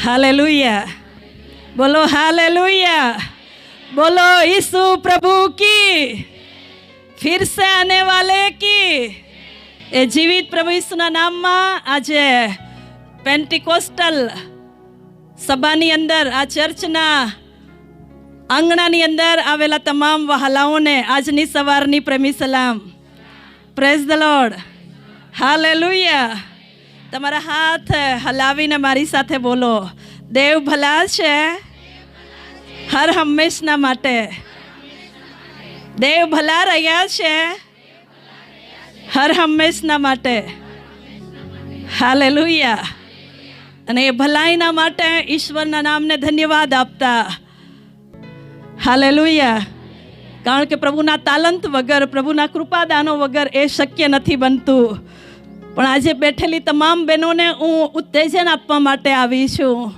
Hallelujah, बोलो hallelujah, बोलो यीशु प्रभु की, फिर से आने वाले की। ए जीवित प्रभु यीशुना नामમાં આજે પેન્ટિકોસ્ટલ સભાની અંદર આ ચર્ચના આંગણાની અંદર આવેલા તમામ વહાલાઓને આજની સવારની પ્રેમી સલામ. Praise the lord, hallelujah. તમારા હાથ હલાવીને મારી સાથે બોલો, દેવ ભલા છે હર હંમેશના માટે. દેવ ભલા રહ્યા છે હર હંમેશના માટે. હાલેલુયા. અને એ ભલાઈના માટે ઈશ્વરના નામને ધન્યવાદ આપતા. હાલેલુયા. કારણ કે પ્રભુના તાલંત વગર, પ્રભુના કૃપાદાનો વગર એ શક્ય નથી બનતું. પણ આજે બેઠેલી તમામ બહેનોને હું ઉત્તેજન આપવા માટે આવી છું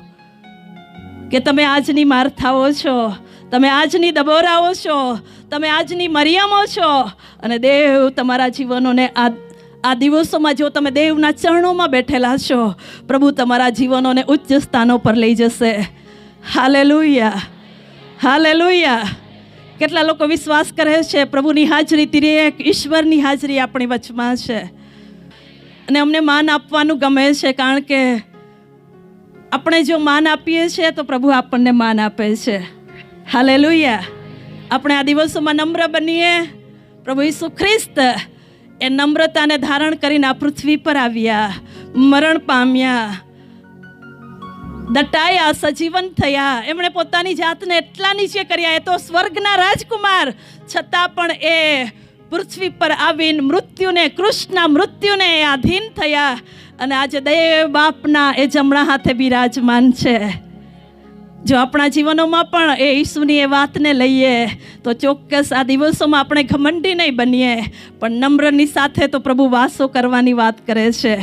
કે તમે આજની માર્થાઓ છો, તમે આજની દબોરાઓ છો, તમે આજની મરિયમો છો. અને દેવ તમારા જીવનોને આ દિવસોમાં જો તમે દેવના ચરણોમાં બેઠેલા છો, પ્રભુ તમારા જીવનોને ઉચ્ચ સ્થાનો પર લઈ જશે. Hallelujah, hallelujah. કેટલા લોકો વિશ્વાસ કરે છે પ્રભુની હાજરી, તિર્યક ઈશ્વરની હાજરી આપણી વચમાં છે. અને અમને માન આપવાનું ગમે છે, કારણ કે આપણે જો માન આપીએ છીએ તો પ્રભુ આપણને માન આપે છે. હાલેલુયા. આપણે આ દિવસોમાં નમ્ર બનીએ. પ્રભુ ઈસુ ખ્રિસ્ત એ નમ્રતાને ધારણ કરીને આ પૃથ્વી પર આવ્યા, મરણ પામ્યા, દટાયા, સજીવન થયા. એમણે પોતાની જાતને એટલા નીચે કર્યા, એ તો સ્વર્ગના રાજકુમાર, છતાં પણ એ પૃથ્વી પર આવીને મૃત્યુને, કૃષ્ણના મૃત્યુને આધીન થયા. અને આજે દેવ બાપના એ જમણા હાથે બિરાજમાન છે. જો આપણા જીવનોમાં પણ એ ઈસુની એ વાતને લઈએ તો ચોક્કસ આ દિવસોમાં આપણે ઘમંડી નહીં બનીએ, પણ નમ્રની સાથે તો પ્રભુ વાસો કરવાની વાત કરે છે.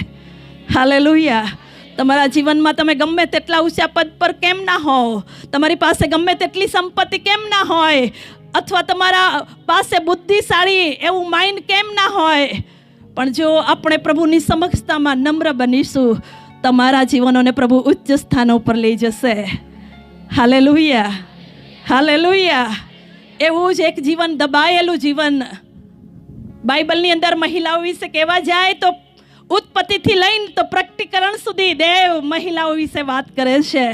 હાલેલુયા. તમારા જીવનમાં તમે ગમે તેટલા ઊંચા પદ પર કેમ ના હો, તમારી પાસે ગમે તેટલી સંપત્તિ કેમ ના હોય, અથવા તમારા પાસે બુદ્ધિશાળી એવું માઇન્ડ કેમ ના હોય, પણ જો આપણે પ્રભુની સમક્ષતામાં નમ્ર બનીશું, તમારા જીવનોને પ્રભુ ઉચ્ચ સ્થાનો પર લઈ જશે. Hallelujah, hallelujah. એવું જ એક જીવન, દબાયેલું જીવન બાઇબલની અંદર મહિલાઓ વિશે કહેવા જાય તો ઉત્પત્તિથી લઈને તો પ્રકટીકરણ સુધી દેવ મહિલાઓ વિશે વાત કરે છે.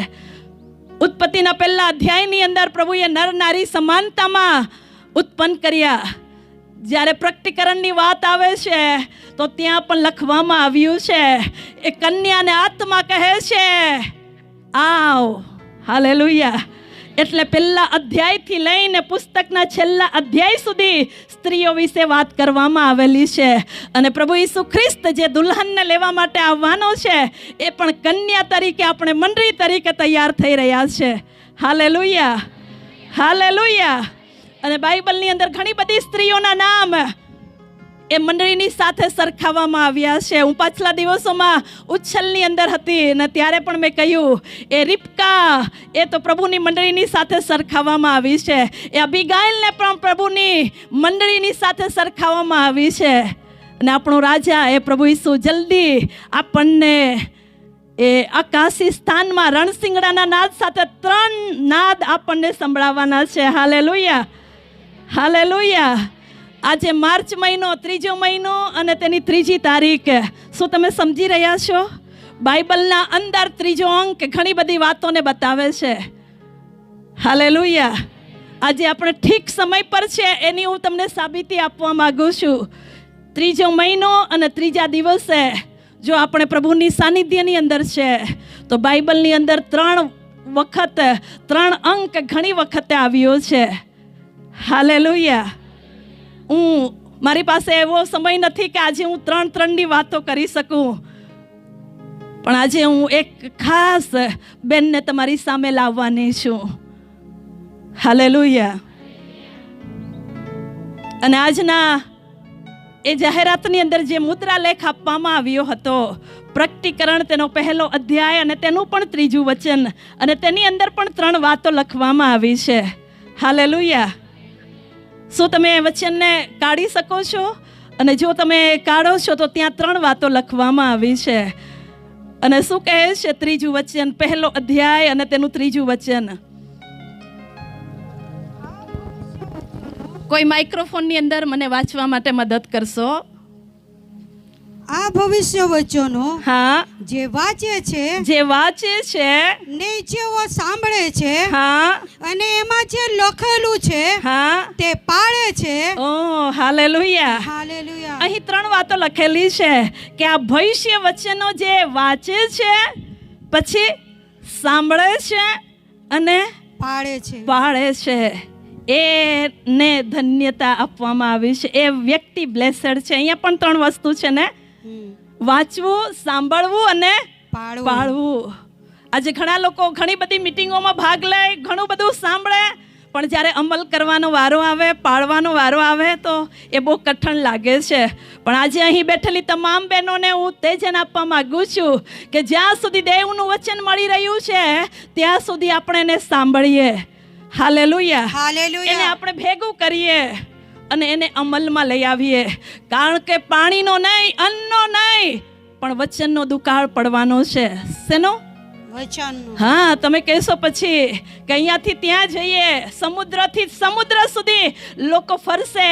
ઉત્પત્તિના પહેલા અધ્યાયની અંદર પ્રભુએ નર નારી સમાનતામાં ઉત્પન્ન કર્યા. જ્યારે પ્રકટીકરણની વાત આવે છે તો ત્યાં પણ લખવામાં આવ્યું છે, એ કન્યાને આત્મા કહે છે આવ. હાલેલુયા. એટલે પહેલા અધ્યાયથી લઈને પુસ્તકના છેલ્લા અધ્યાય સુધી સ્ત્રીઓ વિશે વાત કરવામાં આવેલી છે. અને પ્રભુ ઈસુ ખ્રિસ્ત જે દુલ્હનને લેવા માટે આવવાનો છે, એ પણ કન્યા તરીકે, આપણે મંડળી તરીકે તૈયાર થઈ રહ્યા છે. Hallelujah, hallelujah. અને બાઇબલની અંદર ઘણી બધી સ્ત્રીઓના નામ એ મંડળીની સાથે સરખાવવામાં આવ્યા છે. હું પાછલા દિવસોમાં ઉચ્છલની અંદર હતી અને ત્યારે પણ મેં કહ્યું, એ રિબકા એ તો પ્રભુની મંડળીની સાથે સરખાવવામાં આવી છે. એ અબીગાઇલને પણ પ્રભુની મંડળીની સાથે સરખાવવામાં આવી છે. અને આપણો રાજા એ પ્રભુ ઈસુ જલ્દી આપણને એ આકાશી સ્થાનમાં રણસિંગડાના નાદ સાથે 3 નાદ આપણને સંભળાવવાના છે. Hallelujah, hallelujah. આજે માર્ચ મહિનો, 3જો મહિનો અને તેની 3જી તારીખ. શું તમે સમજી રહ્યા છો? બાઇબલના અંદર 3જો અંક ઘણી બધી વાતોને બતાવે છે. હાલેલુયા. આજે આપણે ઠીક સમય પર છે એની હું તમને સાબિતી આપવા માંગુ છું. 3જો મહિનો અને 3જા દિવસે જો આપણે પ્રભુની સાનિધ્યની અંદર છે તો બાઇબલની અંદર 3 વખત 3 અંક ઘણી વખતે આવ્યો છે. હાલેલુયા. મારી પાસે એવો સમય નથી કે આજે હું 3ની વાતો કરી શકું, પણ આજે હું એક ખાસ બેનને તમારી સામે લાવવાની છું. હાલેલુયા. અને આજના એ જાહેરાતની અંદર જે મુદ્રા લેખ આપવામાં આવ્યો હતો, પ્રકટીકરણ તેનો પહેલો અધ્યાય અને તેનું પણ 3જું વચન, અને તેની અંદર પણ 3 વાતો લખવામાં આવી છે. હાલેલુયા. શું તમે વચનને કાઢી શકો છો? અને જો તમે કાઢો છો તો ત્યાં 3 વાતો લખવામાં આવી છે. અને શું કહે છે ત્રીજું વચન, પહેલો અધ્યાય અને તેનું ત્રીજું વચન. કોઈ માઇક્રોફોનની અંદર મને વાંચવા માટે મદદ કરશો? આ ભવિષ્ય વચનો હા, જે વાંચે છે ને જેઓ સાંભળે છે હા, અને એમાં જે લખેલું છે હા, તે પાળે છે. ઓ હાલેલુયા. હાલેલુયા. અહીં 3 વાતો લખેલી છે કે આ ભવિષ્ય વચનો જે વાંચે છે, પછી સાંભળે છે અને પાળે છે. પાળે છે, એને ધન્યતા આપવામાં આવી છે. એ વ્યક્તિ બ્લેસડ છે. અહીંયા પણ 3 વસ્તુ છે ને, વાંચવું, સાંભળવું અને પાળવું. આજે ઘણા લોકો ઘણી બધી મિટિંગોમાં ભાગ લે, ઘણું બધું સાંભળે, પણ જ્યારે અમલ કરવાનો વારો આવે, પાળવાનો વારો આવે તો એ બહુ કઠણ લાગે છે. પણ આજે અહીં બેઠેલી તમામ બહેનોને હું તેજન આપવા માગું છું કે જ્યાં સુધી દેવનું વચન મળી રહ્યું છે ત્યાં સુધી આપણે એને સાંભળીએ. હાલેલુયા. હાલેલુયા. એને આપણે ભેગું કરીએ અને એને અમલમાં લઈ આવીએ. કારણ કે પાણીનો નહીં, અન્નનો નહીં, પણ વચનનો દુકાળ પડવાનો છે. શેનો? વચનનો. હા, તમે કહેશો પછી કે અહીંયાથી ત્યાં જઈએ, સમુદ્રથી સમુદ્ર સુધી લોકો ફરશે,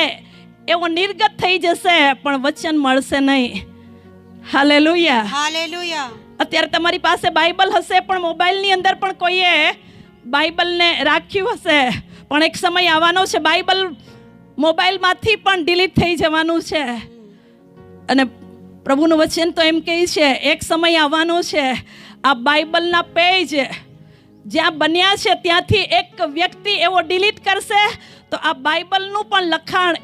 એવો નિર્ગત થઈ જશે, પણ વચન મળશે નહીં. હાલેલુયા. હાલેલુયા. અત્યારે તમારી પાસે બાઇબલ હશે, પણ મોબાઈલની અંદર પણ કોઈએ બાઇબલને રાખ્યું હશે, પણ એક સમય આવવાનો છે બાઇબલ મોબાઈલમાંથી પણ ડિલીટ થઈ જવાનું છે. અને પ્રભુનું વચન તો એમ કહે છે એક સમય આવવાનો છે આ બાઇબલના પેજ જ્યાં બન્યા છે ત્યાંથી એક વ્યક્તિ એવો ડિલીટ કરશે તો આ બાઇબલનું પણ લખાણ,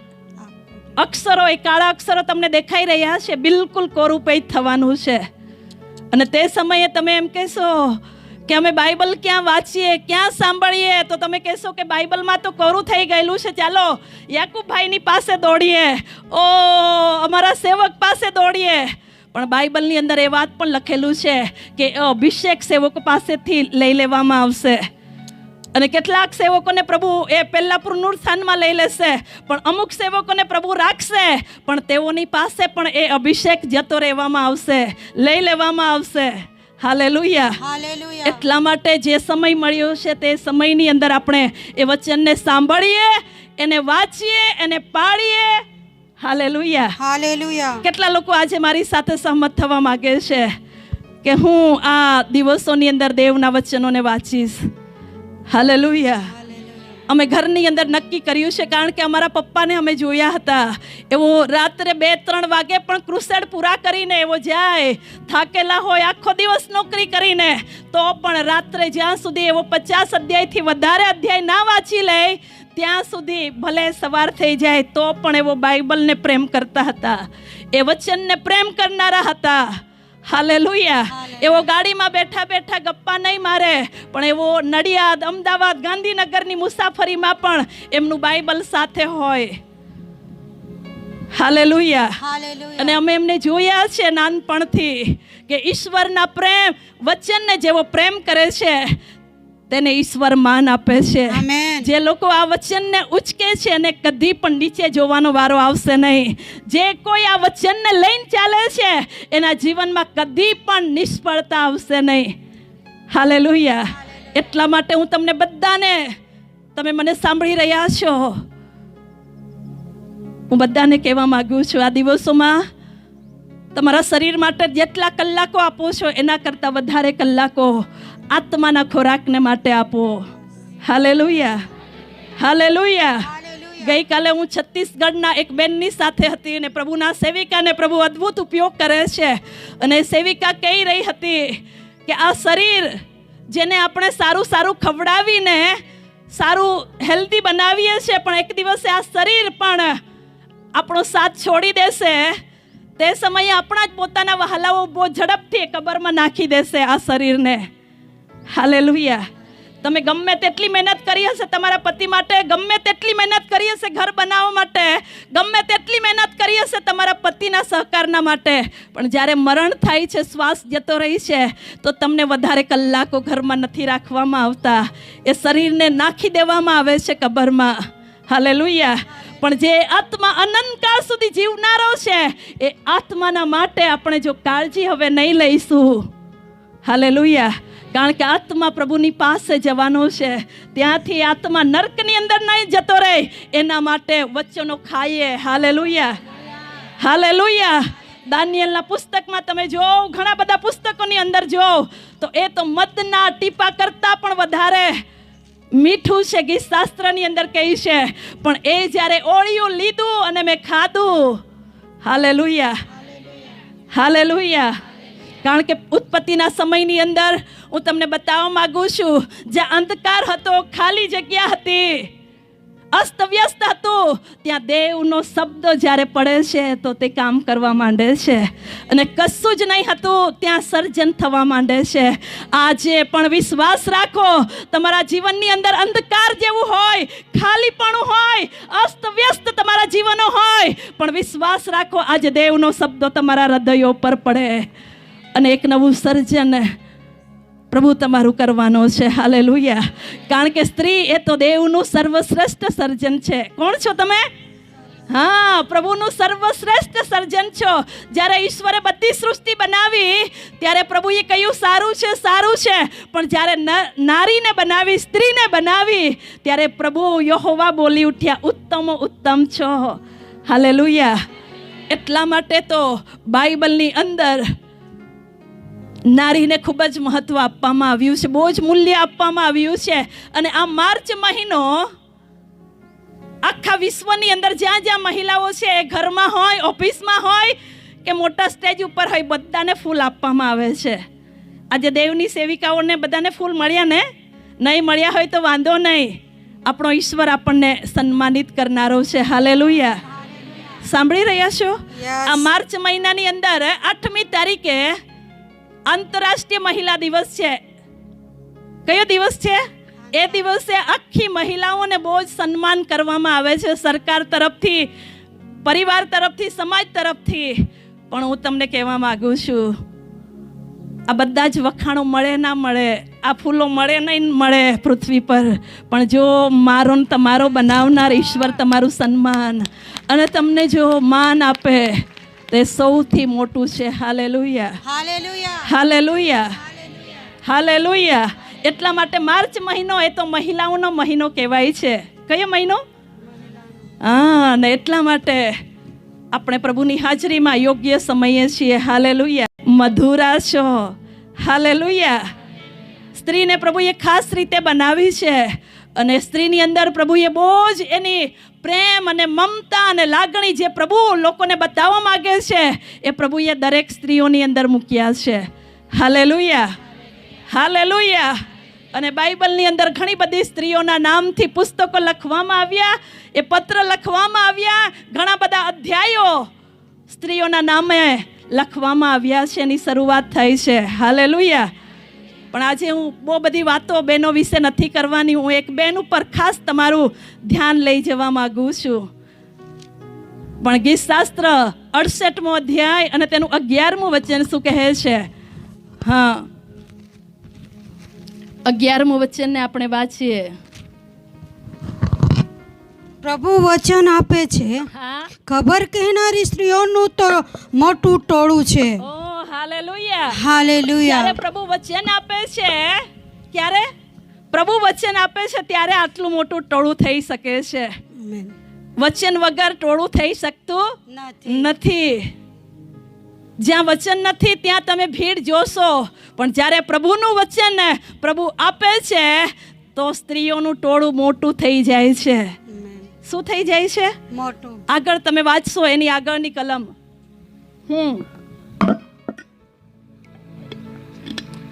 અક્ષરો, એ કાળા અક્ષરો તમને દેખાઈ રહ્યા છે, બિલકુલ કોરું પેજ થવાનું છે. અને તે સમયે તમે એમ કહેશો કે અમે બાઇબલ ક્યાં વાંચીએ, ક્યાં સાંભળીએ, તો તમે કહેશો કે બાઇબલમાં તો કોરું થઈ ગયેલું છે, ચાલો યાકુબભાઈની પાસે દોડીએ, ઓ અમારા સેવક પાસે દોડીએ. પણ બાઇબલની અંદર એ વાત પણ લખેલું છે કે અભિષેક સેવકો પાસેથી લઈ લેવામાં આવશે. અને કેટલાક સેવકોને પ્રભુ એ પહેલા પુનરુત્થાનમાં લઈ લેશે, પણ અમુક સેવકોને પ્રભુ રાખશે, પણ તેઓની પાસે પણ એ અભિષેક જતો રહેવામાં આવશે, લઈ લેવામાં આવશે. હાલેલુયા. હાલેલુયા. એટલા માટે જે સમય મળ્યો છે તે સમયની અંદર આપણે એ વચનને સાંભળીએ, એને વાંચીએ, એને પાળીએ. હાલેલુયા. હાલેલુયા. કેટલા લોકો આજે મારી સાથે સહમત થવા માંગે છે કે હું આ દિવસોની અંદર દેવના વચનોને વાંચીશ? હાલેલુયા. અમે ઘરની અંદર નક્કી કર્યું છે, કારણ કે અમારા પપ્પાને અમે જોયા હતા, એવો રાત્રે 2-3 વાગે પણ ક્રુસેડ પૂરા કરીને એવો જાય, થાકેલા હોય આખો દિવસ નોકરી કરીને, તો પણ રાત્રે જ્યાં સુધી એવો 50 અધ્યાયથી વધારે અધ્યાય ના વાંચી લે ત્યાં સુધી ભલે સવાર થઈ જાય તો પણ એવો બાઇબલને પ્રેમ કરતા હતા, એ વચનને પ્રેમ કરનારા હતા. હાલેલુયા. એવો ગાડીમાં બેઠા બેઠા ગપ્પા નહીં મારે, પણ એવો નડિયાદ, અમદાવાદ, ગાંધીનગરની મુસાફરીમાં પણ એમનું બાઇબલ સાથે હોય. હાલેલુયા. અને અમે એમને જોયા છે નાનપણથી કે ઈશ્વરના પ્રેમ, વચનને જેવો પ્રેમ કરે છે તેને ઈશ્વર માન આપે છે. જે લોકો આ વચનને ઉચકે છે અને કદી પણ નીચે જોવાનો વારો આવશે નહીં. જે કોઈ આ વચનને લઈને ચાલે છે એના જીવનમાં કદી પણ નિષ્ફળતા આવશે નહીં. હાલેલુયા. એટલા માટે હું તમને બધાને, તમે મને સાંભળી રહ્યા છો, હું બધાને કહેવા માંગુ છું, આ દિવસોમાં તમારા શરીર માટે જેટલા કલાકો આપો છો એના કરતાં વધારે કલાકો આત્માના ખોરાકને માટે આપો. હાલેલુયા. હાલેલુયા. ગઈકાલે હું છત્તીસગઢના એક બેનની સાથે હતી અને પ્રભુના સેવિકાને પ્રભુ અદ્ભુત ઉપયોગ કરે છે. અને સેવિકા કહી રહી હતી કે આ શરીર જેને આપણે સારું સારું ખવડાવીને સારું હેલ્ધી બનાવીએ છીએ, પણ એક દિવસે આ શરીર પણ આપણો સાથ છોડી દેશે. તે સમયે આપણા જ પોતાના વહાલાઓ બહુ ઝડપથી કબરમાં નાખી દેશે આ શરીરને. હાલેલુયા. તમે ગમે તેટલી મહેનત કરી હશે તમારા પતિ માટે, ગમે તેટલી મહેનત કરી હશે ઘર બનાવવા માટે, ગમે તેટલી મહેનત કરી હશે તમારા પતિના સહકારના માટે, પણ જ્યારે મરણ થાય છે, શ્વાસ જતો રહી છે, તો તમને વધારે કલાકો ઘરમાં નથી રાખવામાં આવતા, એ શરીરને નાખી દેવામાં આવે છે કબરમાં. હાલેલુયા. પણ જે આત્મા અનંતકાળ સુધી જીવનારો છે એ આત્માના માટે આપણે જો કાળજી હવે નહીં લઈશું, હાલેલુયા. કારણ કે આત્મા પ્રભુની પાસે જવાનો છે, ત્યાંથી આત્મા નર્કની અંદર નહીં જતો રહે, એના માટે વચનો ખાઈએ. Hallelujah, hallelujah. દાનિયેલના પુસ્તકમાં તમે જો, ઘણા બધા પુસ્તકોની અંદર જો, તો એ તો મધના ટીપા કરતાં પણ વધારે મીઠું છે, ગીત શાસ્ત્રની અંદર કહે છે. પણ એ જ્યારે ઓળિયું લીધું અને મેં ખાધું, હાલેલુયા, હાલેલુયા. કારણ કે ઉત્પત્તિના સમયની અંદર હું તમને બતાવવા માંગુ છું, જ્યાં અંધકાર હતો, ખાલી જગ્યા હતી, અસ્તવ્યસ્ત હતું, ત્યાં દેવનો શબ્દ જ્યારે પડે છે તો તે કામ કરવા માંડે છે. અને કશું જ નહીં હતું, ત્યાં સર્જન થવા માંડે છે. આજે પણ વિશ્વાસ રાખો, તમારા જીવનની અંદર અંધકાર જેવું હોય, ખાલીપણું હોય, અસ્તવ્યસ્ત તમારા જીવનો હોય, પણ વિશ્વાસ રાખો, આજે દેવનો શબ્દ તમારા હૃદયો પર પડે અને એક નવું સર્જન પ્રભુ તમારું કરવાનો છે. હાલેલુયા. કારણ કે સ્ત્રી એ તો દેવનું સર્વશ્રેષ્ઠ સર્જન છે. કોણ છો તમે? હા, પ્રભુનું સર્વશ્રેષ્ઠ સર્જન છો. જ્યારે ઈશ્વરે બધી સૃષ્ટિ બનાવી ત્યારે પ્રભુએ કહ્યું સારું છે, સારું છે. પણ જ્યારે નારીને બનાવી, સ્ત્રીને બનાવી, ત્યારે પ્રભુ યહોવા બોલી ઉઠ્યા, ઉત્તમ ઉત્તમ છો. હાલેલુયા. એટલા માટે તો બાઇબલની અંદર નારીને ખૂબ જ મહત્વ આપવામાં આવ્યું છે, બહુ જ મૂલ્ય આપવામાં આવ્યું છે. અને આ માર્ચ મહિનો આખા વિશ્વની અંદર જ્યાં જ્યાં મહિલાઓ છે, ઘરમાં હોય, ઓફિસમાં હોય કે મોટા સ્ટેજ ઉપર હોય, બધાને ફૂલ આપવામાં આવે છે. આજે દેવની સેવિકાઓને બધાને ફૂલ મળ્યા ને? નહીં મળ્યા હોય તો વાંધો નહીં, આપણો ઈશ્વર આપણને સન્માનિત કરનારો છે. હાલેલુયા. સાંભળી રહ્યા છો? આ માર્ચ મહિનાની અંદર 8મી તારીખે આંતરરાષ્ટ્રીય મહિલા દિવસ છે. કયો દિવસ છે? એ દિવસે આખી મહિલાઓને બહુ જ સન્માન કરવામાં આવે છે, સરકાર તરફથી, પરિવાર તરફથી, સમાજ તરફથી. પણ હું તમને કહેવા માંગુ છું, આ બધા જ વખાણો મળે ના મળે, આ ફૂલો મળે નહીં મળે પૃથ્વી પર, પણ જો મારો ને તમારો બનાવનાર ઈશ્વર તમારું સન્માન અને તમને જો માન આપે, તે સૌથી મોટું છે. Hallelujah, hallelujah, hallelujah, hallelujah. એટલા માટે માર્ચ મહિનો એ તો મહિલાઓનો મહિનો કહેવાય છે. કયો મહિનો? હા, ને એટલા માટે આપણે પ્રભુની હાજરીમાં યોગ્ય સમયે છીએ. હાલેલુયા. મધુરા છો. હાલેલુયા. સ્ત્રીને પ્રભુએ ખાસ રીતે બનાવી છે, અને સ્ત્રીની અંદર પ્રભુએ બહુ જ એની પ્રેમ અને મમતા અને લાગણી જે પ્રભુ લોકોને બતાવવા માંગે છે, એ પ્રભુએ દરેક સ્ત્રીઓની અંદર મૂક્યા છે. Hallelujah, hallelujah. અને બાઇબલની અંદર ઘણી બધી સ્ત્રીઓના નામથી પુસ્તકો લખવામાં આવ્યા, એ પત્ર લખવામાં આવ્યા, ઘણા બધા અધ્યાયો સ્ત્રીઓના નામે લખવામાં આવ્યા છે. એની શરૂઆત થઈ છે. હાલેલુયા. પણ આજે હું બહુ બધી વાતો બહેનો વિશે નથી કરવાની. હું એક બહેન ઉપર ખાસ તમારું ધ્યાન લઈ જવા માગું છું. પણ ગીત શાસ્ત્ર 68મો અધ્યાય અને તેનું 11મું વચન શું કહે છે? હા, 11મું વચનને આપણે વાંચીએ. પ્રભુ વચન આપે છે, હા, ખબર કહેનારી સ્ત્રીઓનું તો મોટું ટોળું છે. Hallelujah, hallelujah. જ્યારે પ્રભુ વચન આપે છે, ક્યારે પ્રભુ વચન આપે છે ત્યારે આટલું મોટું ટોળું થઈ શકે છે. આમેન. વચન વગર ટોળું થઈ શકતું નથી. જ્યાં વચન નથી ત્યાં તમે ભીડ જોશો, પણ જ્યારે પ્રભુનું વચન પ્રભુ આપે છે તો સ્ત્રીઓનું ટોળું મોટું થઈ જાય છે. શું થઈ જાય છે? મોટું. આગળ તમે વાંચશો એની આગળની કલમ.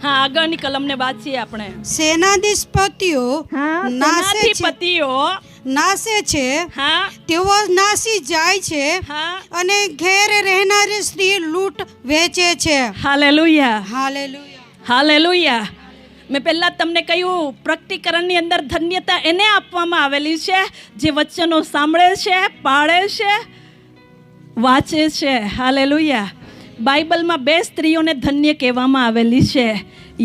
હા, આગળની કલમને વાંચીએ આપણે. સેનાધિપતિઓ નાશે છે, સેનાધિપતિઓ નાશે છે, હા, તેઓ નાસી જાય છે, હા, અને ઘેર રહેનારી સ્ત્રી લૂંટ વેચે છે. Hallelujah, hallelujah. હાલેલુયા. મેં પહેલાં તમને કહ્યું, પ્રકટીકરણની અંદર ધન્યતા એને આપવામાં આવેલી છે જે વચનો સાંભળે છે, પાળે છે, વાંચે છે. હાલેલુયા. બાઇબલમાં 2 સ્ત્રીઓને ધન્ય કહેવામાં આવેલી છે.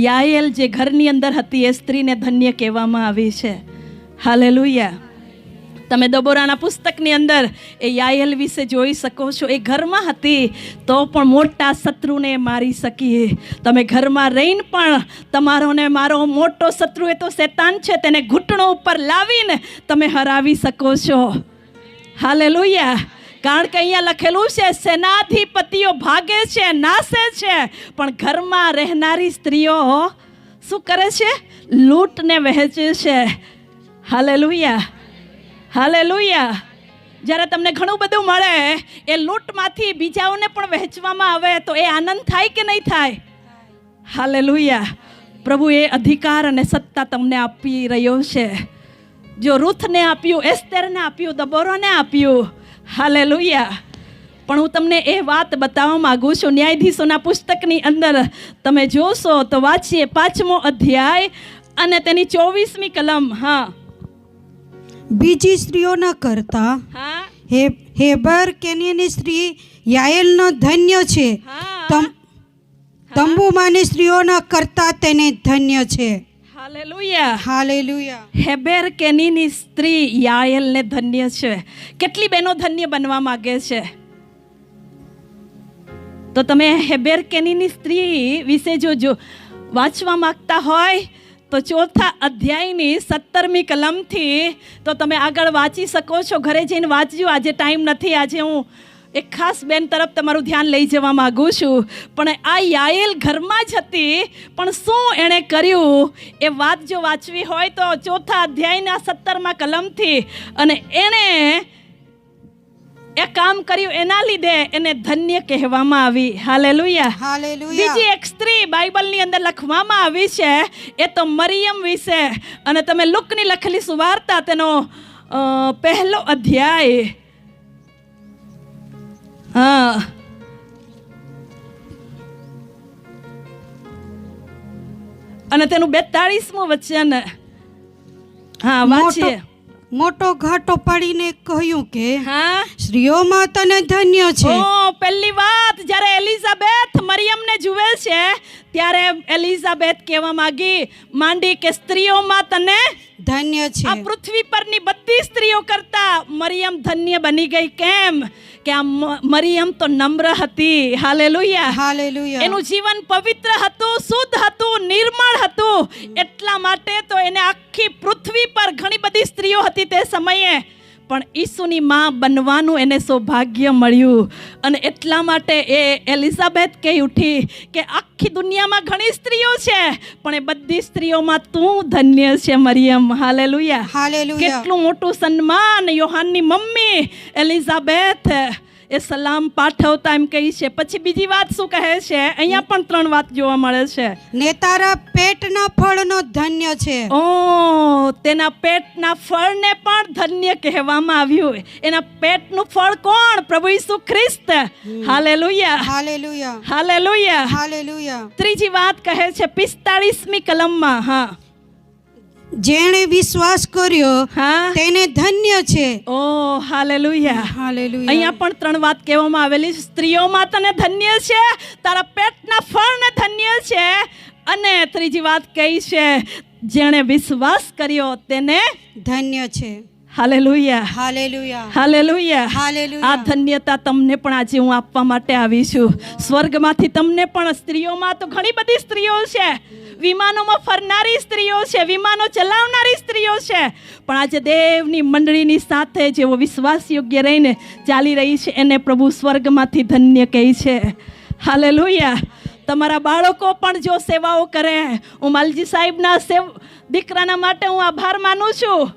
યાએલ જે ઘરની અંદર હતી એ સ્ત્રીને ધન્ય કહેવામાં આવી છે. હાલેલુયા. તમે દબોરાના પુસ્તકની અંદર એ યાયેલ વિશે જોઈ શકો છો. એ ઘરમાં હતી તો પણ મોટા શત્રુને મારી શકી. તમે ઘરમાં રહીને પણ તમારો ને મારો મોટો શત્રુ એ તો શેતાન છે, તેને ઘૂંટણો ઉપર લાવીને તમે હરાવી શકો છો. હાલેલુયા. કારણ કે અહીંયા લખેલું છે સેનાધિપતિઓ ભાગે છે, નાસે છે, પણ ઘરમાં રહેનારી સ્ત્રીઓ શું કરે છે? લૂંટને વહેંચે છે. Hallelujah, hallelujah. જ્યારે તમને ઘણું બધું મળે એ લૂંટમાંથી બીજાઓને પણ વહેંચવામાં આવે તો એ આનંદ થાય કે નહીં થાય? હાલેલુયા. પ્રભુ એ અધિકાર અને સત્તા તમને આપી રહ્યો છે. જો રૂથને આપ્યું, એસ્તરને આપ્યું, દબોરાને આપ્યું. હાલેલુયા. પણ હું તમને એ વાત બતાવવા માગું છું. ન્યાયાધીશોના પુસ્તકની અંદર તમે જોશો તો વાંચીએ 5મો અધ્યાય અને તેની 24મી કલમ. હા, બીજી સ્ત્રીઓના કરતા હા, હેબર કેનિયની સ્ત્રી યાયેલનો ધન્ય છે. હા. તંબુમાની સ્ત્રીઓના કરતા તેને ધન્ય છે. Hallelujah, hallelujah. હેબર કેનીની સ્ત્રી યાયેલને ધન્ય છે. કેટલી બહેનો ધન્ય બનવા માંગે છે? તો તમે હેબર કેનીની સ્ત્રી વિશે જો વાંચવા માંગતા હોય તો 4થા અધ્યાયની 17મી કલમથી તો તમે આગળ વાંચી શકો છો. ઘરે જઈને વાંચજો. આજે ટાઈમ નથી. આજે હું એક ખાસ બેન તરફ તમારું ધ્યાન લઈ જવા માગું છું. પણ આ યાયેલ ઘરમાં જ હતી, પણ શું એણે કર્યું એ વાત જો વાંચવી હોય તો 4થા અધ્યાયના 17મા કલમથી, અને એણે એ કામ કર્યું એના લીધે એને ધન્ય કહેવામાં આવી. Hallelujah, hallelujah. બીજી એક સ્ત્રી બાઇબલની અંદર લખવામાં આવી છે, એ તો મરિયમ વિશે. અને તમે લુકની લખેલી સુવાર્તા તેનો 1લો અધ્યાય, હા, અને તેનું 42મું વચન, હા, વાંચીએ. મોટો ઘાટો પાડીને કહ્યું કે હા, સ્ત્રીઓમાં તને ધન્ય છે. પહેલી વાત જ્યારે એલિઝાબેથ મરિયમને જુએ છે ત્યારે એલિઝાબેથ કહેવા માંડી કે સ્ત્રીઓમાં તને ધન્ય છે. આ પૃથ્વી પરની બધી સ્ત્રીઓ કરતા મરિયમ ધન્ય બની ગઈ. કેમ કે આ મરિયમ તો નમ્ર હતી. Hallelujah, hallelujah. એનું જીવન પવિત્ર હતું, શુદ્ધ હતું, નિર્મળ હતું. એટલા માટે તો એને આખી પૃથ્વી પર ઘણી બધી સ્ત્રીઓ હતી તે સમયે, પણ ઈસુની માં બનવાનું એને સૌભાગ્ય મળ્યું. અને એટલા માટે એ એલિઝાબેથ કહી ઉઠી કે આખી દુનિયામાં ઘણી સ્ત્રીઓ છે, પણ એ બધી સ્ત્રીઓમાં તું ધન્ય છે મરિયમ. Hallelujah, hallelujah. કેટલું મોટું સન્માન. યોહાનની મમ્મી એલિઝાબેથ એ સલામ પાઠવતા એમ કહી છે. પછી બીજી વાત શું કહે છે? અહીંયા પણ 3 વાત જોવા મળે છે. ને તારા પેટના ફળનો ધન્ય છે. તેના પેટના ફળને પણ ધન્ય કહેવામાં આવ્યું. એના પેટનું ફળ કોણ? પ્રભુ ઈસુ ખ્રિસ્ત. Hallelujah, hallelujah. Hallelujah, hallelujah. ત્રીજી વાત કહે છે 45મી કલમમાં, હા, જેણે વિશ્વાસ કર્યો હા, તેને ધન્ય છે. Hallelujah, hallelujah. અહીંયા પણ 3 વાત કહેવામાં આવેલી. સ્ત્રીઓમાં તને ધન્ય છે, તારા પેટના ફળને ધન્ય છે, અને ત્રીજી વાત કહી છે જેણે વિશ્વાસ કર્યો તેને ધન્ય છે. Hallelujah, hallelujah. હાલેલુયા. હાલેલુયા. આ ધન્યતા તમને પણ આજે હું આપવા માટે આવી છું. સ્વર્ગમાંથી તમને પણ, સ્ત્રીઓમાં તો ઘણી બધી સ્ત્રીઓ છે, વિમાનોમાં ફરનારી સ્ત્રીઓ છે, વિમાનો ચલાવનારી સ્ત્રીઓ છે, પણ આજે દેવની મંડળીની સાથે જેઓ વિશ્વાસ યોગ્ય રહીને ચાલી રહી છે એને પ્રભુ સ્વર્ગમાંથી ધન્ય કહે છે. હાલેલુયા. તમારા બાળકો પણ જો સેવાઓ કરે, હું માલજી સાહેબના દીકરાના માટે હું આભાર માનું છું.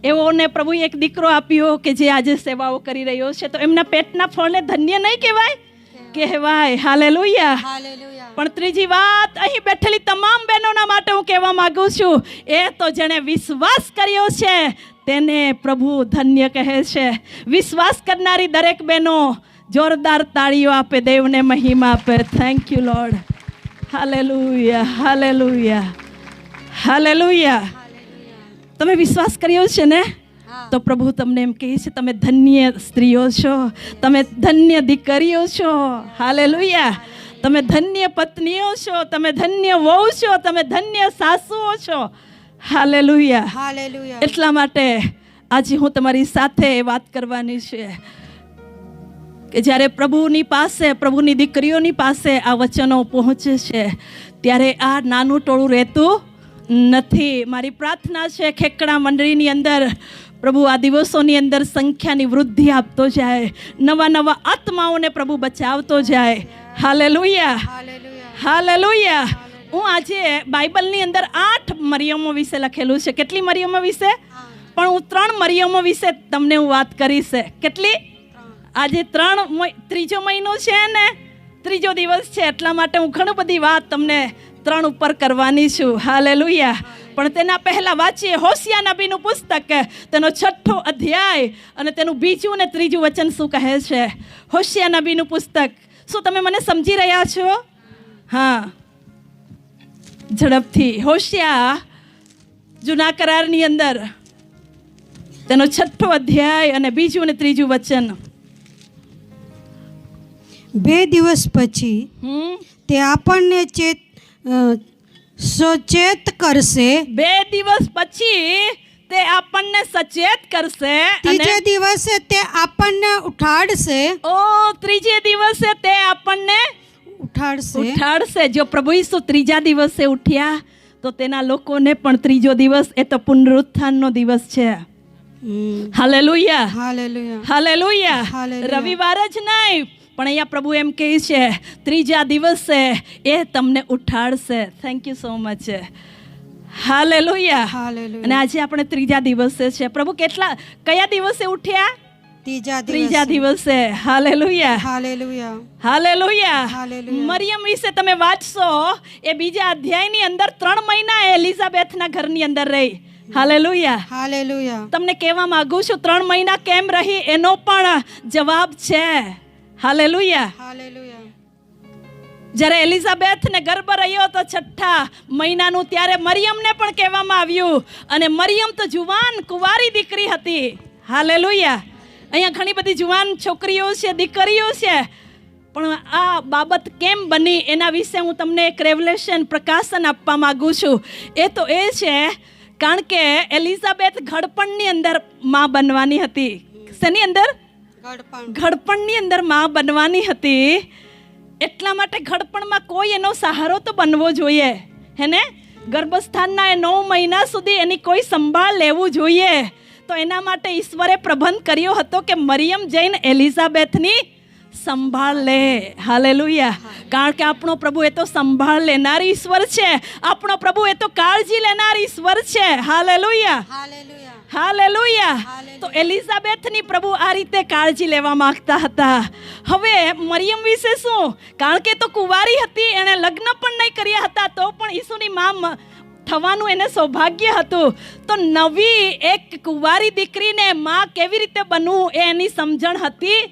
એઓને પ્રભુએ એક દીકરો આપ્યો કે જે આજે સેવાઓ કરી રહ્યો છે, તો એમના પેટના ફળને ધન્ય નહીં કહેવાય? કહેવાય. હાલેલુયા. હાલેલુયા. પણ ત્રીજી વાત અહીં બેઠેલી તમામ બહેનોના માટે હું કહેવા માંગુ છું, એ તો જેણે વિશ્વાસ કર્યો છે તેને પ્રભુ ધન્ય કહે છે. વિશ્વાસ કરનારી દરેક બહેનો જોરદાર તાળીઓ આપે, દેવને મહિમા આપે. Thank you lord. Hallelujah, hallelujah, hallelujah. તમે વિશ્વાસ કર્યો છે ને, તો પ્રભુ તમને એમ કહે છે તમે ધન્ય સ્ત્રીઓ છો, તમે ધન્ય દીકરીઓ છો. હાલેલુયા. તમે ધન્ય પત્નીઓ છો, તમે ધન્ય વહુ છો, તમે ધન્ય સાસુઓ છો. હાલેલુયા. હાલેલુયા. એટલા માટે આજે હું તમારી સાથે વાત કરવાની છે કે જ્યારે પ્રભુની પાસે, પ્રભુની દીકરીઓની પાસે આ વચનો પહોંચે છે ત્યારે આ નાનું ટોળું રહેતું નથી. મારી પ્રાર્થના છે ખેકડા મંડળીની અંદર પ્રભુ આ દિવસોની અંદર સંખ્યાની વૃદ્ધિ આપતો જાય, નવા નવા આત્માઓને પ્રભુ બચાવતો જાય. Hallelujah, hallelujah. હું આજે બાઇબલની અંદર 8 મરિયમો વિશે લખેલું છે. કેટલી મરિયમો વિશે? પણ હું 3 મરિયમો વિશે તમને હું વાત કરીશ. કેટલી? આજે ત્રીજો મહિનો છે ને, ત્રીજો દિવસ છે, એટલા માટે હું ઘણી બધી વાત તમને 3 ઉપર કરવાની છું. હાલેલુયા. પણ તેના પહેલા વાંચીએ હોશિયા નબીનું પુસ્તક, તેનો 6થો અધ્યાય અને તેનું 2 અને 3 વચન શું કહે છે. હોશિયા નબીનું પુસ્તક. શું તમે મને સમજી રહ્યા છો? હા, ઝડપથી. હોશિયા જૂના કરારની અંદર તેનો 6થો અધ્યાય અને 2 અને 3 વચન. 2 દિવસ પછી તે આપણને સચેત કરશે. 2 દિવસ પછી તે આપણને સચેત કરશે. ત્રીજે દિવસે તે આપણને ઉઠાડશે. ત્રીજે દિવસે તે આપણને ઉઠાડશે. જો પ્રભુ ઈસુ ત્રીજા દિવસે ઉઠ્યા તો તેના લોકોને પણ ત્રીજો દિવસ એ તો પુનરુત્થાનનો દિવસ છે. Hallelujah, hallelujah, hallelujah. રવિવાર જ નહીં, પણ અહીંયા પ્રભુ એમ કહે છે ત્રીજા દિવસે એ તમને ઉઠાડશે. Thank you so much. Hallelujah, hallelujah. અને આજે આપણે ત્રીજા દિવસે છે. પ્રભુ કયા દિવસે ઉઠ્યા? ત્રીજા દિવસે. Hallelujah, hallelujah, hallelujah. મરિયમ વિશે તમે વાંચશો એ 2 અધ્યાયની અંદર 3 મહિના એલિઝાબેથના ઘરની અંદર રહી. Hallelujah, hallelujah. તમને કહેવા માંગુ છું 3 મહિના કેમ રહી એનો પણ જવાબ છે. Hallelujah, hallelujah. જ્યારે એલિઝાબેથને ગર્ભ રહ્યો તો 6થા મહિનાનું, ત્યારે મરિયમને પણ કહેવામાં આવ્યું. અને મરિયમ તો જુવાન કુંવારી દીકરી હતી. હાલેલુયા. અહીંયા ઘણી બધી જુવાન છોકરીઓ છે, દીકરીઓ છે, પણ આ બાબત કેમ બની એના વિશે હું તમને એક રેવલેશન, પ્રકાશન આપવા માંગુ છું. એ તો એ છે કારણ કે એલિઝાબેથ ઘડપણની અંદર માં બનવાની હતી. શેની અંદર? ઘડપણની અંદર માં બનવાની હતી. એટલા માટે ઘડપણમાં કોઈ એનો સહારો તો બનવો જોઈએ, હેને? ગર્ભસ્થાનના 9 મહિના સુધી એની કોઈ સંભાળ લેવું જોઈએ. તો એના માટે ઈશ્વરે પ્રબંધ કર્યો હતો કે મરિયમ જઈને એલિઝાબેથની સંભાળ લે. હાલેલુયા. કારણ કે આપણો પ્રભુ એ તો સંભાળ લેનાર ઈશ્વર છે. આપણો પ્રભુ એ તો કાળજી લેનાર ઈશ્વર છે. Hallelujah, hallelujah. તો એલિઝાબેથની પ્રભુ આ રીતે કાળજી લેવા માંગતા હતા. હવે મરિયમ વિશે શું? કારણ કે તો કુંવારી હતી, એણે લગ્ન પણ નહીં કર્યા હતા, તો પણ ઈસુની માં થવાનું એને સૌભાગ્ય હતું. તો નવી એક કુંવારી દીકરીને માં કેવી રીતે બનવું એની સમજણ હતી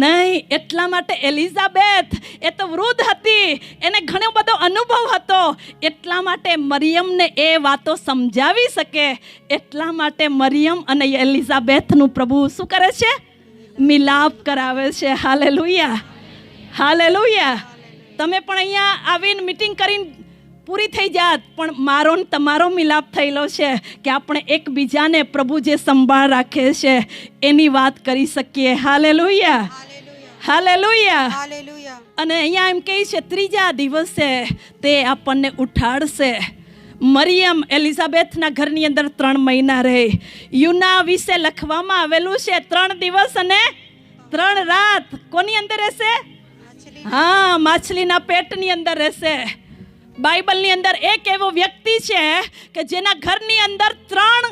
નહીં. એટલા માટે એલિઝાબેથ એ તો વૃદ્ધ હતી, એને ઘણો બધો અનુભવ હતો. એટલા માટે મરિયમને એ વાતો સમજાવી શકે. એટલા માટે મરિયમ અને એલિઝાબેથનું પ્રભુ શું કરે છે? મિલાપ કરાવે છે. Hallelujah, hallelujah. તમે પણ અહીંયા આવીને મીટિંગ કરીને પૂરી થઈ જાત, પણ મારો ને તમારો મિલાપ થયેલો છે કે આપણે એકબીજાને પ્રભુ જે સંભાળ રાખે છે એની વાત કરી શકીએ. Hallelujah, hallelujah, hallelujah. અને અહીંયા એમ કહે છે ત્રીજા દિવસે તે આપણને ઉઠાડશે. મરિયમ એલિઝાબેથના ઘરની અંદર 3 મહિના રહી. યુના વિશે લખવામાં આવેલું છે 3 દિવસ અને 3 રાત. કોની અંદર રહેશે? હા, માછલીના પેટની અંદર રહેશે. બાઇબલની અંદર એક એવો વ્યક્તિ છે કે જેના ઘરની અંદર 3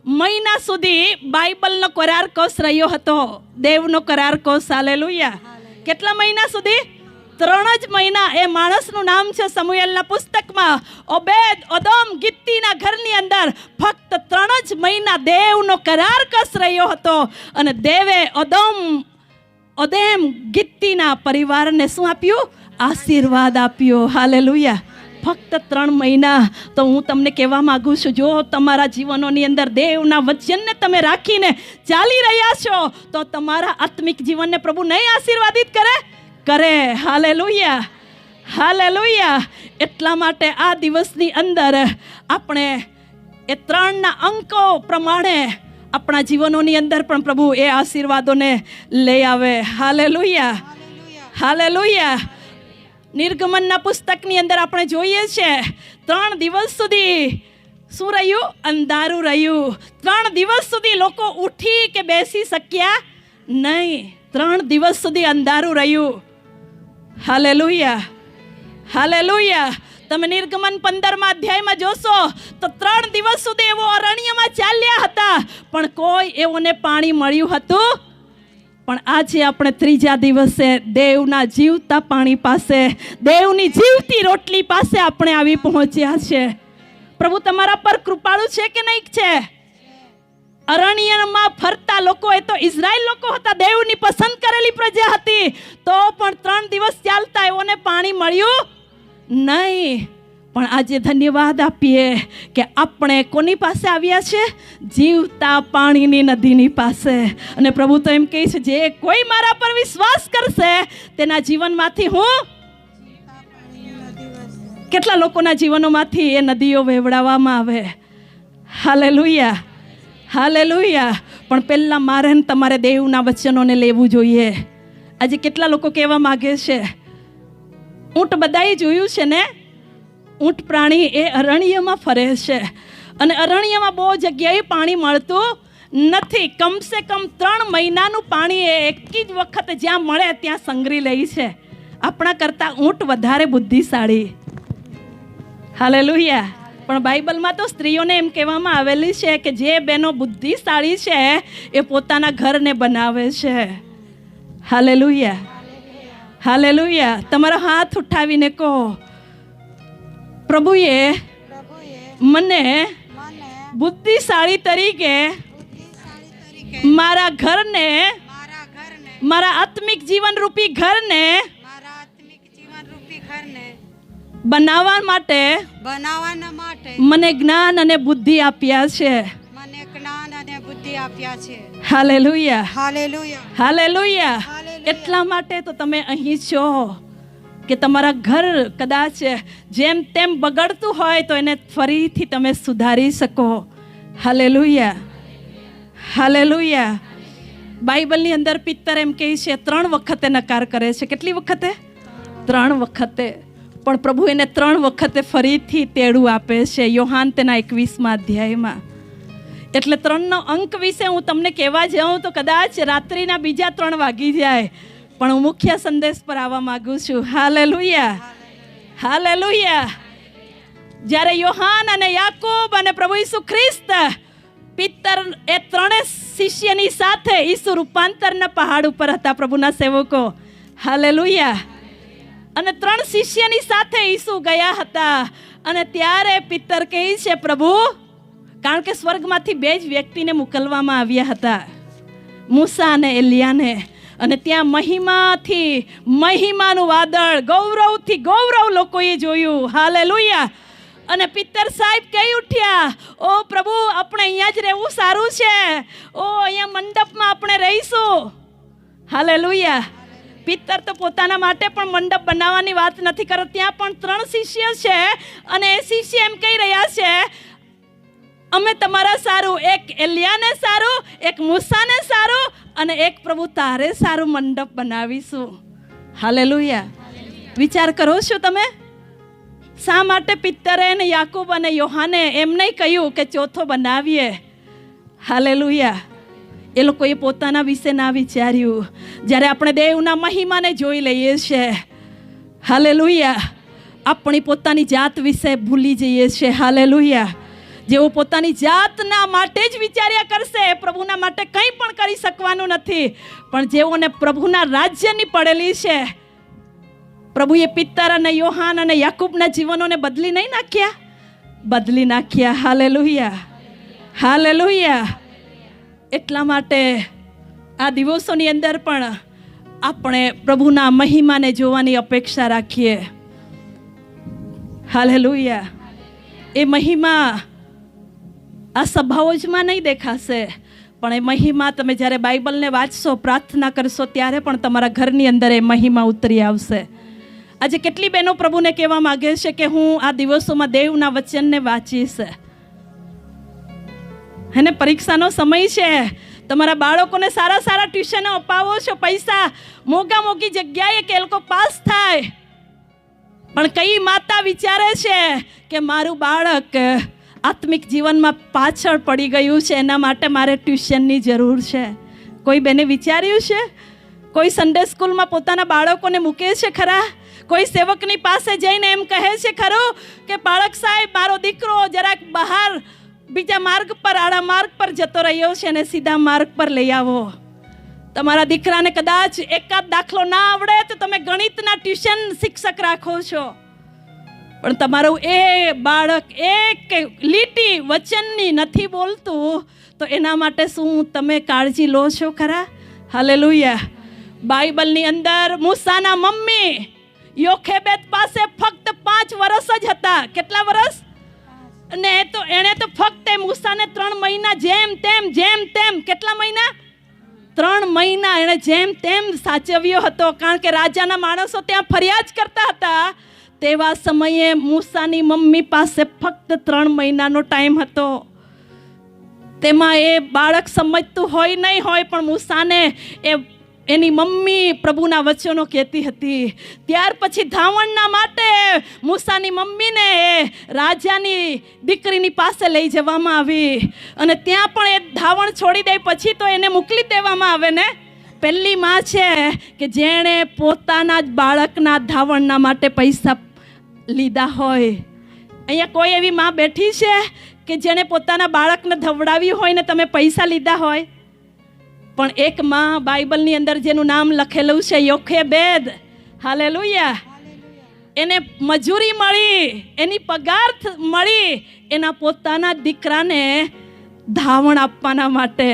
મહિના સુધી બાઇબલનો કરાર કોષ રહ્યો હતો, દેવનો કરાર કોષ. હાલેલુયા. કેટલા મહિના સુધી? 3 જ મહિના. એ માણસનું નામ છે સમુએલના પુસ્તકમાં ઓબેદ ઓદોમ ગિત્તીના ઘરની અંદર ફક્ત 3 જ મહિના દેવનો કરાર કોષ રહ્યો હતો. અને દેવે ઓદેમ ગિત્તીના પરિવારને શું આપ્યું? આશીર્વાદ આપ્યો. હાલેલુયા. ફક્ત 3 મહિના. તો હું તમને કહેવા માંગુ છું, જો તમારા જીવનોની અંદર દેવના વચનને તમે રાખીને ચાલી રહ્યા છો તો તમારા આત્મિક જીવનને પ્રભુ નહીં આશીર્વાદિત કરે. Hallelujah, hallelujah. એટલા માટે આ દિવસની અંદર આપણે એ 3ના અંકો પ્રમાણે આપણા જીવનોની અંદર પણ પ્રભુ એ આશીર્વાદોને લઈ આવે. Hallelujah, hallelujah. નિર્ગમનના પુસ્તકની અંદર આપણે જોઈએ છે 3 દિવસ સુધી શું રહ્યું? અંધારું રહ્યું. 3 દિવસ સુધી લોકો ઉઠી કે બેસી શક્યા નહીં. 3 દિવસ સુધી અંધારું રહ્યું. Hallelujah, hallelujah. તમે નિર્ગમન 15મા અધ્યાયમાં જોશો તો 3 દિવસ સુધી એવો અરણ્યમાં ચાલ્યા હતા, પણ કોઈ એવોને પાણી મળ્યું હતું. પણ આજે આપણે 3જા દિવસે દેવના જીવતા પાણી પાસે, દેવની જીવતી રોટલી પાસે આપણે આવી પહોંચ્યા છે. પ્રભુ તમારા પર કૃપાળુ છે કે નહીં છે? અરણ્યમાં ફરતા લોકો, એ તો ઇઝરાયલ લોકો હતા, દેવની પસંદ કરેલી પ્રજા હતી, તો પણ 3 દિવસ ચાલતા એઓને પાણી મળ્યું નહીં. પણ આજે ધન્યવાદ આપીએ કે આપણે કોની પાસે આવ્યા છે? જીવતા પાણીની નદીની પાસે. અને પ્રભુ તો એમ કહે છે, જે કોઈ મારા પર વિશ્વાસ કરશે તેના જીવનમાંથી હું. કેટલા લોકોના જીવનોમાંથી એ નદીઓ વહેવડાવવામાં આવે. Hallelujah, hallelujah. પણ પહેલાં મારે ને તમારે દેવના વચનોને લેવું જોઈએ. આજે કેટલા લોકો કહેવા માગે છે, ઊંટ બધાએ જોયું છે ને, ઊંટ પ્રાણી એ અરણ્યમાં ફરે છે અને અરણ્યમાં બહુ જગ્યાએ પાણી મળતું નથી. કમસે કમ 3 મહિનાનું પાણી એ એક જ વખત જ્યાં મળે ત્યાં સંગ્રહી લે છે. આપણા કરતાં ઊંટ વધારે બુદ્ધિશાળી. હાલેલુયા. પણ બાઇબલમાં તો સ્ત્રીઓને એમ કહેવામાં આવેલી છે કે જે બહેનો બુદ્ધિશાળી છે એ પોતાના ઘરને બનાવે છે. Hallelujah, hallelujah. તમારો હાથ ઉઠાવીને કહો, પ્રભુએ મને બુદ્ધિશાળી તરીકે મારા ઘરને, મારા આત્મિક જીવન રૂપી ઘરને બનાવવા માટે મને જ્ઞાન અને બુદ્ધિ આપ્યા છે. Hallelujah, hallelujah. એટલા માટે તો તમે અહીં છો કે તમારા ઘર કદાચ જેમ તેમ બગડતું હોય તો એને ફરીથી તમે સુધારી શકો. Hallelujah, hallelujah. બાઇબલની અંદર પિત્તર એમ કહે છે 3 વખતે નકાર કરે છે. કેટલી વખતે? 3 વખતે. પણ પ્રભુ એને 3 વખતે ફરીથી તેડું આપે છે. યોહાન તેના 21મા અધ્યાયમાં. એટલે 3નો અંક વિશે હું તમને કહેવા જાઉં તો કદાચ રાત્રિના બીજા 3 વાગી જાય. પણ હું મુખ્ય સંદેશ પર આવવા માંગુ છું. Hallelujah, hallelujah. જ્યારે યોહાન અને યાકૂબ અને પ્રભુ ઈસુ ખ્રિસ્ત પિત્તર એ 3 શિષ્યની સાથે ઈસુ રૂપાંતરના પહાડ ઉપર હતા, પ્રભુના સેવકો. હાલેલુયા. અને 3 શિષ્યની સાથે ઈસુ ગયા હતા. અને ત્યારે પિત્તર કહે છે, પ્રભુ, કારણ કે સ્વર્ગમાંથી 2 જ વ્યક્તિને મોકલવામાં આવ્યા હતા, મૂસા અને એલિયાને. અને ત્યાં મહિમાનું વાદળ, ગૌરવથી ગૌરવ લોકોએ જોયું. હાલેલુયા. અને પિત્તર સાહેબ કહી ઉઠ્યા, ઓ પ્રભુ, આપણે અહીંયા જ રહેવું સારું છે. ઓ અહીંયા મંડપમાં આપણે રહીશું. હાલેલુયા. પિત્તર તો પોતાના માટે પણ મંડપ બનાવવાની વાત નથી કરતો. ત્યાં પણ 3 શિષ્ય છે અને એ શિષ્ય એમ કહી રહ્યા છે, અમે તમારા સારું, એક એલિયાને સારું, એક મૂસાને સારું અને એક પ્રભુ તારે સારું મંડપ બનાવીશું. હાલેલુયા. વિચાર કરો છો તમે? શા માટે પિત્તરે અને યાકૂબ અને યોહાને એમ નહીં કહ્યું કે ચોથો બનાવીએ? હાલેલુયા. એ લોકોએ પોતાના વિશે ના વિચાર્યું. જ્યારે આપણે દેવના મહિમાને જોઈ લઈએ છીએ, હાલેલુયા, આપણી પોતાની જાત વિશે ભૂલી જઈએ છીએ. હાલેલુયા. જેઓ પોતાની જાતના માટે જ વિચાર્યા કરશે, પ્રભુના માટે કંઈ પણ કરી શકવાનું નથી. પણ જેઓને પ્રભુના રાજ્યની પડેલી છે, પ્રભુએ પિત્તર અને યોહાન અને યાકૂબના જીવનોને બદલી નહીં નાખ્યા? બદલી નાખ્યા. Hallelujah, hallelujah. એટલા માટે આ દિવસોની અંદર પણ આપણે પ્રભુના મહિમાને જોવાની અપેક્ષા રાખીએ. હાલેલુયા. એ મહિમા આ સભાઓ જમાં નહીં દેખાશે, પણ એ મહિમા તમે જ્યારે બાઇબલને વાંચશો, પ્રાર્થના કરશો, ત્યારે પણ તમારા ઘરની અંદર એ મહિમા ઉતરી આવશે. આજે કેટલી બહેનો પ્રભુને કહેવા માગે છે કે હું આ દિવસોમાં દેવના વચનને વાંચીશ. એને પરીક્ષાનો સમય છે. તમારા બાળકોને સારા સારા ટ્યુશનો અપાવો છો, પૈસા મોંઘા મોંઘી જગ્યાએ કે એ લોકો પાસ થાય. પણ કઈ માતા વિચારે છે કે મારું બાળક આત્મિક જીવનમાં પાછળ પડી ગયું છે, એના માટે મારે ટ્યુશનની જરૂર છે? કોઈ બેને વિચાર્યું છે? કોઈ સન્ડે સ્કૂલમાં પોતાના બાળકોને મૂકે છે ખરા? કોઈ સેવકની પાસે જઈને એમ કહે છે ખરું કે બાળક સાહેબ, મારો દીકરો જરાક બહાર બીજા માર્ગ પર, આડા માર્ગ પર જતો રહ્યો છે અને સીધા માર્ગ પર લઈ આવો? તમારા દીકરાને કદાચ એકાદ દાખલો ના આવડે તો તમે ગણિતના ટ્યુશન શિક્ષક રાખો છો, પણ તમારું એ બાળક એક લીટી વચનની નથી બોલતું તો એના માટે શું તમે કાળજી લો છો ખરા? હાલેલુયા. બાઇબલની અંદર મૂસાના મમ્મી યોખેબેદ પાસે ફક્ત 5 વર્ષ જ હતા. કેટલા વર્ષ? અને એણે તો ફક્ત મૂસાને 3 મહિના જેમ તેમ કેટલા મહિના? 3 મહિના એણે જેમ તેમ સાચવ્યો હતો, કારણ કે રાજાના માણસો ત્યાં ફરિયાદ કરતા હતા. તેવા સમયે મૂસાની મમ્મી પાસે ફક્ત 3 મહિનાનો ટાઈમ હતો. તેમાં એ બાળક સમજતું હોય નહીં હોય, પણ મૂસાને એની મમ્મી પ્રભુના વચનો કહેતી હતી. ત્યાર પછી ધાવણના માટે મૂસાની મમ્મીને રાજાની દીકરીની પાસે લઈ જવામાં આવી, અને ત્યાં પણ એ ધાવણ છોડી દે પછી તો એને મોકલી દેવામાં આવે ને. પહેલી માં છે કે જેણે પોતાના જ બાળકના ધાવણના માટે પૈસા લીધા હોય. અહીંયા કોઈ એવી માં બેઠી છે કે જેણે પોતાના બાળકને ધવડાવ્યું હોય ને તમે પૈસા લીધા હોય? પણ એક માં બાઇબલની અંદર જેનું નામ લખેલું છે યોખેબેદ, હાલેલુયા, એને મજૂરી મળી, એની પગાર મળી એના પોતાના દીકરાને ધાવણ આપવાના માટે.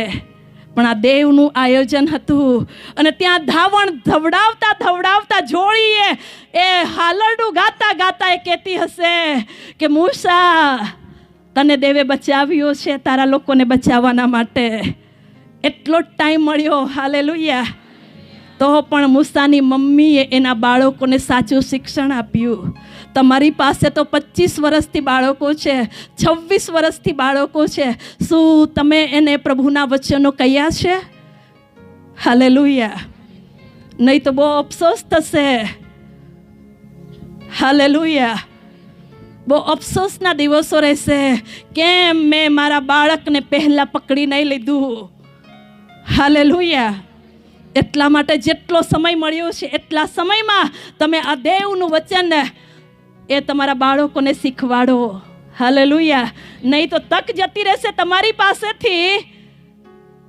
પણ આ દેવનું આયોજન હતું. અને ત્યાં ધાવણ ધવડાવતા જોડીએ એ હાલરડું ગાતા એ કહેતી હશે કે મૂસા, તને દેવે બચાવ્યો છે તારા લોકોને બચાવવાના માટે. એટલો જ ટાઈમ મળ્યો. હાલેલુયા. તો પણ મૂસાની મમ્મીએ એના બાળકોને સાચું શિક્ષણ આપ્યું. તમારી પાસે તો 25 વર્ષથી બાળકો છે, 26 વર્ષથી બાળકો છે. શું તમે એને પ્રભુના વચનો કહ્યા છે? હાલેલુયા. નહીં તો બહુ અફસોસ થશે. હાલેલુયા. બહુ અફસોસના દિવસો રહેશે. કેમ મેં મારા બાળકને પહેલાં પકડી નહીં લીધું? હાલેલુયા. એટલા માટે જેટલો સમય મળ્યો છે એટલા સમયમાં તમે આ દેવનું વચન એ તમારા બાળકોને શીખવાડો. હાલેલુયા. નહીં તો તક જતી રહેશે તમારી પાસેથી,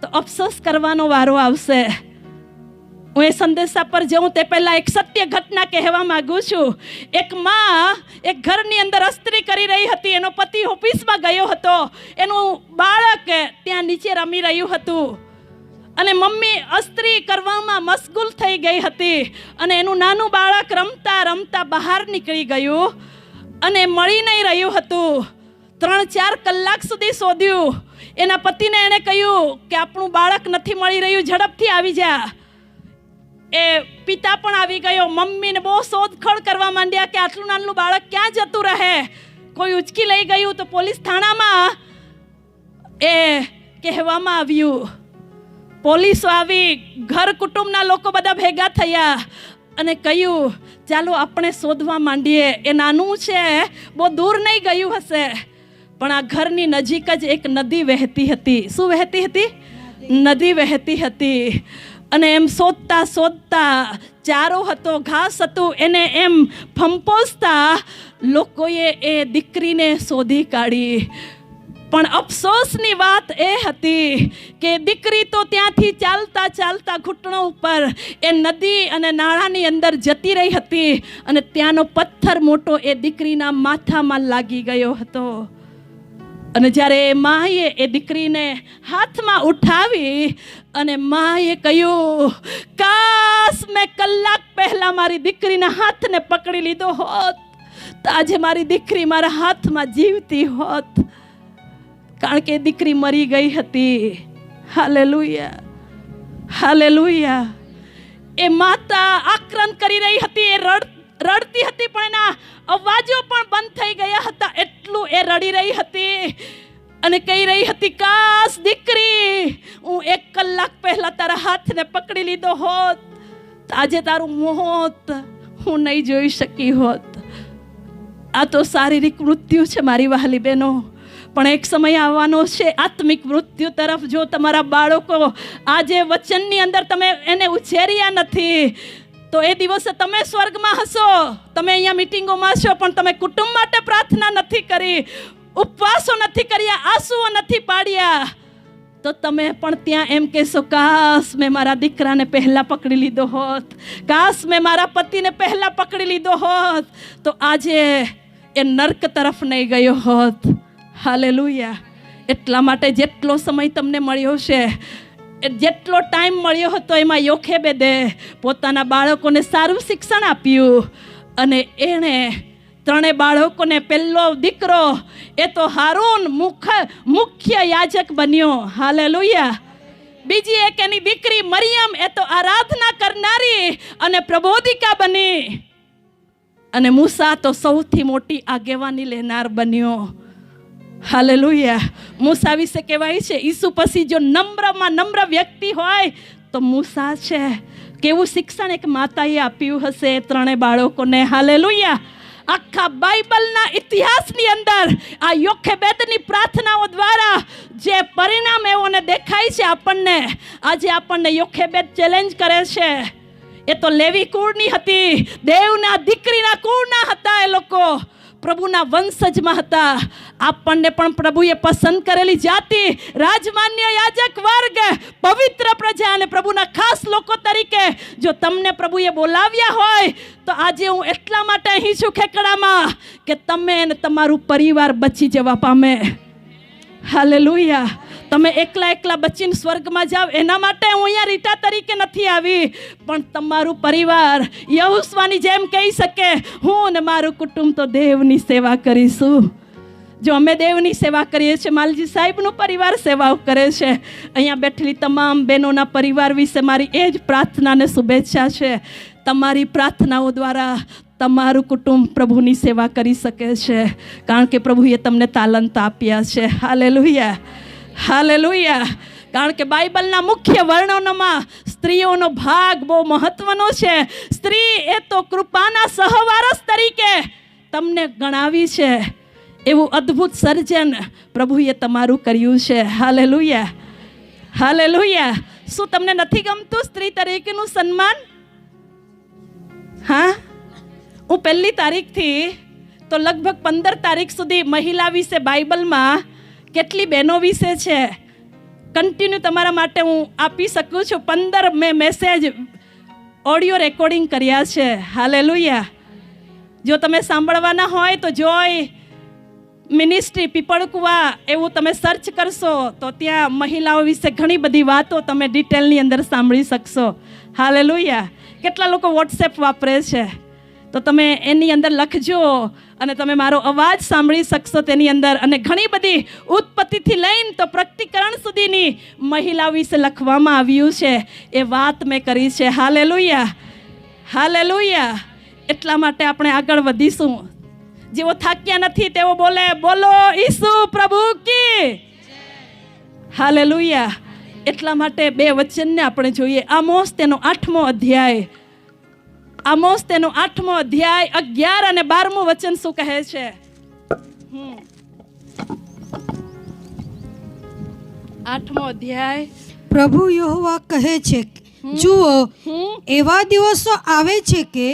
તો અફસોસ કરવાનો વારો આવશે. હું એ સંદેશા પર જાઉં તે પહેલાં એક સત્ય ઘટના કહેવા માંગુ છું. એક માં એક ઘરની અંદર અસ્ત્રી કરી રહી હતી. એનો પતિ ઓફિસમાં ગયો હતો, એનું બાળક ત્યાં નીચે રમી રહ્યું હતું, અને મમ્મી અસ્ત્રી કરવામાં મશગુલ થઈ ગઈ હતી. અને એનું નાનું બાળક રમતા રમતા બહાર નીકળી ગયું અને મળી નહીં રહ્યું હતું. 3-4 કલાક સુધી શોધ્યું. એના પતિને એણે કહ્યું કે આપણું બાળક નથી મળી રહ્યું, ઝડપથી આવી જા. એ પિતા પણ આવી ગયો. મમ્મીને બહુ શોધખોળ કરવા માંડ્યા કે આટલું નાનું બાળક ક્યાં જતું રહે. કોઈ ઉચકી લઈ ગયું તો પોલીસ થાણામાં એ કહેવામાં આવ્યું. પોલીસો આવી, ઘર કુટુંબના લોકો બધા ભેગા થયા અને કહ્યું ચાલો આપણે શોધવા માંડીએ. એ નાનું છે, બહુ દૂર નહીં ગયું હશે. પણ આ ઘરની નજીક જ એક નદી વહેતી હતી. શું વહેતી હતી? નદી વહેતી હતી. અને એમ શોધતા ચારો હતો, ઘાસ હતું, એને એમ ફંપોસતા લોકોએ એ દીકરીને શોધી કાઢી. પણ અફસોસની વાત એ હતી કે દીકરી તો ત્યાંથી ચાલતા ઘૂંટણો ઉપર એ નદી અને નાળાની અંદર જતી રહી હતી, અને ત્યાંનો પથ્થર મોટો એ દીકરીના માથામાં લાગી ગયો હતો. અને જ્યારે માએ એ દીકરીને હાથમાં ઉઠાવી અને માએ કહ્યું, કાશ મેં કલાક પહેલા મારી દીકરીના હાથને પકડી લીધો હોત તો આજે મારી દીકરી મારા હાથમાં જીવતી હોત. કારણ કે દીકરી મરી ગઈ હતી. હાલેલુયા. હાલેલુયા. એ માતા આક્રંદ કરી રહી હતી, એ રડતી હતી, પણ એના અવાજો પણ બંધ થઈ ગયા હતા. એટલું એ રડી રહી હતી. અને કહી રહી હતી, કાશ દીકરી હું 1 કલાક પહેલા તારા હાથને પકડી લીધો હોત, આજે તારું મોત હું નહીં જોઈ શકી હોત. આ તો શારીરિક મૃત્યુ છે મારી વહાલી બહેનો, પણ એક સમય આવવાનો છે આત્મિક મૃત્યુ તરફ. જો તમારા બાળકો આજે વચનની અંદર તમે એને ઉછેર્યા નથી તો એ દિવસે તમે સ્વર્ગમાં હશો. તમે અહીંયા મિટિંગોમાં છો પણ તમે કુટુંબ માટે પ્રાર્થના નથી કરી, ઉપવાસો નથી કર્યા, આંસુઓ નથી પાડ્યા, તો તમે પણ ત્યાં એમ કહેશો, કાશ મેં મારા દીકરાને પહેલા પકડી લીધો હોત, કાશ મેં મારા પતિને પહેલા પકડી લીધો હોત, તો આજે એ નર્ક તરફ નહીં ગયો હોત. હાલેલુયા. એટલા માટે જેટલો સમય તમને મળ્યો છે, જેટલો ટાઈમ મળ્યો હતો, એમાં યોખેબેદે પોતાના બાળકોને સારું શિક્ષણ આપ્યું અને એણે 3 બાળકોને પહેલો દીકરો એ તો હારૂન મુખ્ય યાજક બન્યો. હાલેલુયા. બીજી એક એની દીકરી મરિયમ એ તો આરાધના કરનારી અને પ્રબોધિકા બની, અને મૂસા તો સૌથી મોટી આગેવાની લેનાર બન્યો. હાલેલુયા. મૂસા વિશે કહેવાય છે ઈસુ પછી જો નમ્રમાં નમ્ર વ્યક્તિ હોય તો મૂસા છે. કેવું શિક્ષણ એક માતાએ આપ્યું હશે 3 બાળકોને. હાલેલુયા. આખા બાઇબલના ઇતિહાસની અંદર આ યોખેબેદની પ્રાર્થનાઓ દ્વારા જે પરિણામ એઓને દેખાય છે આપણને, આજે આપણને યોખેબેદ ચેલેન્જ કરે છે. એ તો લેવી કુળની હતી, દેવના દીકરીના કુળના હતા, એ લોકો પ્રભુના વંશજમાં હતા. આપણને પણ પ્રભુએ પસંદ કરેલી જાતિ, રાજમાન્ય યાજક વર્ગ, પવિત્ર પ્રજા અને પ્રભુના ખાસ લોકો તરીકે જો તમને પ્રભુએ બોલાવ્યા હોય તો આજે હું એટલા માટે અહીં છું ખેકડામાં કે તમે અને તમારું પરિવાર બચી જવા પામે. હાલેલુયા. તમે એકલા બચીને સ્વર્ગમાં જાવ એના માટે હું અહીંયા રીટા તરીકે નથી આવી, પણ તમારું પરિવાર યહોશુઆની જેમ કહી શકે, હું અને મારું કુટુંબ તો દેવની સેવા કરીશું. જો અમે દેવની સેવા કરીએ છીએ, માલજી સાહેબનું પરિવાર સેવા કરે છે. અહીંયા બેઠેલી તમામ બહેનોના પરિવાર વિશે મારી એ જ પ્રાર્થના અને શુભેચ્છા છે. તમારી પ્રાર્થનાઓ દ્વારા તમારું કુટુંબ પ્રભુની સેવા કરી શકે છે, કારણ કે પ્રભુએ તમને તાલંત આપ્યા છે. હાલેલુયા. હાલેલુયા. કારણ કે બાઇબલના મુખ્ય વર્ણનોમાં સ્ત્રીઓનો ભાગ બહુ મહત્વનો છે. સ્ત્રી એ તો કૃપાના સહવારસ તરીકે તમને ગણાવી છે. એવું અદ્ભુત સર્જન પ્રભુએ તમારું કર્યું છે. હાલેલુયા. હાલેલુયા. શું તમને નથી ગમતું સ્ત્રી તરીકેનું સન્માન? હા, હું 1 તારીખથી તો લગભગ 15 તારીખ સુધી મહિલા વિશે બાઇબલમાં કેટલી બહેનો વિશે છે કન્ટિન્યુ તમારા માટે હું આપી શકું છું. 15 મેં મેસેજ ઓડિયો રેકોર્ડિંગ કર્યા છે. હાલેલુયા. જો તમે સાંભળવાના હોય તો જોય મિનિસ્ટ્રી પીપળકુવા એવું તમે સર્ચ કરશો તો ત્યાં મહિલાઓ વિશે ઘણી બધી વાતો તમે ડિટેલની અંદર સાંભળી શકશો. હાલેલુયા. કેટલા લોકો વોટ્સએપ વાપરે છે તો તમે એની અંદર લખજો અને તમે મારો અવાજ સાંભળી શકશો તેની અંદર. અને ઘણી બધી ઉત્પત્તિથી લઈને તો પ્રકટીકરણ સુધીની મહિલા વિશે લખવામાં આવ્યું છે. એ વાત મેં કરી છે. હાલેલુયા. હાલેલુયા. એટલા માટે આપણે આગળ વધીશું. જેઓ થાક્યા નથી તેઓ બોલે, બોલો ઈસુ પ્રભુ કી. હાલેલુયા. એટલા માટે 2 વચનને આપણે જોઈએ. આમોસ તેનો 8મો અધ્યાય, આમોસ તેનો 8મો અધ્યાય 11 અને 12મું વચન શું કહે છે? 8મો અધ્યાય. પ્રભુ યહોવા કહે છે, જુઓ એવા દિવસો આવે છે કે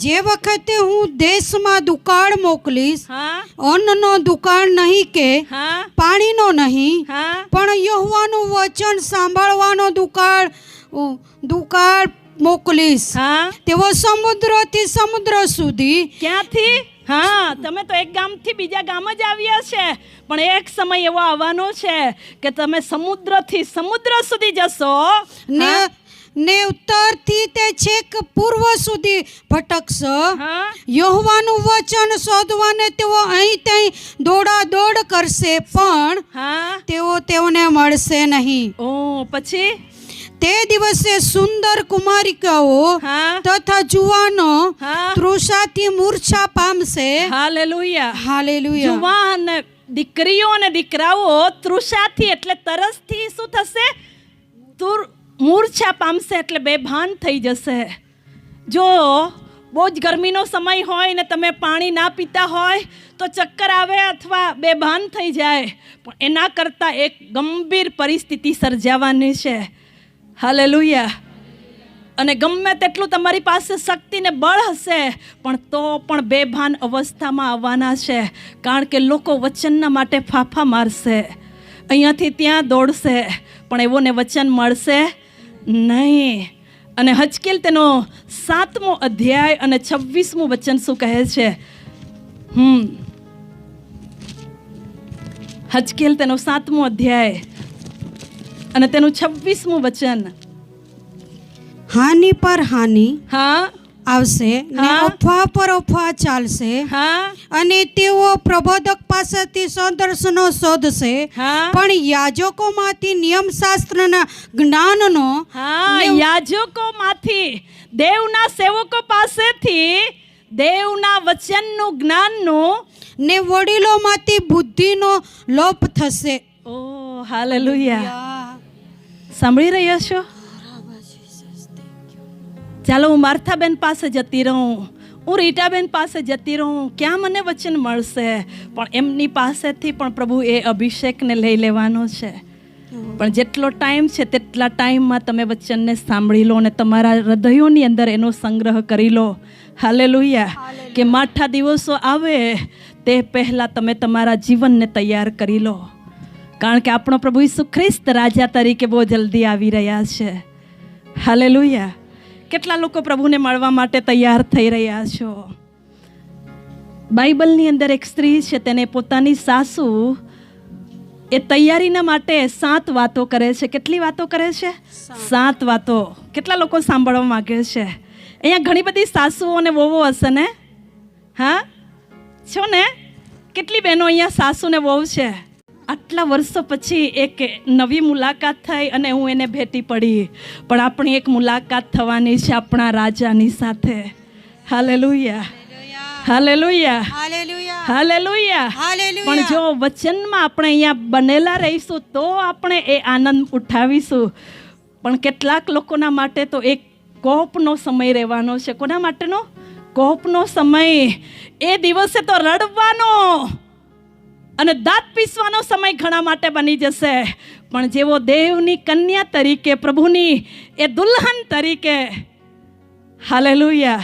જે વખતે હું દેશમાં દુકાળ મોકલીશ, અન્નનો દુકાળ નહીં કે પાણીનો નહીં, પણ યહોવાનું વચન સાંભળવાનો દુકાળ મોકલીશ. તેઓ સમુદ્રથી સમુદ્ર સુધી. ક્યાંથી? હા, તમે તો એક ગામથી બીજા ગામ જ આવ્યા છે, પણ એક સમય એવો આવવાનો છે કે તમે સમુદ્રથી સમુદ્ર સુધી જશો ને ઉત્તરથી તે છેક પૂર્વ સુધી ભટકશો. યહોવાનું વચન શોધવાને તેઓ અહીં ત્યાં દોડાદોડ કરશે, પણ તેઓને મળશે નહીં. પછી તે દિવસે સુંદર કુમારિકાઓ તથા જુવાનો તૃષાથી મૂર્છા પામશે. હાલેલુયા. હાલેલુયા. જુવાન દીકરીઓ અને દીકરાઓ તૃષાથી એટલે તરસથી શું થશે? મૂર્છા પામશે એટલે બેભાન થઈ જશે. જો બહુ જ ગરમીનો સમય હોય ને તમે પાણી ના પીતા હોય તો ચક્કર આવે અથવા બેભાન થઈ જાય, પણ એના કરતાં એક ગંભીર પરિસ્થિતિ સર્જાવાની છે. હાલેલુયા. અને ગમે તેટલું તમારી પાસે શક્તિ ને બળ હશે પણ તો પણ બેભાન અવસ્થામાં આવવાના છે, કારણ કે લોકો વચનના માટે ફાફા મારશે, અહીંયાથી ત્યાં દોડશે, પણ એવોને વચન મળશે નહીં. અને હજકેલ તેનો 7મો અધ્યાય અને 26મું વચન શું કહે છે? હજકેલ તેનો 7મો અધ્યાય અને તેનું 26મું વચન. હાનિ પર હાનિ હા આવશે ને અફવા પર અફવા ચાલશે, અને તેઓ પ્રબોધક પાસેથી સદર્શનો શોધશે, પણ યાજકોમાંથી નિયમશાસ્ત્રના જ્ઞાનનો, યાજકોમાંથી દેવના સેવકો પાસેથી દેવના વચનનું જ્ઞાનનું ને વડીલોમાંથી બુદ્ધિનો લોપ થશે. ઓ હાલેલુયા. સાંભળી રહ્યા છો? ચાલો હું માર્થાબેન પાસે જતી રહું, હું રીટાબેન પાસે જતી રહું, ક્યાં મને વચન મળશે? પણ એમની પાસેથી પણ પ્રભુ એ અભિષેકને લઈ લેવાનો છે. પણ જેટલો ટાઈમ છે તેટલા ટાઈમમાં તમે વચનને સાંભળી લો અને તમારા હૃદયોની અંદર એનો સંગ્રહ કરી લો. હાલેલુયા. કે માઠા દિવસો આવે તે પહેલાં તમે તમારા જીવનને તૈયાર કરી લો, કારણ કે આપણો પ્રભુ ઈસુ ખ્રિસ્ત રાજા તરીકે બહુ જલ્દી આવી રહ્યા છે. હાલેલુયા. કેટલા લોકો પ્રભુને મળવા માટે તૈયાર થઈ રહ્યા છો? બાઇબલની અંદર એક સ્ત્રી છે, તેને પોતાની સાસુ એ તૈયારીના માટે 7 વાતો કરે છે. કેટલી વાતો કરે છે? 7 વાતો. કેટલા લોકો સાંભળવા માંગે છે? અહીંયા ઘણી બધી સાસુઓ અને વહુઓ હશે ને? હા છો ને? કેટલી બહેનો અહીંયા સાસુ ને વહુ છે? આટલા વર્ષો પછી એક નવી મુલાકાત થઈ અને હું એને ભેટી પડી, પણ આપણી એક મુલાકાત થવાની છે આપણા રાજાની સાથે. હાલેલુયા. હાલેલુયા. હાલેલુયા. પણ જો વચનમાં આપણે અહીંયા બનેલા રહીશું તો આપણે એ આનંદ ઉઠાવીશું. પણ કેટલાક લોકોના માટે તો એક કોપનો સમય રહેવાનો છે. કોના માટેનો? કોપનો સમય. એ દિવસે તો રડવાનો અને દાંત પીસવાનો સમય ઘણા માટે બની જશે. પણ જેવો દેવની કન્યા તરીકે, પ્રભુની એ દુલ્હન તરીકે, હાલેલુયા,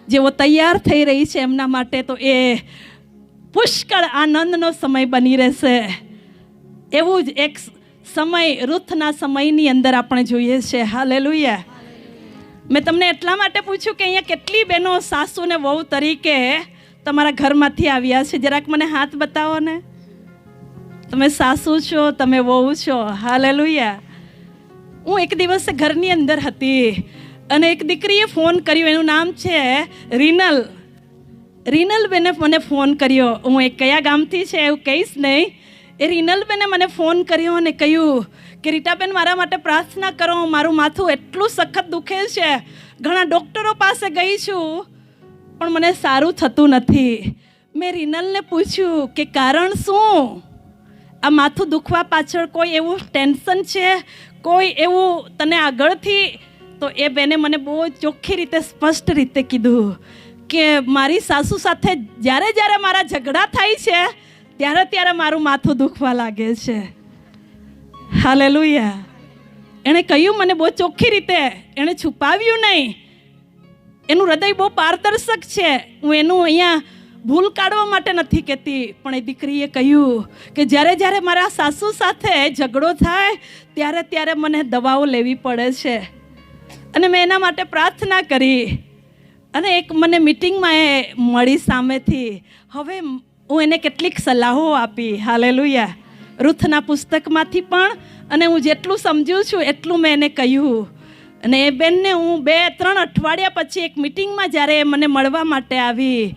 જેવો તૈયાર થઈ રહી છે એમના માટે તો એ પુષ્કળ આનંદનો સમય બની રહેશે. એવું જ એક સમય રૂથના સમયની અંદર આપણે જોઈએ છે. હાલેલુયા. મેં તમને એટલા માટે પૂછ્યું કે અહીંયા કેટલી બહેનો સાસુ ને વહુ તરીકે તમારા ઘરમાંથી આવ્યા છે? જરાક મને હાથ બતાવો ને. તમે સાસુ છો, તમે વહુ છો. હાલેલુયા. હું એક દિવસે ઘરની અંદર હતી અને એક દીકરીએ ફોન કર્યો, એનું નામ છે રીનલ. રીનલબેને મને ફોન કર્યો. હું એ કયા ગામથી છે એવું કહીશ નહીં. એ રીનલબેને મને ફોન કર્યો અને કહ્યું કે રીટાબેન મારા માટે પ્રાર્થના કરો, મારું માથું એટલું સખત દુખે છે, ઘણા ડૉક્ટરો પાસે ગઈ છું પણ મને સારું થતું નથી. મેં રીનલને પૂછ્યું કે કારણ શું? આ માથું દુખવા પાછળ કોઈ એવું ટેન્શન છે, કોઈ એવું તને આગળથી? તો એ બેને મને બહુ ચોખ્ખી રીતે, સ્પષ્ટ રીતે કીધું કે મારી સાસુ સાથે જ્યારે જ્યારે મારા ઝઘડા થાય છે ત્યારે ત્યારે મારું માથું દુખવા લાગે છે. હાલેલુયા. એણે કહ્યું મને બહુ ચોખ્ખી રીતે, એણે છુપાવ્યું નહીં. એનું હૃદય બહુ પારદર્શક છે. હું એનું અહીંયા ભૂલ કાઢવા માટે નથી કહેતી, પણ એ દીકરીએ કહ્યું કે જ્યારે જ્યારે મારા સાસુ સાથે ઝઘડો થાય ત્યારે ત્યારે મને દવાઓ લેવી પડે છે. અને મેં એના માટે પ્રાર્થના કરી અને એક મને મિટિંગમાં એ મળી સામેથી. હવે હું એને કેટલીક સલાહો આપી. હાલેલુયા. રૂથના પુસ્તકમાંથી પણ, અને હું જેટલું સમજ્યું છું એટલું મેં એને કહ્યું. અને એ બેનને હું 2-3 અઠવાડિયા પછી એક મિટિંગમાં જ્યારે મને મળવા માટે આવી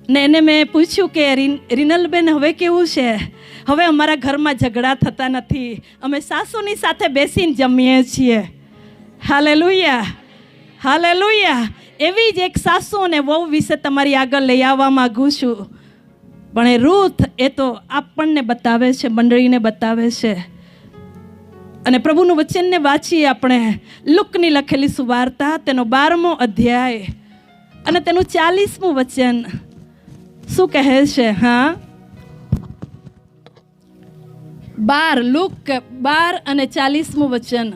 ને એને મેં પૂછ્યું કે રીનલબેન હવે કેવું છે? હવે અમારા ઘરમાં ઝઘડા થતા નથી, અમે સાસુની સાથે બેસીને જમીએ છીએ. હાલેલુયા. હાલેલુયા. એવી જ એક સાસુ અને વહુ વિશે તમારી આગળ લઈ આવવા માગું છું. પણ એ રૂથ એ તો આપણને બતાવે છે, મંડળીને બતાવે છે. અને પ્રભુનું વચનને વાંચીએ આપણે. લુકની લખેલી સુવાર્તા તેનો 12મો અધ્યાય અને તેનું 40મું વચન શું કહે છે? હા, 12 લુક 12 અને 40મું વચન.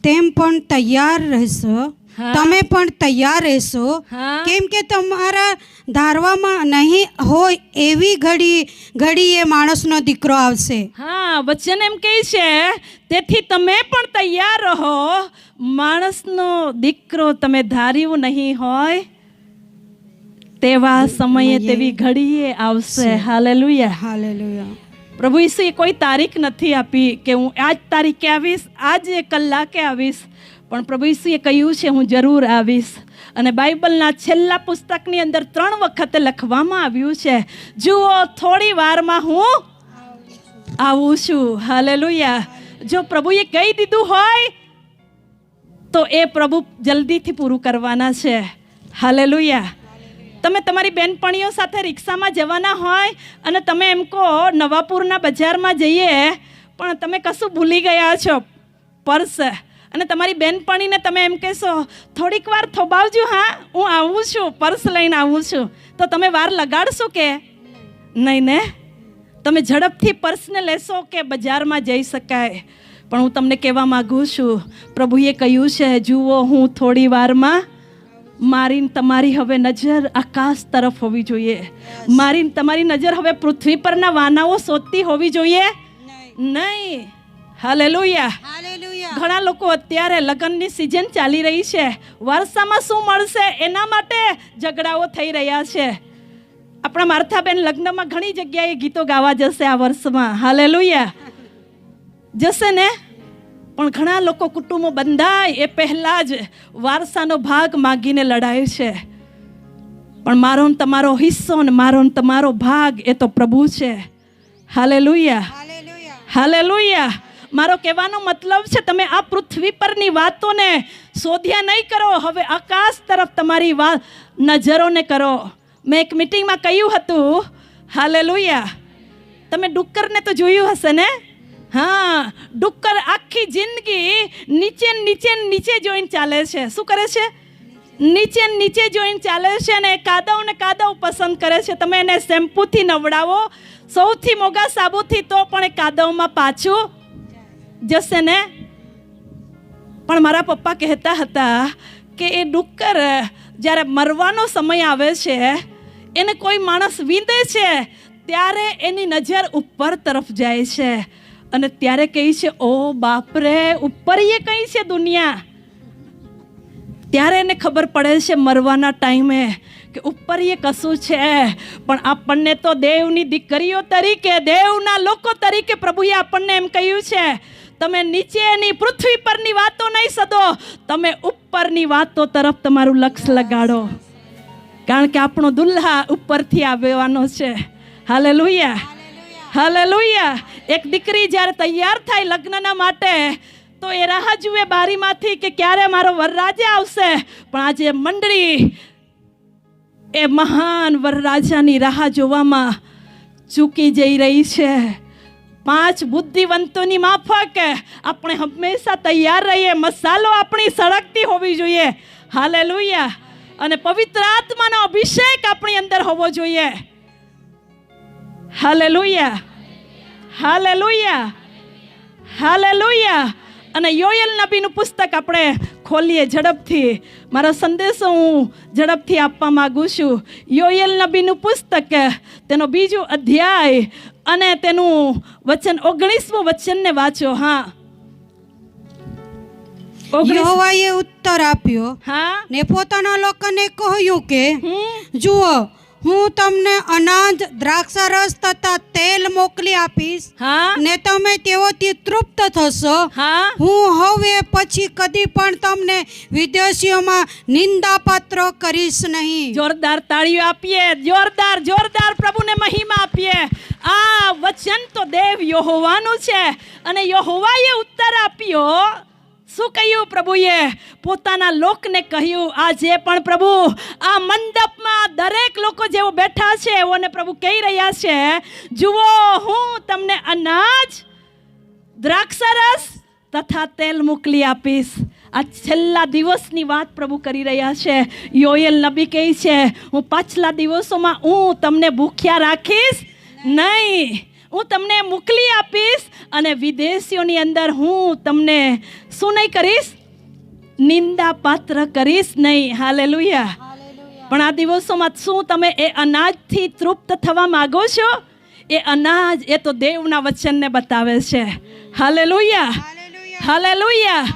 તેમ પણ તૈયાર રહેશો, તમે પણ તૈયાર રહેશો, કેમ કે તમારા ધારવામાં નહીં હોય એવી ઘડીએ માણસનો દીકરો આવશે. હા, વચન એમ કહે છે, તેથી તમે પણ તૈયાર રહો, માણસનો દીકરો તમે ધાર્યું નહીં હોય તેવા સમયે તેવી ઘડીએ આવશે. Hallelujah, hallelujah. પ્રભુ ઈસુએ કોઈ તારીખ નથી આપી કે હું આ જ તારીખે આવીશ, આજ એ કલાકે આવીશ, પણ પ્રભુ ઈસુએ કહ્યું છે હું જરૂર આવીશ. અને બાઇબલના છેલ્લા પુસ્તકની અંદર 3 વખત લખવામાં આવ્યું છે, જુઓ થોડી વારમાં હું આવું છું. હાલેલુયા. જો પ્રભુએ કહી દીધું હોય તો એ પ્રભુ જલ્દીથી પૂરું કરવાના છે. હાલેલુયા. તમે તમારી બેનપણીઓ સાથે રિક્ષામાં જવાના હોય અને તમે એમ કહો નવાપુરના બજારમાં જઈએ, પણ તમે કશું ભૂલી ગયા છો, પર્સ, અને તમારી બેનપણીને તમે એમ કહેશો થોડીક વાર થોભાવજો, હા હું આવું છું, પર્સ લઈને આવું છું, તો તમે વાર લગાડશો કે નહીં ને? તમે ઝડપથી પર્સને લેશો કે બજારમાં જઈ શકાય? પણ હું તમને કહેવા માગું છું, પ્રભુએ કહ્યું છે, જુઓ હું થોડી વારમાં, મારી તમારી હવે નજર આકાશ તરફ હોવી જોઈએ. મારી તમારી નજર હવે પૃથ્વી પરના વાનાઓ શોધતી હોવી જોઈએ નહીં. હાલેલુયા. ઘણા લોકો અત્યારે લગ્નની સિઝન ચાલી રહી છે, વારસામાં શું મળશે એના માટે ઝઘડાઓ થઈ રહ્યા છે. આપણા માર્થાબેન લગ્નમાં ઘણી જગ્યાએ ગીતો ગાવા જશે આ વર્ષમાં. હાલેલુયા, જશે ને? પણ ઘણા લોકો કુટુંબો બંધાય એ પહેલાં જ વારસાનો ભાગ માગીને લડાય છે. પણ મારો ને તમારો હિસ્સો ને મારો ને તમારો ભાગ એ તો પ્રભુ છે. Hallelujah, hallelujah. મારો કહેવાનો મતલબ છે, તમે આ પૃથ્વી પરની વાતોને શોધ્યા નહીં કરો, હવે આકાશ તરફ તમારી નજરોને કરો. મેં એક મીટિંગમાં કહ્યું હતું, હાલેલુયા, તમે ડુક્કરને તો જોયું હશે ને? હા, ડુક્કર આખી જિંદગી નીચે જોઈને ચાલે છે. શું કરે છે? નીચે જોઈને ચાલે છે અને કાદવ પસંદ કરે છે. તમે એને શેમ્પૂથી નવડાવો, સૌથી મોંઘા સાબુથી, તો પણ એ કાદવમાં પાછું જશે ને? પણ મારા પપ્પા કહેતા હતા કે એ ડુક્કર જ્યારે મરવાનો સમય આવે છે, એને કોઈ માણસ વીંધે છે, ત્યારે એની નજર ઉપર તરફ જાય છે અને ત્યારે કહે છે, ઓ બાપરે, ઉપર એ કઈ છે દુનિયા. ત્યારે એને ખબર પડે છે મરવાના ટાઈમે કે ઉપર એ કશું છે. પણ આપણને તો દેવની દીકરીઓ તરીકે, દેવના લોકો તરીકે પ્રભુએ આપણને એમ કહ્યું છે, તમે નીચેની પૃથ્વી પરની વાતો નહીં સદો, તમે ઉપરની વાતો તરફ તમારું લક્ષ્ય લગાડો, કારણ કે આપણો દુલ્હા ઉપરથી આવવાનો છે. Hallelujah, hallelujah. એક દીકરી જ્યારે તૈયાર થાય લગ્નના માટે, તો એ રાહ જુએ બારીમાંથી કે ક્યારે મારો વરરાજા આવશે. પણ આજે મંડળી એ મહાન વરરાજાની રાહ જોવામાં ચૂકી જઈ રહી છે. 5 બુદ્ધિવંતોની માફક આપણે હંમેશા તૈયાર રહીએ. મસાલો આપણી સળગતી હોવી જોઈએ. હાલેલુયા. અને પવિત્ર આત્માનો અભિષેક આપણી અંદર હોવો જોઈએ. Hallelujah, hallelujah, hallelujah. અને યોએલ નબીનું પુસ્તક આપણે ખોલીએ ઝડપથી. મારો સંદેશો હું ઝડપથી આપવા માગું છું. યોએલ નબીનું પુસ્તક, તેનો 2જો અધ્યાય અને તેનું વચન 19મું વચનને વાંચો. હા, યહોવાએ ઉત્તર આપ્યો, હા, ને પોતાના લોકોને કહ્યું કે જુઓ, હું તમને અનાજ, દ્રાક્ષારસ તથા તેલ મોકલી આપીશ, ને તમે તેઓથી તૃપ્ત થશો. હું હવે પછી કદી પણ તમને વિદેશીઓમાં નિંદાપાત્ર કરીશ નહીં. જોરદાર તાળીઓ આપીએ. જોરદાર પ્રભુને મહિમા આપીએ. આ વચન તો દેવ યહોવાનું છે અને યહોવાએ ઉત્તર આપ્યો. શું કહ્યું પ્રભુએ? પોતાના લોકને કહ્યું. આજે પણ પ્રભુ આ મંડપમાં દરેક લોકો જેઓ બેઠા છે એઓને પ્રભુ કહી રહ્યા છે, જુઓ હું તમને અનાજ, દ્રાક્ષરસ તથા તેલ મોકલી આપીશ. આ છેલ્લા દિવસની વાત પ્રભુ કરી રહ્યા છે. યોએલ નબી કહે છે, હું પાછલા દિવસોમાં હું તમને ભૂખ્યા રાખીશ નહીં, હું તમને મોકલી આપીશ અને વિદેશીઓની અંદર હું તમને શું નહીં કરીશ? નિંદા પાત્ર કરીશ નહીં. હાલેલુયા. પણ આ દિવસોમાં શું તમે એ અનાજથી તૃપ્ત થવા માંગો છો? એ અનાજ એ તો દેવના વચનને બતાવે છે. Hallelujah, hallelujah.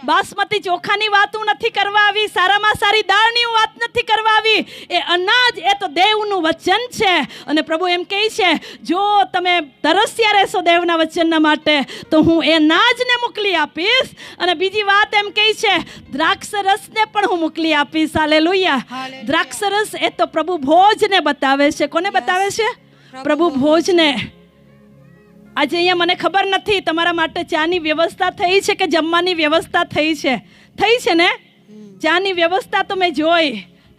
બાસમતી ચોખાની વાત હું નથી કરવા આવી, સારામાં સારી દાળની હું વાત નથી કરવા આવી. એ અનાજ એ તો દેવનું વચન છે. અને પ્રભુ એમ કહે છે, જો તમે તરસ્યા રહેશો દેવના વચનના માટે તો હું એ અનાજને મોકલી આપીશ. અને બીજી વાત એમ કહે છે, દ્રાક્ષરસને પણ હું મોકલી આપીશ. હાલેલુયા. દ્રાક્ષરસ એ તો પ્રભુ ભોજને બતાવે છે. કોને બતાવે છે? પ્રભુ ભોજને. આજે અહીંયા મને ખબર નથી તમારા માટે ચાની વ્યવસ્થા થઈ છે કે જમવાની વ્યવસ્થા થઈ છે? થઈ છે ને? ચાની વ્યવસ્થા તો મેં જોઈ.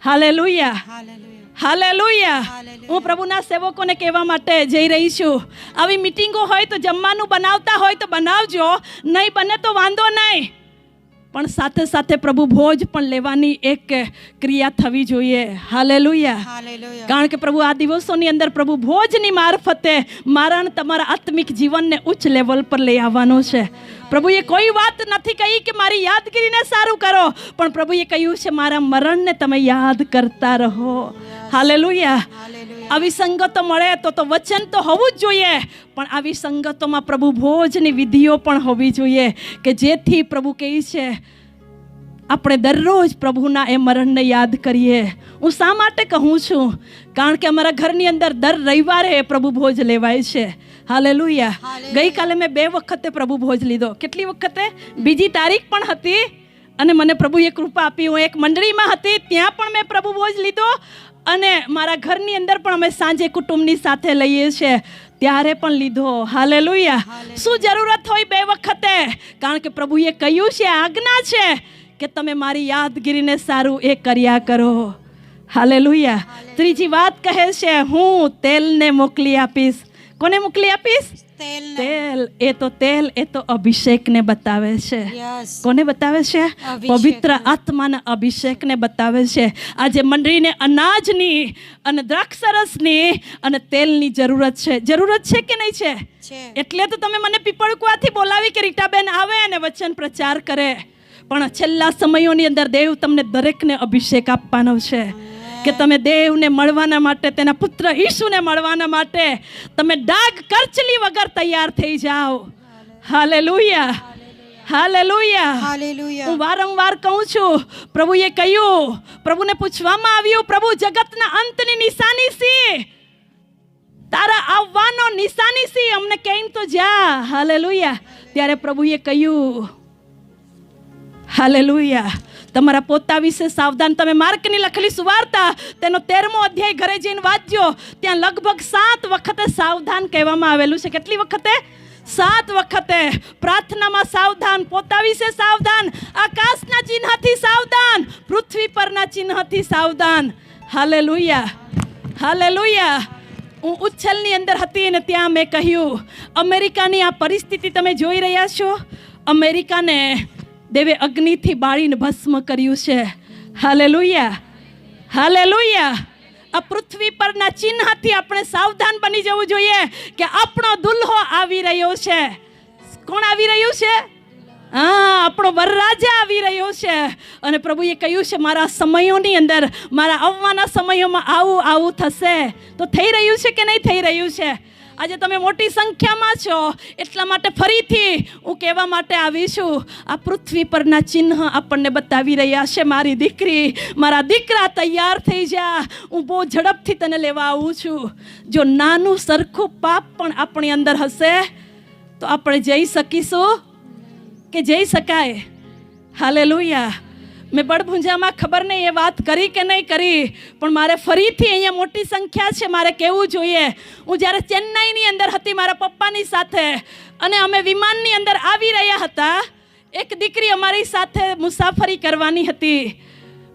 Hallelujah, hallelujah. હું પ્રભુના સેવકોને કહેવા માટે જઈ રહી છું, આવી મીટિંગો હોય તો જમવાનું બનાવતા હોય તો બનાવજો, નહીં બને તો વાંધો નહીં, પણ સાથે સાથે પ્રભુ ભોજ પણ લેવાની એક ક્રિયા થવી જોઈએ. હાલેલુયા. કારણ કે પ્રભુ આ દિવસોની અંદર પ્રભુ ભોજની મારફતે મારા અને તમારા આત્મિક જીવનને ઉચ્ચ લેવલ પર લઈ આવવાનો છે. પ્રભુએ કોઈ વાત નથી કહી કે મારી યાદગીરીને સારું કરો, પણ પ્રભુએ કહ્યું છે મારા મરણને તમે યાદ કરતા રહો. હાલેલુયા. આવી સંગતો મળે તો વચન તો હોવું જ જોઈએ, પણ આવી સંગતોમાં પ્રભુ ભોજની વિધિઓ પણ હોવી જોઈએ કે જેથી પ્રભુ કહે છે આપણે દરરોજ પ્રભુના એ મરણને યાદ કરીએ. હું શા માટે કહું છું? કારણ કે અમારા ઘરની અંદર દર રવિવારે પ્રભુ ભોજ લેવાય છે. હાલેલુયા. ગઈકાલે મેં 2 વખતે પ્રભુ ભોજ લીધો. કેટલી વખતે? બીજી તારીખ પણ હતી અને મને પ્રભુએ કૃપા આપી. હું એક મંડળીમાં હતી, ત્યાં પણ મેં પ્રભુ ભોજ લીધો અને મારા ઘરની અંદર પણ અમે સાંજે કુટુંબની સાથે લઈએ છીએ ત્યારે પણ લીધો. હાલેલુયા. શું જરૂરત હોય 2 વખતે? કારણ કે પ્રભુએ કહ્યું છે, આજ્ઞા છે કે તમે મારી યાદગીરીને સારું એ કર્યા કરો. હાલેલુયા. ત્રીજી વાત કહે છે, હું તેલને મોકલી આપીશ. કોને મોકલી આપીશ? તેલ. તેલ એ તો અભિષેકને બતાવે છે. કોને બતાવે છે? પવિત્ર આત્માના અભિષેકને બતાવે છે. આજે મંડળીને અનાજની અને દ્રાક્ષરસની અને તેલની જરૂરત છે. જરૂરત છે કે નહીં છે? એટલે તો તમે મને પીપળકુવાથી બોલાવી કે રીટાબેન આવે અને વચન પ્રચાર કરે. પણ છેલ્લા સમયોની અંદર દેવ તમને દરેકને અભિષેક આપવાનો છે કે તમે દેવને મળવાના માટે, તેના પુત્ર ઈસુને મળવાના માટે તમે ડાઘ કરચલી વગર તૈયાર થઈ જાઓ. Hallelujah, hallelujah, hallelujah. હું વારંવાર કહું છું, પ્રભુએ કહ્યું, પ્રભુને પૂછવામાં આવ્યું, પ્રભુ જગતના અંતની નિશાની સી, તારા આવવાનો નિશાની સી, અમને કેમ તો જા. હાલેલુયા. ત્યારે પ્રભુએ કહ્યું, હાલેલુયા, તમારા પોતા વિશે સાવધાન. તમે માર્કની લખેલી સુવાર્તા તેનો 13મો અધ્યાય ઘરે જઈને વાંચજો. ત્યાં લગભગ 7 વખતે સાવધાન કહેવામાં આવેલું છે. કેટલી વખતે? 7 વખતે. પ્રાર્થનામાં સાવધાન, પોતા વિશે સાવધાન, આકાશના ચિહ્નથી સાવધાન, પૃથ્વી પરના ચિહ્નથી સાવધાન. Hallelujah, hallelujah. હું ઉચ્છલની અંદર હતી અને ત્યાં મેં કહ્યું, અમેરિકાની આ પરિસ્થિતિ તમે જોઈ રહ્યા છો. અમેરિકાને દેવે અગ્નિથી બાળીને ભસ્મ કર્યું છે. Hallelujah, hallelujah. આ પૃથ્વી પરના ચિહ્નથી આપણે સાવધાન બની જવું જોઈએ કે આપણો દુલ્હો આવી રહ્યો છે. કોણ આવી રહ્યું છે? હા, આપણો વરરાજા આવી રહ્યો છે. અને પ્રભુએ કહ્યું છે મારા સમયોની અંદર, મારા આવવાના સમયોમાં આવું આવું થશે. તો થઈ રહ્યું છે કે નહીં થઈ રહ્યું છે? આજે તમે મોટી સંખ્યામાં છો, એટલા માટે ફરીથી હું કહેવા માટે આવી છું, આ પૃથ્વી પરના ચિહ્ન આપણને બતાવી રહ્યા છે. મારી દીકરી, મારા દીકરા, તૈયાર થઈ જા, હું બહુ ઝડપથી તને લેવા આવું છું. જો નાનું સરખું પાપ પણ આપણી અંદર હશે તો આપણે જઈ શકીશું કે જઈ શકાય? હાલેલુયા. મેં બળભુંજામાં ખબર નહીં એ વાત કરી કે નહીં કરી, પણ મારે ફરીથી અહીંયા મોટી સંખ્યા છે, મારે કહેવું જોઈએ. હું જ્યારે ચેન્નાઈની અંદર હતી મારા પપ્પાની સાથે અને અમે વિમાનની અંદર આવી રહ્યા હતા, એક દીકરી અમારી સાથે મુસાફરી કરવાની હતી,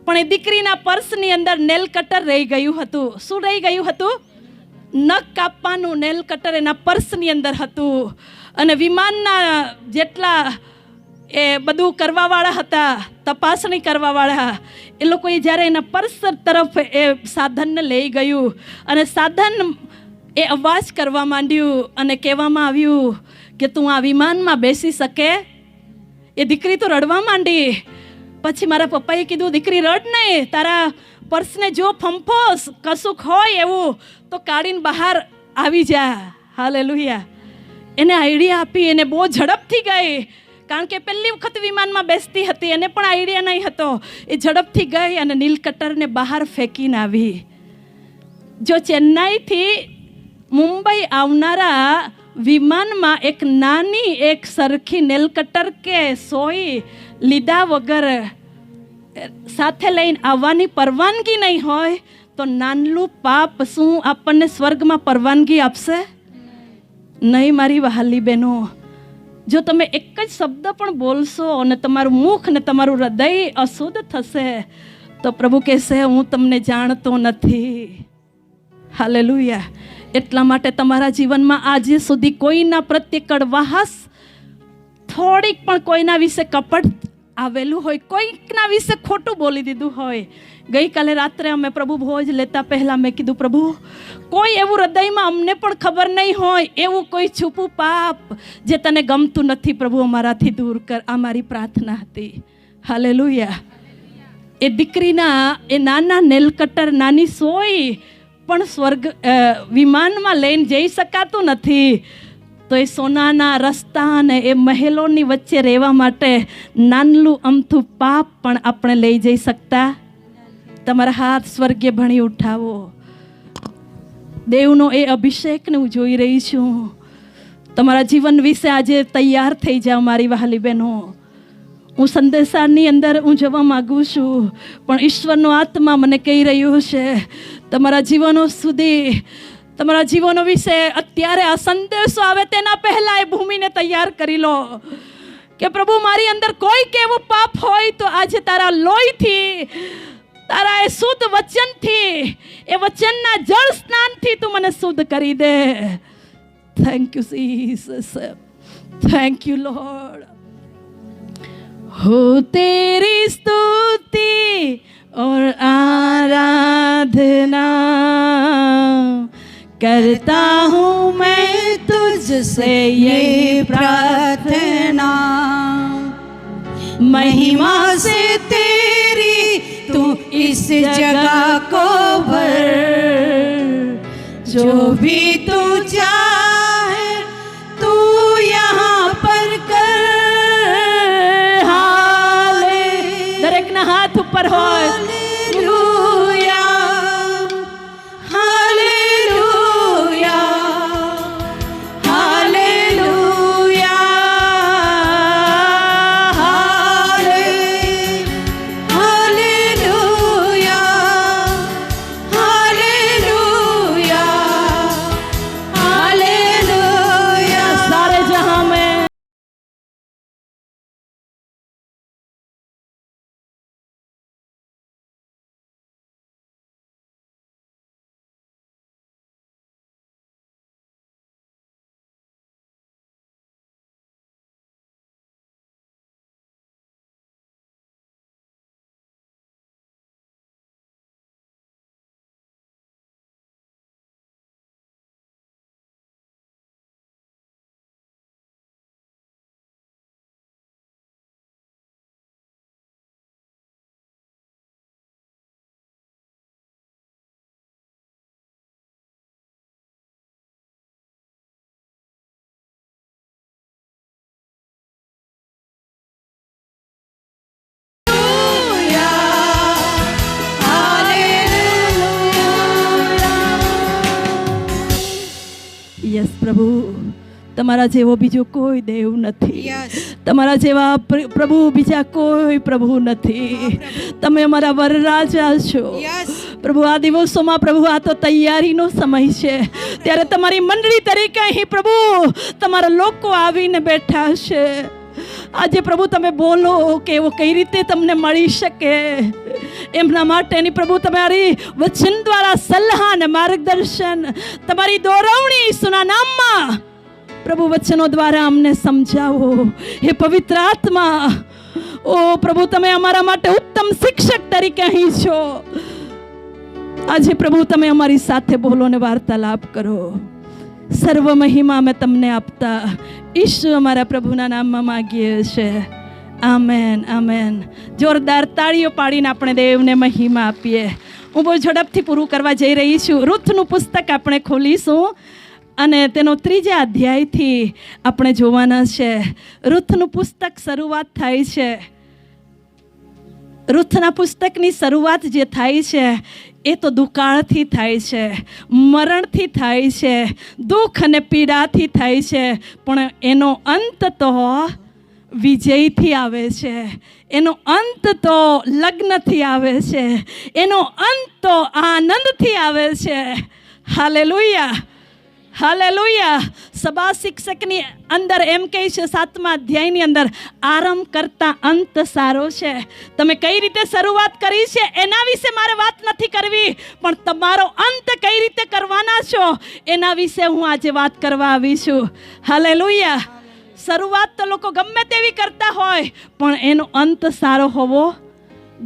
પણ એ દીકરીના પર્સની અંદર નેલ કટર રહી ગયું હતું. શું રહી ગયું હતું? નખ કાપવાનું નેલ કટર એના પર્સની અંદર હતું. અને વિમાનના જેટલા એ બધું કરવાવાળા હતા, તપાસણી કરવાવાળા, એ લોકોએ જ્યારે એના પર્સ તરફ એ સાધનને લઈ ગયું અને સાધન એ અવાજ કરવા માંડ્યું અને કહેવામાં આવ્યું કે તું આ વિમાનમાં બેસી શકે. એ દીકરી તો રડવા માંડી. પછી મારા પપ્પાએ કીધું, દીકરી રડ નહીં, તારા પર્સને જો ફંફોસ કશુંક હોય એવું તો કાઢીને બહાર આવી જા. હાલેલુયા. એને આઈડિયા આપી. એને બહુ ઝડપથી ગઈ, કારણ કે પહેલી વખત વિમાનમાં બેસતી હતી, એને પણ આઈડિયા નહીં હતો. એ ઝડપથી ગઈ અને નીલ કટરને બહાર ફેંકીને આવી. જો ચેન્નાઈથી મુંબઈ આવનારા વિમાનમાં એક નાની એક સરખી નેલ કટર કે સોય લીધા વગર સાથે લઈને આવવાની પરવાનગી નહીં હોય તો નાનલું પાપ શું આપણને સ્વર્ગમાં પરવાનગી આપશે? નહીં મારી વહાલી બહેનો. જો તમે એક જ શબ્દ પણ બોલશો અને તમારું મુખ ને તમારું હૃદય અશુદ્ધ થશે તો પ્રભુ કહેશે, હું તમને જાણતો નથી. હાલેલુયા. એટલા માટે તમારા જીવનમાં આજે સુધી કોઈના પ્રત્યે કડવાહસ, થોડીક પણ કોઈના વિશે કપટ આવેલું હોય, કોઈકના વિશે ખોટું બોલી દીધું હોય. ગઈકાલે રાત્રે અમે પ્રભુ ભોજ લેતા પહેલાં મેં કીધું, પ્રભુ કોઈ એવું હૃદયમાં અમને પણ ખબર નહીં હોય એવું કોઈ છુપું પાપ જે તને ગમતું નથી, પ્રભુ અમારાથી દૂર કર. આ મારી પ્રાર્થના હતી. હાલેલુયા. એ દીકરીના એ નાના નેલ કટર, નાની સોય પણ સ્વર્ગ વિમાનમાં લઈને જઈ શકાતું નથી, તો એ સોનાના રસ્તા અને એ મહેલોની વચ્ચે રહેવા માટે નાનલું અમથું પાપ પણ આપણે લઈ જઈ શકતા. તમારા હાથ સ્વર્ગે ભણી ઉઠાવો. દેવનો એ અભિષેકને હું જોઈ રહી છું. તમારા જીવન વિશે આજે તૈયાર થઈ જાઓ મારી વહાલી બહેનો. હું સંદેશાની અંદર હું જવા માગું છું, પણ ઈશ્વરનો આત્મા મને કહી રહ્યો છે, તમારા જીવનો સુધી, તમારા જીવનો વિશે અત્યારે આ સંદેશો આવે તેના પહેલા એ ભૂમિને તૈયાર કરી લો કે પ્રભુ મારી અંદર કોઈક એવું પાપ હોય તો આજે તારા લોહીથી, તારા એ શુદ્ધ વચનથી, એ વચનના જળ સ્નાનથી તું મને શુદ્ધ કરી દે. Thank you Jesus. Thank you Lord. हो तेरी स्तुति और आराधना करता हूँ मैं तुझसे ये प्रार्थना, महिमा से तेरी तू इस जगह को भर, जो भी तू चाहे तू यहाँ पर कर. हाथ ऊपर हो. યસ પ્રભુ, તમારા જેવો બીજો કોઈ દેવ નથી. તમારા જેવા પ્રભુ બીજા કોઈ પ્રભુ નથી. તમે અમારા વરરાજા છો પ્રભુ. આ દિવસોમાં પ્રભુ આ તો તૈયારીનો સમય છે, ત્યારે તમારી મંડળી તરીકે અહીં પ્રભુ તમારા લોકો આવીને બેઠા છે. આજે પ્રભુ તમે બોલો કે એવો કઈ રીતે તમને મળી શકે. એમના માટેની પ્રભુ તમારી વચન દ્વારા સલાહ અને માર્ગદર્શન, તમારી દોરવણી ઈસુના નામમાં પ્રભુ વચનો દ્વારા અમને સમજાવો. હે પવિત્ર આત્મા, ઓ પ્રભુ તમે અમારા માટે ઉત્તમ શિક્ષક તરીકે અહીં છો. આજે પ્રભુ તમે અમારી સાથે બોલો ને વાર્તાલાપ કરો. સર્વ મહિમા અમે તમને આપતા ઈસુ અમારા પ્રભુના નામમાં માગીએ છીએ. Amen, amen. જોરદાર તાળીઓ પાડીને આપણે દેવને મહિમા આપીએ. હું બહુ ઝડપથી પૂરું કરવા જઈ રહી છું. રૂથનું પુસ્તક આપણે ખોલીશું અને તેનો 3 અધ્યાયથી આપણે જોવાના છે. રૂથનું પુસ્તક શરૂઆત થાય છે. રૂથના પુસ્તકની શરૂઆત જે થાય છે એ તો દુકાળથી થાય છે, મરણથી થાય છે, દુઃખ અને પીડાથી થાય છે, પણ એનો અંત તો વિજયથી આવે છે. એનો અંત તો લગ્નથી આવે છે. એનો અંત તો આનંદથી આવે છે. Hallelujah, hallelujah. સભા શિક્ષકની અંદર એમ કહે છે 7મા અધ્યાયની અંદર, આરંભ કરતા અંત સારો છે. તમે કઈ રીતે શરૂઆત કરી છે એના વિશે મારે વાત નથી કરવી, પણ તમારો અંત કઈ રીતે કરવાના છો એના વિશે હું આજે વાત કરવા આવી છું. હાલેલુયા. શરૂઆત તો લોકો ગમે તેવી કરતા હોય, પણ એનો અંત સારો હોવો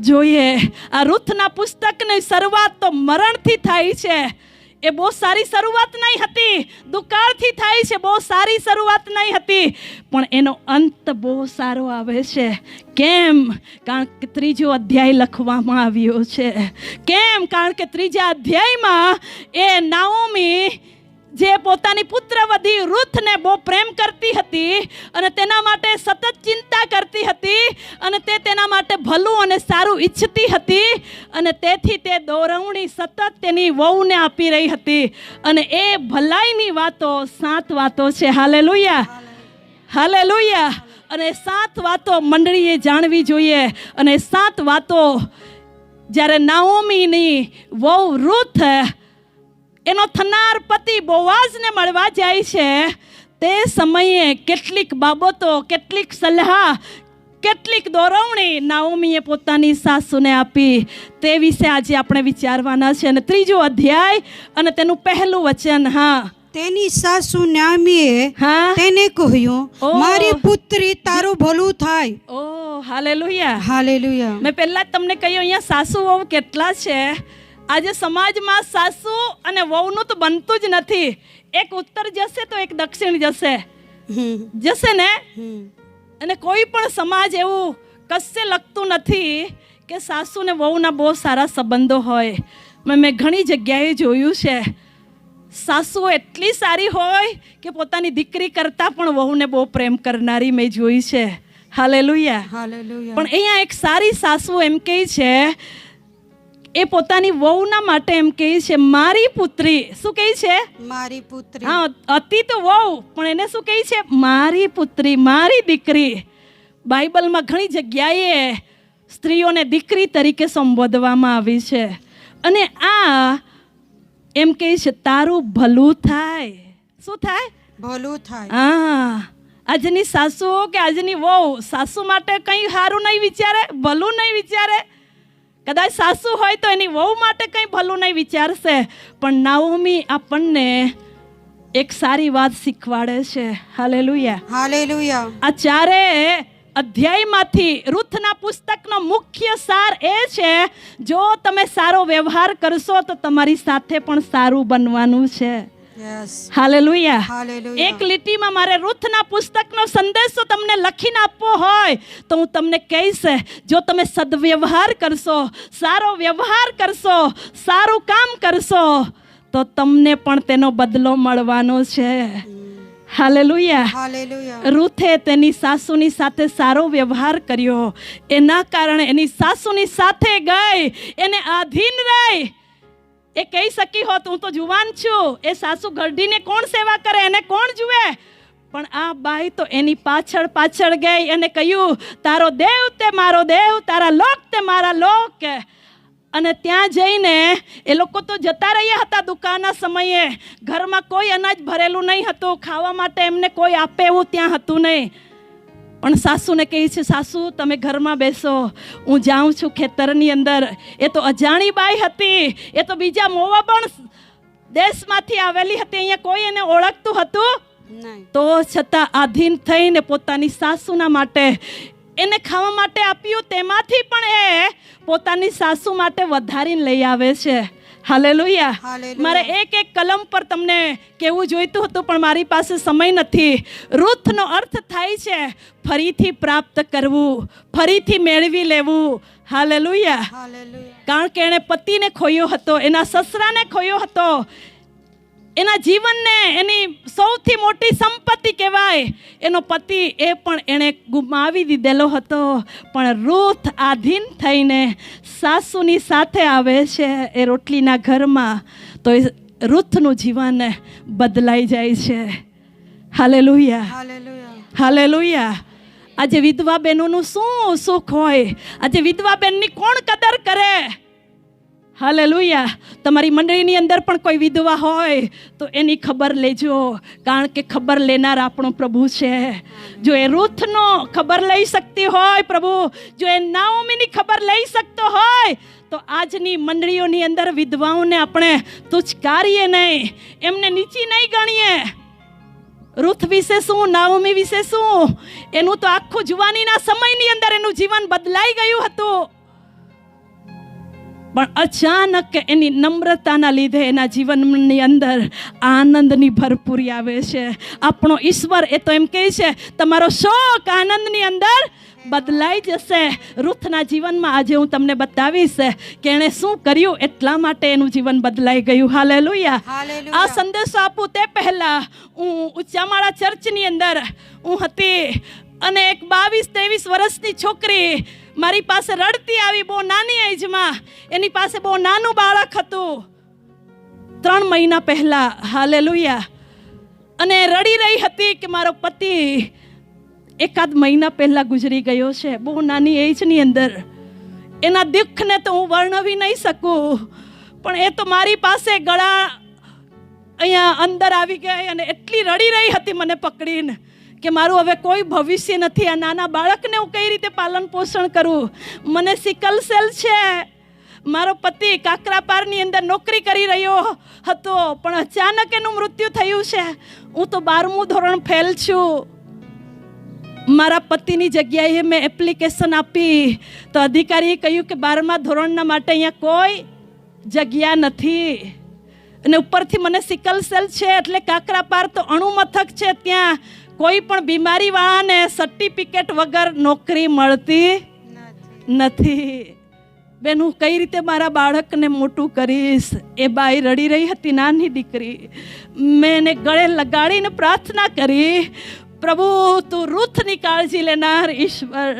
જોઈએ. આ રૂથના પુસ્તકની શરૂઆત તો મરણથી થાય છે. એ બહુ સારી શરૂઆત નહીં હતી, દુકાળથી થાય છે. બહુ સારી શરૂઆત નહીં હતી, પણ એનો અંત બહુ સારો આવે છે. કેમ? કારણ કે 3જો અધ્યાય લખવામાં આવ્યો છે. કેમ? કારણ કે 3જા અધ્યાયમાં એ નાઓમી જે પોતાની પુત્રવધી રૂથને બહુ પ્રેમ કરતી હતી અને તેના માટે સતત ચિંતા કરતી હતી અને તે તેના માટે ભલું અને સારું ઈચ્છતી હતી અને તેથી તે દોરવણી સતત તેની વહુને આપી રહી હતી. અને એ ભલાઈની વાતો 7 વાતો છે. Hallelujah, hallelujah. અને 7 વાતો મંડળીએ જાણવી જોઈએ. અને 7 વાતો જ્યારે નાઓમીની વહુ રૂથ એનો થનાર પતિ બોઆઝને મળવા જાય છે, તે સમયે કેટલીક બાબતો, કેટલીક સલાહ, કેટલીક દોરવણી નાઓમીએ પોતાની સાસુને આપી, તે વિશે આજે આપણે વિચારવાના છે. અને 3જો અધ્યાય અને તેનું પહેલું વચન. હા, તેની સાસુ નામીએ તેને કહ્યું, મારી પુત્રી તારું ભલું થાય. ઓ હાલેલુયા, હાલેલુયા. મેં પહેલા જ તમને કહ્યું અહીંયા સાસુ વહુ કેટલા છે. આજે સમાજમાં સાસુ અને વહુનું તો બનતું જ નથી. એક ઉત્તર જશે તો એક દક્ષિણ જશે ને. અને કોઈ પણ સમાજ એવું કશે લગતું નથી કે સાસુ ને વહુના બહુ સારા સંબંધો હોય. મેં ઘણી જગ્યાએ જોયું છે, સાસુ એટલી સારી હોય કે પોતાની દીકરી કરતાં પણ વહુને બહુ પ્રેમ કરનારી મેં જોઈ છે. Hallelujah, hallelujah. પણ અહીંયા એક સારી સાસુ એમ કહે છે, એ પોતાની વહુના માટે એમ કહે છે, મારી પુત્રી. શું કહે છે? મારી પુત્રી. હા, અતિ તો વહુ, પણ એને શું કહે છે? મારી પુત્રી, મારી દીકરી. બાઇબલમાં ઘણી જગ્યાએ સ્ત્રીઓને દીકરી તરીકે સંબોધવામાં આવી છે. અને આ એમ કહે છે, તારું ભલું થાય. શું થાય? ભલું થાય. હા, આજની સાસુઓ કે આજની વહુ સાસુ માટે કંઈ સારું નહીં વિચારે, ભલું નહીં વિચારે. કદાચ સાસુ હોય તો એની વહુ માટે કંઈ ભલું નહીં વિચારશે. પણ નાઓમી આપણને એક સારી વાત શીખવાડે છે. Hallelujah, hallelujah. આ 4 અધ્યાયમાંથી રૂથના પુસ્તકનો મુખ્ય સાર એ છે, જો તમે સારો વ્યવહાર કરશો તો તમારી સાથે પણ સારું બનવાનું છે. Hallelujah, hallelujah. એક લીટીમાં મારે રૂથના પુસ્તકનો સંદેશો તમને લખીને આપવો હોય તો હું તમને કહીશ, જો તમે સદવ્યવહાર કરશો, સારો વ્યવહાર કરશો, સારું કામ કરશો તો તમને પણ તેનો બદલો મળવાનો છે. Hallelujah, hallelujah. રૂથે તેની સાસુની સાથે સારો વ્યવહાર કર્યો. એના કારણે એની સાસુની સાથે ગઈ, એને આધીન રહી. એ કહી શકી હોત, હું તો જુવાન છું, એ સાસુ ઘરડીને કોણ સેવા કરે, એને કોણ જુએ? પણ આ બાઈ તો એની પાછળ પાછળ ગઈ અને કહ્યું, તારો દેવ તે મારો દેવ, તારા લોક તે મારા લોક. અને ત્યાં જઈને એ લોકો તો જતા રહ્યા હતા દુકાળના સમયે. ઘરમાં કોઈ અનાજ ભરેલું નહીં હતું, ખાવા માટે એમને કોઈ આપે એવું ત્યાં હતું નહીં. પણ સાસુને કહે છે, સાસુ તમે ઘરમાં બેસો, હું જાઉં છું ખેતરની અંદર. એ તો અજાણી બાઈ હતી, એ તો બીજા મોવા પણ દેશમાંથી આવેલી હતી, અહીંયા કોઈ એને ઓળખતું હતું તો છતાં આધીન થઈને પોતાની સાસુના માટે એને ખાવા માટે આપ્યું, તેમાંથી પણ એ પોતાની સાસુ માટે વધારીને લઈ આવે છે. હાલેલુયા. મારે એક કલમ પર તમને કહેવું જોઈતું હતું પણ મારી પાસે સમય નથી. રૂથનો અર્થ થાય છે ફરીથી પ્રાપ્ત કરવું, ફરીથી મેળવી લેવું. હાલેલુયા. કારણ કે એણે પતિને ખોયો હતો, એના સસરાને ખોયો હતો, એના જીવનને એની સૌથી મોટી સંપત્તિ કહેવાય એનો પતિ, એ પણ એણે ગુમાવી દીધેલો હતો. પણ રૂથ આધીન થઈને સાસુની સાથે આવે છે એ રોટલીના ઘરમાં, તો એ રૂથનું જીવન બદલાઈ જાય છે. હાલેલુયા. હાલેલુયા. આજે વિધવા બહેનોનું શું સુખ હોય, આજે વિધવા બહેનની કોણ કદર કરે. હાલેલુયા. તમારી મંડળીની અંદર પણ કોઈ વિધવા હોય તો એની ખબર લેજો, કારણ કે ખબર લેનાર આપણો પ્રભુ છે. જો એ રૂથનો ખબર લઈ શકતી હોય પ્રભુ, જો એ નાઓમીની ખબર લઈ શકતો હોય તો આજની મંડળીઓની અંદર વિધવાઓને આપણે તુચ્છકારીએ નહીં, એમને નીચી નહીં ગણીએ. રૂથ વિશે શું, નાઓમી વિશે શું, એનું તો આખું જુવાનીના સમયની અંદર એનું જીવન બદલાઈ ગયું હતું. પણ અચાનક એની નમ્રતાના લીધે એના જીવનની અંદર આનંદની ભરપૂરી આવે છે. આપણો ઈશ્વર એ તો એમ કહે છે તમારો શોક આનંદની અંદર બદલાઈ જશે. રૂથના જીવનમાં આજે હું તમને બતાવીશ કે એણે શું કર્યું, એટલા માટે એનું જીવન બદલાઈ ગયું. હાલેલુયા. આ સંદેશો આપું તે પહેલા હું ઉચ્ચામાળા ચર્ચની અંદર હું હતી અને એક 22-23 વર્ષની છોકરી મારી પાસે રડતી આવી, બહુ નાની એજમાં. એની પાસે બહુ નાનું બાળક હતું 3 મહિના પહેલા. હાલેલુયા. અને રડી રહી હતી કે મારો પતિ એકાદ મહિના પહેલા ગુજરી ગયો છે, બહુ નાની એજની અંદર. એના દુઃખને તો હું વર્ણવી નહીં શકું, પણ એ તો મારી પાસે ગળા અહીંયા અંદર આવી ગઈ અને એટલી રડી રહી હતી મને પકડીને કે મારું હવે કોઈ ભવિષ્ય નથી, આ નાના બાળકને હું કઈ રીતે પાલન પોષણ કરું. મને સિકલ સેલ છે. મારો પતિ કાકરાપારની અંદર નોકરી કરી રહ્યો હતો પણ અચાનક એનું મૃત્યુ થયું છે. હું તો 12મું ધોરણ ફેલ છું. મારા પતિની જગ્યાએ મેં એપ્લિકેશન આપી તો અધિકારીએ કહ્યું કે 12મા ધોરણના માટે અહીંયા કોઈ જગ્યા નથી, અને ઉપરથી મને સિકલ સેલ છે એટલે કાકરાપાર તો અણુમથક છે, ત્યાં કોઈ પણ બીમારીવાળાને સર્ટિફિકેટ વગર નોકરી મળતી નથી. બેન હું કઈ રીતે મારા બાળકને મોટું કરીશ. એ બાઈ રડી રહી હતી, નાની દીકરી. મેં એને ગળે લગાડીને પ્રાર્થના કરી, પ્રભુ તું રૂથની કાળજી લેનાર ઈશ્વર,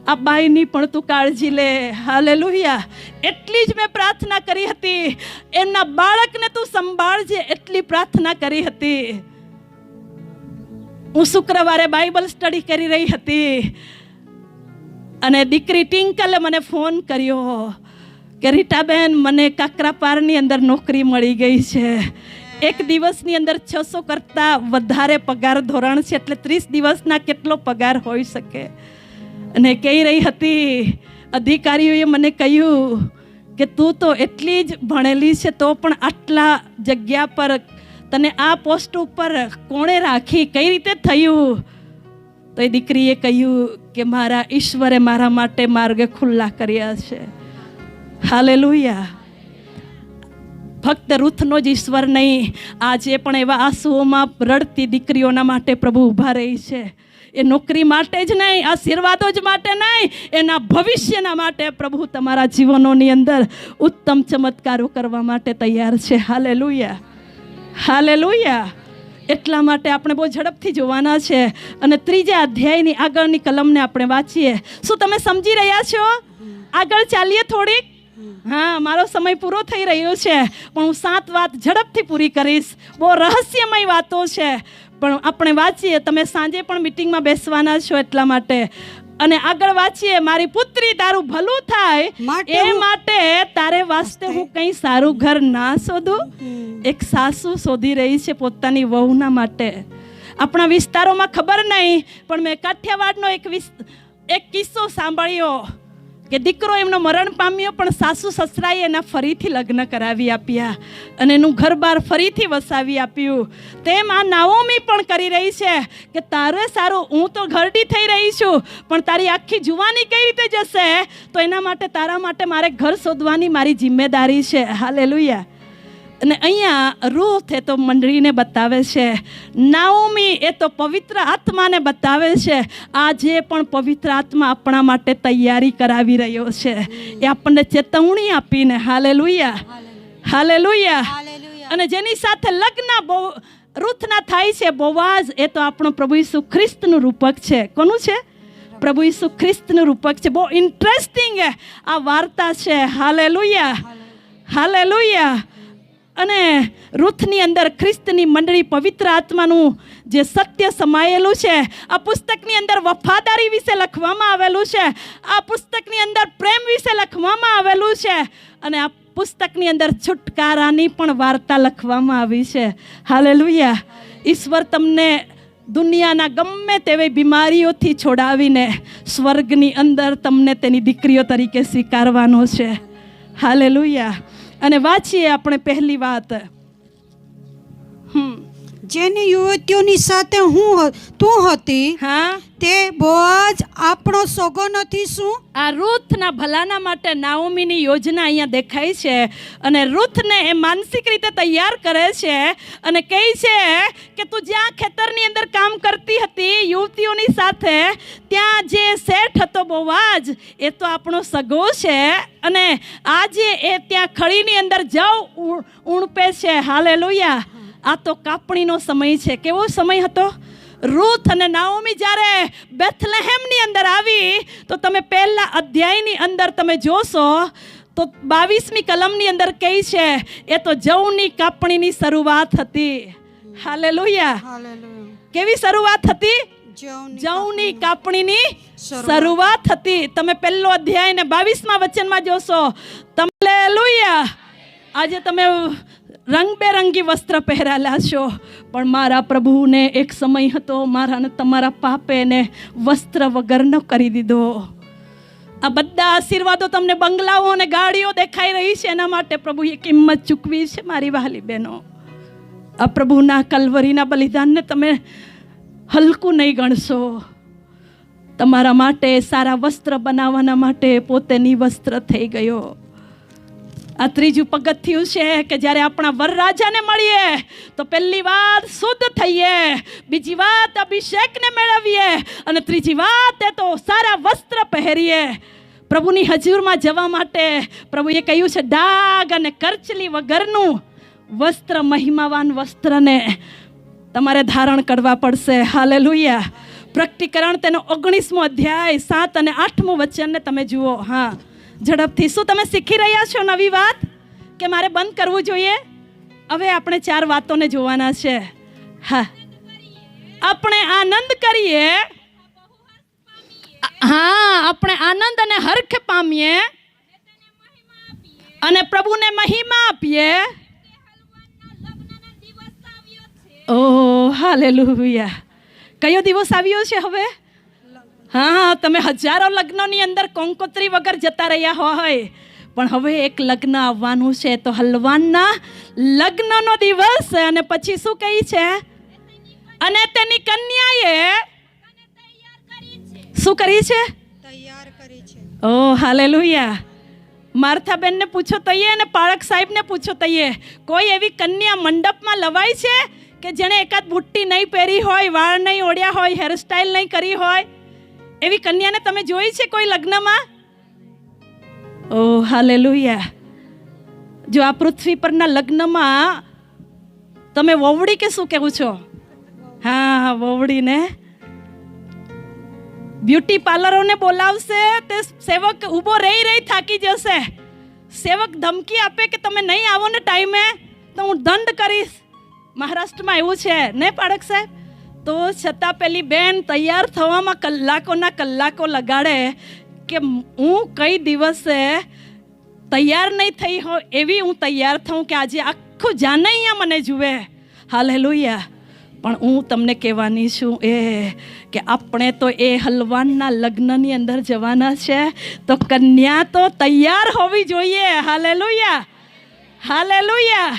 આ બાઈની પણ તું કાળજી લે. હાલેલુયા. એટલી જ મેં પ્રાર્થના કરી હતી. એમના બાળકને તું સંભાળજે એટલી પ્રાર્થના કરી હતી. હું શુક્રવારે બાઇબલ સ્ટડી કરી રહી હતી અને દીકરી ટિંકલે મને ફોન કર્યો કે રીટાબેન મને કાકરાપારની અંદર નોકરી મળી ગઈ છે. 1 દિવસની અંદર 600 કરતાં વધારે પગાર ધોરણ છે, એટલે 30 દિવસના કેટલો પગાર હોઈ શકે. અને કહી રહી હતી અધિકારીઓએ મને કહ્યું કે તું તો એટલી જ ભણેલી છે તો પણ આટલા જગ્યા પર તને આ પોસ્ટ ઉપર કોણે રાખી, કઈ રીતે થયું? તો એ દીકરીએ કહ્યું કે મારા ઈશ્વરે મારા માટે માર્ગ ખુલ્લા કર્યા છે. હાલેલુયા. ફક્ત રૂથનો જ ઈશ્વર નહીં, આજે પણ એવા આંસુઓમાં રડતી દીકરીઓના માટે પ્રભુ ઊભા રહી છે. એ નોકરી માટે જ નહીં, આશીર્વાદો જ માટે નહીં, એના ભવિષ્યના માટે પ્રભુ તમારા જીવનોની અંદર ઉત્તમ ચમત્કારો કરવા માટે તૈયાર છે. હાલેલુયા. હાલેલુયા. એટલા માટે આપણે બહુ ઝડપથી જોવાના છે અને 3જા અધ્યાયની આગળની કલમને આપણે વાંચીએ. શું તમે સમજી રહ્યા છો? આગળ ચાલીએ થોડીક. હા, મારો સમય પૂરો થઈ રહ્યો છે પણ હું 7 વાત ઝડપથી પૂરી કરીશ. બહુ રહસ્યમય વાતો છે પણ આપણે વાંચીએ. તમે સાંજે પણ મીટિંગમાં બેસવાના છો એટલા માટે. અને આગળ વાંચીએ. મારી પુત્રી તારું ભલું થાય એ માટે તારે વાસ્તે હું કંઈ સારું ઘર ના શોધું. એક સાસુ શોધી રહી છે પોતાની વહુના માટે. આપણા વિસ્તારોમાં ખબર નહીં, પણ મેં કાઠિયાવાડનો એક કિસ્સો સાંભળ્યો કે દીકરો એમનો મરણ પામ્યો, પણ સાસુ સસરાએ એના ફરીથી લગ્ન કરાવી આપ્યા અને એનું ઘર-બાર ફરીથી વસાવી આપ્યું. તેમ આ નાઓમી પણ કરી રહી છે કે તારે સારું, હું તો ઘરડી થઈ રહી છું, પણ તારી આખી જુવાની કઈ રીતે જશે? તો એના માટે તારા માટે મારે ઘર શોધવાની મારી જિમ્મેદારી છે. હાલેલુયા. અને અહીંયા રૂથ એ તો મંડળીને બતાવે છે, નાઓમી એ તો પવિત્ર આત્માને બતાવે છે. આજે પણ પવિત્ર આત્મા આપણા માટે તૈયારી કરાવી રહ્યો છે, એ આપણને ચેતવણી આપીને. Hallelujah, hallelujah. અને જેની સાથે લગ્ન રૂથના થાય છે, બોવાઝ, એ તો આપણો પ્રભુ ઈસુ ખ્રિસ્તનું રૂપક છે. કોનું છે? પ્રભુ ઈસુ ખ્રિસ્તનું રૂપક છે. બહુ ઇન્ટરેસ્ટિંગ આ વાર્તા છે. Hallelujah, hallelujah. અને રૂથની અંદર ખ્રિસ્તની મંડળી પવિત્ર આત્માનું જે સત્ય સમાયેલું છે, આ પુસ્તકની અંદર વફાદારી વિશે લખવામાં આવેલું છે, આ પુસ્તકની અંદર પ્રેમ વિશે લખવામાં આવેલું છે, અને આ પુસ્તકની અંદર છુટકારાની પણ વાર્તા લખવામાં આવી છે. હાલેલુયા. ઈશ્વર તમને દુનિયાના ગમે તેવી બીમારીઓથી છોડાવીને સ્વર્ગની અંદર તમને તેની દીકરીઓ તરીકે સ્વીકારવાનો છે. હાલેલુયા. અને વાંચીએ આપણે પહેલી વાત, જેની યુવતીઓની સાથે તું હતી, હા, તે બોઆઝ આપણો સોગો નથી શું? આ રૂથના ભલાના માટે નાઓમીની યોજના અહીંયા દેખાય છે. અને રૂથને એ માનસિક રીતે તૈયાર કરે છે અને કહે છે કે તું જ્યાં ખેતરની અંદર કામ કરતી હતી યુવતીઓની સાથે, ત્યાં જે શેઠ હતો બોવાઝ, એ તો આપણો સગો છે, અને આજે એ ત્યાં ખળીની અંદર જવ ઉણપે છે. હાલેલુયા. આ તો કાપણીનો સમય છે. કેવો સમય હતો? રૂથ અને નાઓમી જ્યારે બેથલેહેમની અંદર આવી, તો તમે પહેલા અધ્યાયની અંદર તમે જોશો તો 22મી કલમની અંદર કહે છે એ તો જવની કાપણીની શરૂઆત હતી. હાલેલુયા. કેવી શરૂઆત હતી? જવની કાપણીની શરૂઆત હતી. તમે પહેલો અધ્યાય ને 22મા વચનમાં જોશો. હાલેલુયા. આજે તમે રંગબેરંગી વસ્ત્ર પહેરેલા છો, પણ મારા પ્રભુને એક સમય હતો, મારા ને તમારા પાપે એને વસ્ત્ર વગરનો કરી દીધો. આ બધા આશીર્વાદો તમને બંગલાઓ અને ગાડીઓ દેખાઈ રહી છે, એના માટે પ્રભુએ કિંમત ચૂકવી છે. મારી વહાલી બહેનો, આ પ્રભુના કલ્વરીના બલિદાનને તમે હલકું નહીં ગણશો. તમારા માટે સારા વસ્ત્ર બનાવવાના માટે પોતે નિવસ્ત્ર થઈ ગયો. આ ત્રીજું પગથિયું છે કે જ્યારે આપણા વરરાજાને મળીએ તો પહેલી વાત શુદ્ધ થઈએ, બીજી વાત અભિષેકને મેળવીએ, અને ત્રીજી વાત એ તો સારા વસ્ત્ર પહેરીએ. પ્રભુની હજુરમાં જવા માટે પ્રભુએ કહ્યું છે ડાઘ અને કરચલી વગરનું વસ્ત્ર, મહિમાવાન વસ્ત્રને તમારે ધારણ કરવા પડશે. હાલેલુયા. પ્રકટીકરણ તેનો 19મો અધ્યાય 7 અને 8મું વચનને તમે જુઓ. હા, ઝડપથી. શું તમે શીખી રહ્યા છો નવી વાત કે મારે બંધ કરવું જોઈએ? હવે આપણે 4 વાતોને જોવાના છે. હા, આપણે આનંદ કરીએ, હા, આપણે આનંદ અને હર્ષ પામીએ અને પ્રભુને મહિમા આપીએ. ઓહ, હાલેલુયા. કયો દિવસ આવ્યો છે હવે? હા, તમે હજારો લગ્નોની અંદર કંકોત્રી વગર જતા રહ્યા હોય, પણ હવે એક લગ્ન આવવાનું છે, તો હલવાનના લગ્નનો દિવસ. અને પછી શું કહી છે? અને તેની કન્યાએ શું કરી છે? તૈયાર કરી છે. ઓહ, હાલેલુયા. માર્થા બેનને પૂછો તઈએ અને પાળક સાહેબને પૂછો તઈએ, કોઈ એવી કન્યા મંડપમાં લવાય છે કે જેણે એકાદ બુટ્ટી નહીં પહેરી હોય, વાળ નહીં ઓળ્યા હોય, હેરસ્ટાઈલ નહીં કરી હોય? એવી કન્યાને તમે જોઈ છે કોઈ લગ્નમાં? ઓહ, હાલેલુયા. જો આ પૃથ્વી પરના લગ્નમાં તમે વહુડી કે શું કહેવું છો? હા, વહુડીને બ્યુટી પાર્લરોને બોલાવશે, તે સેવક ઊભો રહી થાકી જશે. સેવક ધમકી આપે કે તમે નહીં આવો ને ટાઈમે તો હું દંડ કરીશ. મહારાષ્ટ્રમાં એવું છે ને પાળક સાહેબ? તો છતાં પેલી બેન તૈયાર થવામાં કલાકોના કલાકો લગાડે કે હું કઈ દિવસે તૈયાર નહીં થઈ હોય એવી હું તૈયાર થઉં કે આજે આખું જાનૈયા મને જુએ. હાલેલુયા. પણ હું તમને કહેવાની છું કે આપણે તો એ હલવાનના લગ્નની અંદર જવાના છે, તો કન્યા તો તૈયાર હોવી જોઈએ. Hallelujah, hallelujah.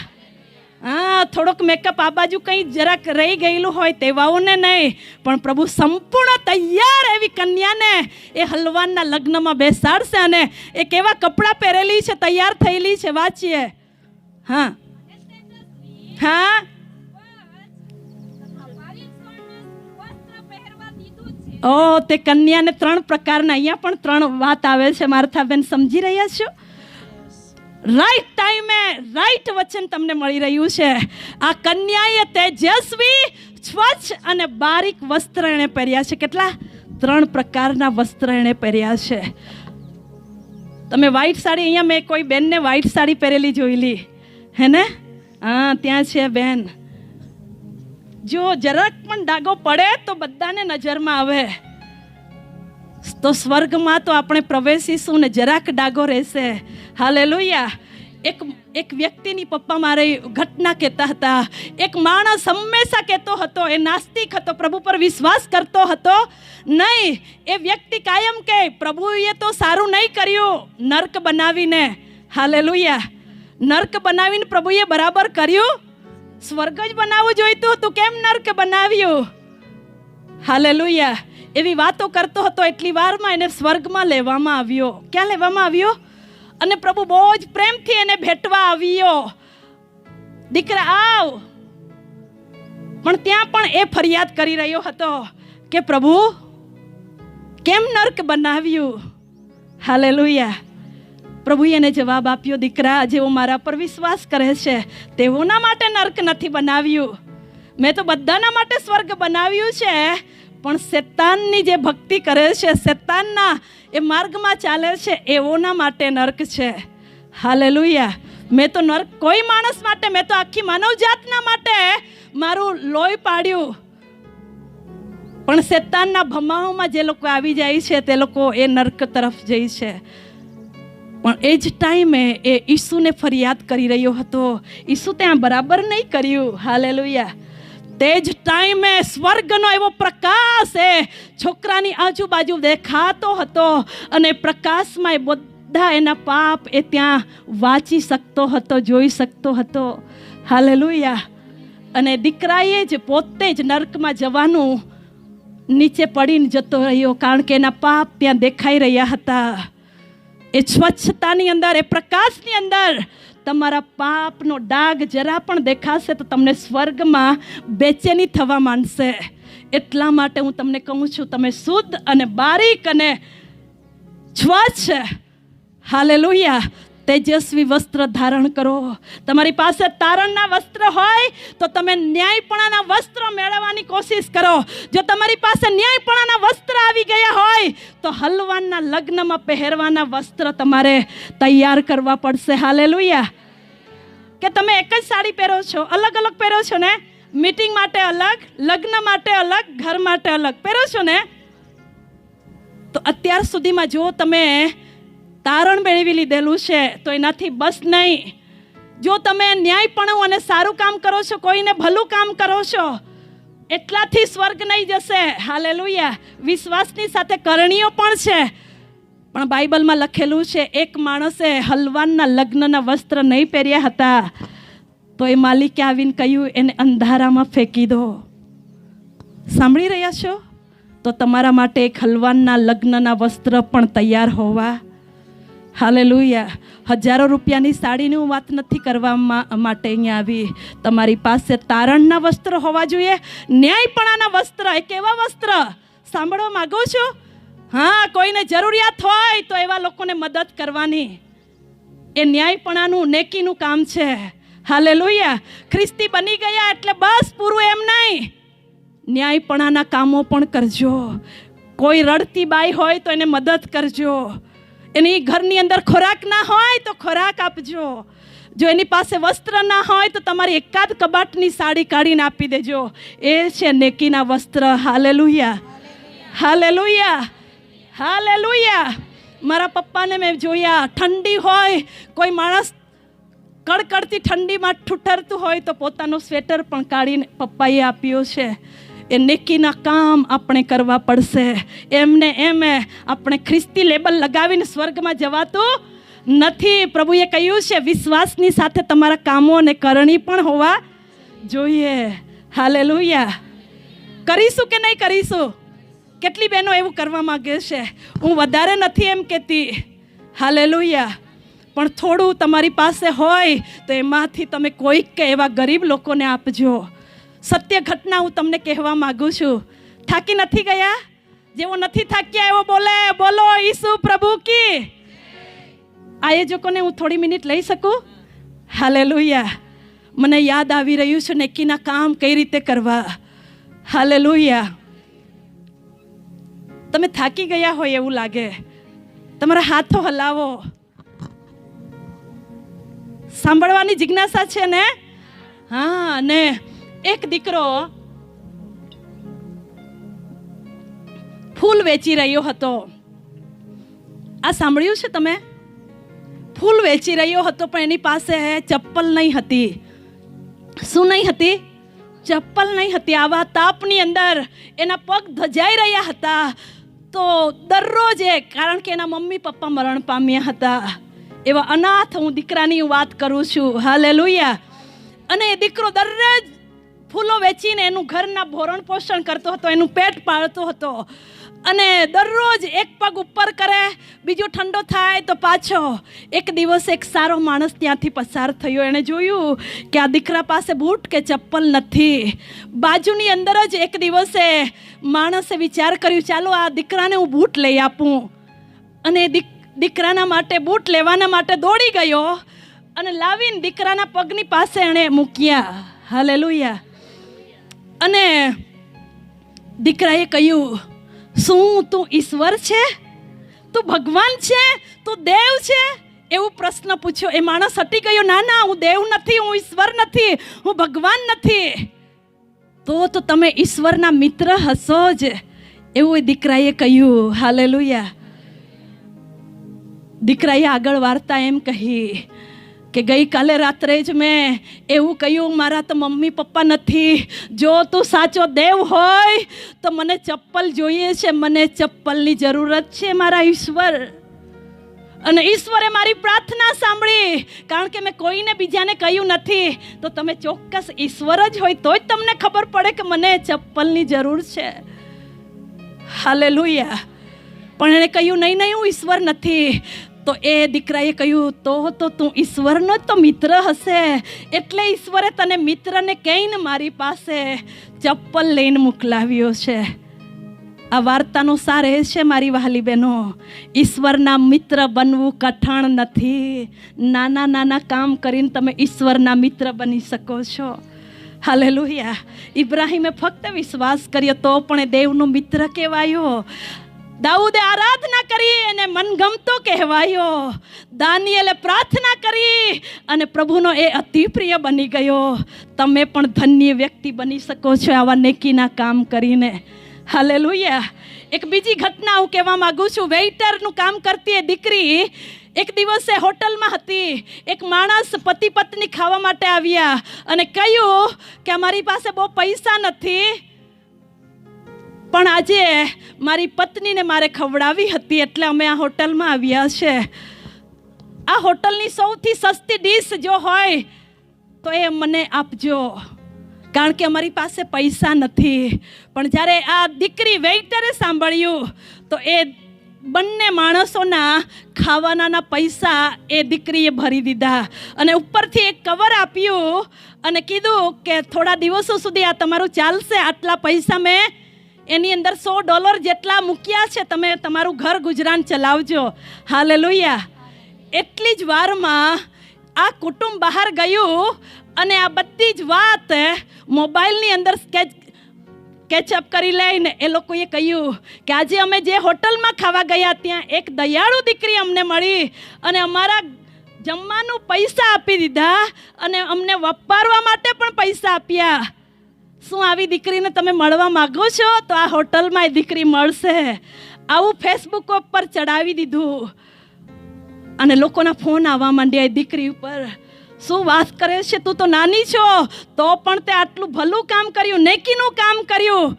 હા, થોડોક મેકઅપ આ બાજુ કંઈ જરાક રહી ગયેલું હોય તેવાઓને નહીં, પણ પ્રભુ સંપૂર્ણ તૈયાર એવી કન્યાને એ હલવાનના લગ્નમાં બેસાડશે. અને એ કેવા કપડાં પહેરેલી છે, તૈયાર થયેલી છે, વાંચીએ. હા હા, તે કન્યાને 3 પ્રકારના, અહીંયા પણ 3 વાત આવે છે. માર્થાબેન સમજી રહ્યા છો? રાઈટ ટાઈમે રાઈટ વચન તમને મળી રહ્યું છે. આ કન્યાએ તેજસ્વી, સ્વચ્છ અને બારીક વસ્ત્ર એણે પહેર્યા છે. કેટલા? 3 પ્રકારના વસ્ત્ર એણે પહેર્યા છે. તમે વ્હાઈટ સાડી, અહીંયા મેં કોઈ બેનને વ્હાઈટ સાડી પહેરેલી જોયેલી હે ને? હા, ત્યાં છે બેન. જો જરાક પણ ડાઘો પડે તો બધાને નજરમાં આવે. તો સ્વર્ગમાં તો આપણે પ્રવેશીશું ને જરાક ડાઘો રહેશે. હાલેલુયા. એક વ્યક્તિની પપ્પા મારે ઘટના કહેતા હતા. એક માણસ હંમેશા કહેતો હતો, એ નાસ્તિક હતો, પ્રભુ પર વિશ્વાસ કરતો હતો નહીં. એ વ્યક્તિ કાયમ કે પ્રભુએ તો સારું નહીં કર્યું નર્ક બનાવીને. હાલેલુયા. નર્ક બનાવીને પ્રભુએ બરાબર કર્યું? સ્વર્ગ જ બનાવવું જોઈતું હતું, કેમ નર્ક બનાવ્યું? હાલેલુયા. એવી વાતો કરતો હતો. એટલી વારમાં એને સ્વર્ગમાં લેવામાં આવ્યો. ક્યાં લેવામાં આવ્યો? અને પ્રભુ બહુ જ પ્રેમથી એને ભેટવા આવ્યો. દીકરા આવ. પણ ત્યાં પણ એ ફરિયાદ કરી રહ્યો હતો કે પ્રભુ કેમ નર્ક બનાવ્યું? હાલેલુયા. પ્રભુએ એને જવાબ આપ્યો, દીકરા, જેઓ મારા પર વિશ્વાસ કરે છે તેઓના માટે નર્ક નથી બનાવ્યું. મેં તો બધાના માટે સ્વર્ગ બનાવ્યું છે. પણ શેતાનની જે ભક્તિ કરે છે, શેતાનના એ માર્ગમાં ચાલે છે, એઓના માટે નર્ક છે. હાલેલુયા. મેં તો નર્ક કોઈ માણસ માટે, મેં તો આખી માનવ જાતના માટે મારું લોહી પાડ્યું. પણ શેતાનના ભમાઓમાં જે લોકો આવી જાય છે તે લોકો એ નર્ક તરફ જાય છે. પણ એ જ ટાઈમે એ ઈસુને ફરિયાદ કરી રહ્યો હતો. ઈસુ ત્યાં બરાબર નહીં કર્યું. હાલેલુયા. તે જ ટાઈમે સ્વર્ગનો એવો પ્રકાશ એ છોકરાની આજુબાજુ દેખાતો હતો અને પ્રકાશમાં એ બધા એના પાપ એ ત્યાં વાંચી શકતો હતો, જોઈ શકતો હતો. હાલેલુયા. અને દીકરાએ જ પોતે જ નર્કમાં જવાનું નીચે પડીને જતો રહ્યો, કારણ કે એના પાપ ત્યાં દેખાઈ રહ્યા હતા. એ સ્વચ્છતાની અંદર, એ પ્રકાશની અંદર તમારા પાપનો ડાઘ જરા પણ દેખાશે તો તમને સ્વર્ગમાં બેચેની થવા માંડશે. એટલા માટે હું તમને કહું છું, તમે શુદ્ધ અને બારીક અને સ્વચ્છ, હાલેલુયા, તેજસ્વી વસ્ત્ર ધારણ કરો. તમારી પાસે તારણના વસ્ત્ર હોય તો તમે ન્યાયપણાના વસ્ત્ર મેળવવાની કોશિશ કરો. જો તમારી પાસે ન્યાયપણાના વસ્ત્ર આવી ગયા હોય તો હલવાનના લગ્નમાં પહેરવાના વસ્ત્ર તમારે તૈયાર કરવા પડશે. હાલેલુયા. કે તમે એક જ સાડી પહેરો છો, અલગ અલગ પહેરો છો ને? મીટિંગ માટે અલગ, લગ્ન માટે અલગ, ઘર માટે અલગ પહેરો છો ને? તો અત્યાર સુધીમાં જો તમે તારણ મેળવી લીધેલું છે તો એનાથી બસ નહીં. જો તમે ન્યાયપણું અને સારું કામ કરો છો, કોઈને ભલું કામ કરો છો, એટલાથી સ્વર્ગ નહીં જશે. હાલેલુયા. વિશ્વાસની સાથે કરણીઓ પણ છે. પણ બાઇબલમાં લખેલું છે, એક માણસે હલવાનના લગ્નના વસ્ત્ર નહીં પહેર્યા હતા તો એ માલિકે આવીને કહ્યું, એને અંધારામાં ફેંકી દો. સાંભળી રહ્યા છો? તો તમારા માટે એક હલવાનના લગ્નના વસ્ત્ર પણ તૈયાર હોવા. હાલેલુયા. હજારો રૂપિયાની સાડીની હું વાત નથી કરવા માટે અહીંયા આવી. તમારી પાસે તારણના વસ્ત્ર હોવા જોઈએ, ન્યાયપણાના વસ્ત્ર. એ કેવા વસ્ત્ર? સાંભળવા માંગો છો? હા, કોઈને જરૂરિયાત હોય તો એવા લોકોને મદદ કરવાની. એ ન્યાયપણાનું, નેકીનું કામ છે. હાલેલુયા. ખ્રિસ્તી બની ગયા એટલે બસ પૂરું એમ નહીં. ન્યાયપણાના કામો પણ કરજો. કોઈ રડતી બાઈ હોય તો એને મદદ કરજો. એની ઘરની અંદર ખોરાક ના હોય તો ખોરાક આપજો. જો એની પાસે વસ્ત્ર ના હોય તો તમારી એકાદ કબાટની સાડી કાઢીને આપી દેજો. એ છે નેકીના વસ્ત્ર. હાલેલુયા. હાલેલુયા. હાલેલુયા. મારા પપ્પાને મેં જોયા, ઠંડી હોય, કોઈ માણસ કડકડતી ઠંડીમાં ઠુઠરતું હોય તો પોતાનો સ્વેટર પણ કાઢીને પપ્પાએ આપ્યો છે. એ નેકીના કામ આપણે કરવા પડશે. એમને એમ આપણે ખ્રિસ્તી લેબલ લગાવીને સ્વર્ગમાં જવાતું નથી. પ્રભુએ કહ્યું છે વિશ્વાસની સાથે તમારા કામો અને કરણી પણ હોવા જોઈએ. હાલેલુયા. કરીશું કે નહીં કરીશું? કેટલી બહેનો એવું કરવા માંગે છે? હું વધારે નથી એમ કહેતી. હાલેલુયા. પણ થોડું તમારી પાસે હોય તો એમાંથી તમે કોઈક એવા ગરીબ લોકોને આપજો. સત્ય ઘટના હું તમને કહેવા માગું છું. થાકી નથી ગયા? જેવો નથી થાક્યા એવો બોલો ઈસુ પ્રભુ કી. આયોજકોને હું થોડી મિનિટ લઈ શકું? હાલેલુયા. મને યાદ આવી રહ્યું છે નેકીના કામ કઈ રીતે કરવા. હાલેલુયા. તમે થાકી ગયા હોય એવું લાગે, તમારા હાથો હલાવો. સાંભળવાની જિજ્ઞાસા છે ને? હા. ને એક દીકરો ફૂલ વેચી રહ્યો હતો. આ સાંભળ્યું છે તમે? ફૂલ વેચી રહ્યો હતો પણ એની પાસે ચપ્પલ નહીં હતી. શું નહીં હતી? ચપ્પલ નહીં હતી. આવા તાપની અંદર એના પગ ધજાઈ રહ્યા હતા. તો દરરોજ કારણ કે એના મમ્મી પપ્પા મરણ પામ્યા હતા. એવા અનાથ હું દીકરાની વાત કરું છું. હાલેલુયા. અને એ દીકરો દરરોજ ફૂલો વેચીને એનું ઘરના ભરણ પોષણ કરતો હતો, એનું પેટ પાળતો હતો. અને દરરોજ એક પગ ઉપર કરે, બીજો ઠંડો થાય તો પાછો. એક દિવસ એક સારો માણસ ત્યાંથી પસાર થયો. એણે જોયું કે આ દીકરા પાસે બૂટ કે ચપ્પલ નથી. બાજુની અંદર જ એક દિવસે માણસે વિચાર કર્યું ચાલો આ દીકરાને હું બૂટ લઈ આપું. અને દીકરાના માટે બૂટ લેવાના માટે દોડી ગયો અને લાવીને દીકરાના પગની પાસે એણે મૂક્યા. હાલેલુયા. અને દીકરાએ કહ્યું શું તું ઈશ્વર છે? તું ભગવાન છે? તું દેવ છે? એવું પ્રશ્ન પૂછ્યો. એ માણસ હટી ગયો. ના હું દેવ નથી, હું ઈશ્વર નથી, હું ભગવાન નથી. તો તમે ઈશ્વરના મિત્ર હશો જ, એવું એ દીકરાએ કહ્યું. હાલેલુયા. દીકરાએ આગળ વાર્તા એમ કહી કે ગઈકાલે રાત્રે જ મેં એવું કહ્યું મારા તો મમ્મી પપ્પા નથી. જો તું સાચો દેવ હોય તો મને ચપ્પલ જોઈએ છે, મને ચપ્પલની જરૂરત છે મારા ઈશ્વર. અને ઈશ્વરે મારી પ્રાર્થના સાંભળી. કારણ કે મેં કોઈને બીજાને કહ્યું નથી. તો તમે ચોક્કસ ઈશ્વર જ હોય તો જ તમને ખબર પડે કે મને ચપ્પલની જરૂર છે. હાલેલુયા. પણ એણે કહ્યું નહીં હું ઈશ્વર નથી. તો એ દીકરાએ કહ્યું તો તું ઈશ્વરનો તો મિત્ર હશે, એટલે ઈશ્વરે તને મિત્રને કહીને મારી પાસે ચપ્પલ લઈને મોકલાવ્યો છે. આ વાર્તાનો સાર એ છે મારી વહાલી બહેનો, ઈશ્વરના મિત્ર બનવું કઠણ નથી. નાના કામ કરીને તમે ઈશ્વરના મિત્ર બની શકો છો. હાલેલુયા. ઇબ્રાહીમે ફક્ત વિશ્વાસ કર્યો તો પણ એ દેવનો મિત્ર કહેવાયો. દાઉદે આરાધના કરી અને મનગમતો કહેવાયો. દાનિયેલે પ્રાર્થના કરી અને પ્રભુનો એ અતિ પ્રિય બની ગયો. તમે પણ ધન્ય વ્યક્તિ બની શકો છો આવા નેકીના કામ કરીને. હાલેલુયા. એક બીજી ઘટના હું કહેવા માંગુ છું. વેઇટરનું કામ કરતી એ દીકરી એક દિવસે હોટલમાં હતી. એક માણસ પતિ પત્ની ખાવા માટે આવ્યા અને કહ્યું કે અમારી પાસે બહુ પૈસા નથી, પણ આજે મારી પત્નીને મારે ખવડાવી હતી એટલે અમે આ હોટલમાં આવ્યા છે. આ હોટલની સૌથી સસ્તી ડીશ જો હોય તો એ મને આપજો, કારણ કે અમારી પાસે પૈસા નથી. પણ જ્યારે આ દીકરી વેઇટરે સાંભળ્યું તો એ બંને માણસોના ખાવાના પૈસા એ દીકરીએ ભરી દીધા અને ઉપરથી એક કવર આપ્યું અને કીધું કે થોડા દિવસો સુધી આ તમારું ચાલશે. આટલા પૈસા મેં એની અંદર $100 જેટલા મૂક્યા છે, તમે તમારું ઘર ગુજરાન ચલાવજો. હાલેલુયા. એટલી જ વારમાં આ કુટુંબ બહાર ગયું અને આ બધી જ વાત મોબાઈલની અંદર કેચઅપ કરી લઈને એ લોકોએ કહ્યું કે આજે અમે જે હોટલમાં ખાવા ગયા ત્યાં એક દયાળુ દીકરી અમને મળી અને અમારા જમવાનું પૈસા આપી દીધા અને અમને વપારવા માટે પણ પૈસા આપ્યા. શું આવી દીકરીને તમે મળવા માગો છો? તો આ હોટલમાં એ દીકરી મળશે. આવું ફેસબુક ઉપર ચડાવી દીધું અને લોકોના ફોન આવવા માંડ્યા એ દીકરી ઉપર. શું વાત કરે છે, તું તો નાની છો તો પણ તે આટલું ભલું કામ કર્યું, નેકીનું કામ કર્યું.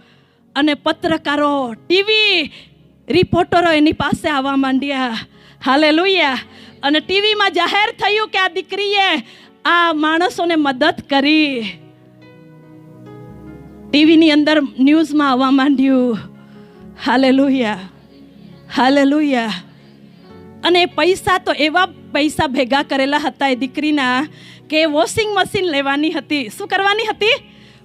અને પત્રકારો, ટીવી રિપોર્ટરો એની પાસે આવવા માંડ્યા. હાલેલુયા. અને ટીવીમાં જાહેર થયું કે આ દીકરીએ આ માણસોને મદદ કરી. ટીવીની અંદર ન્યૂઝમાં આવવા માંડ્યું. Hallelujah, hallelujah. અને પૈસા તો એવા પૈસા ભેગા કરેલા હતા એ દીકરીના કે વોશિંગ મશીન લેવાની હતી. શું કરવાની હતી?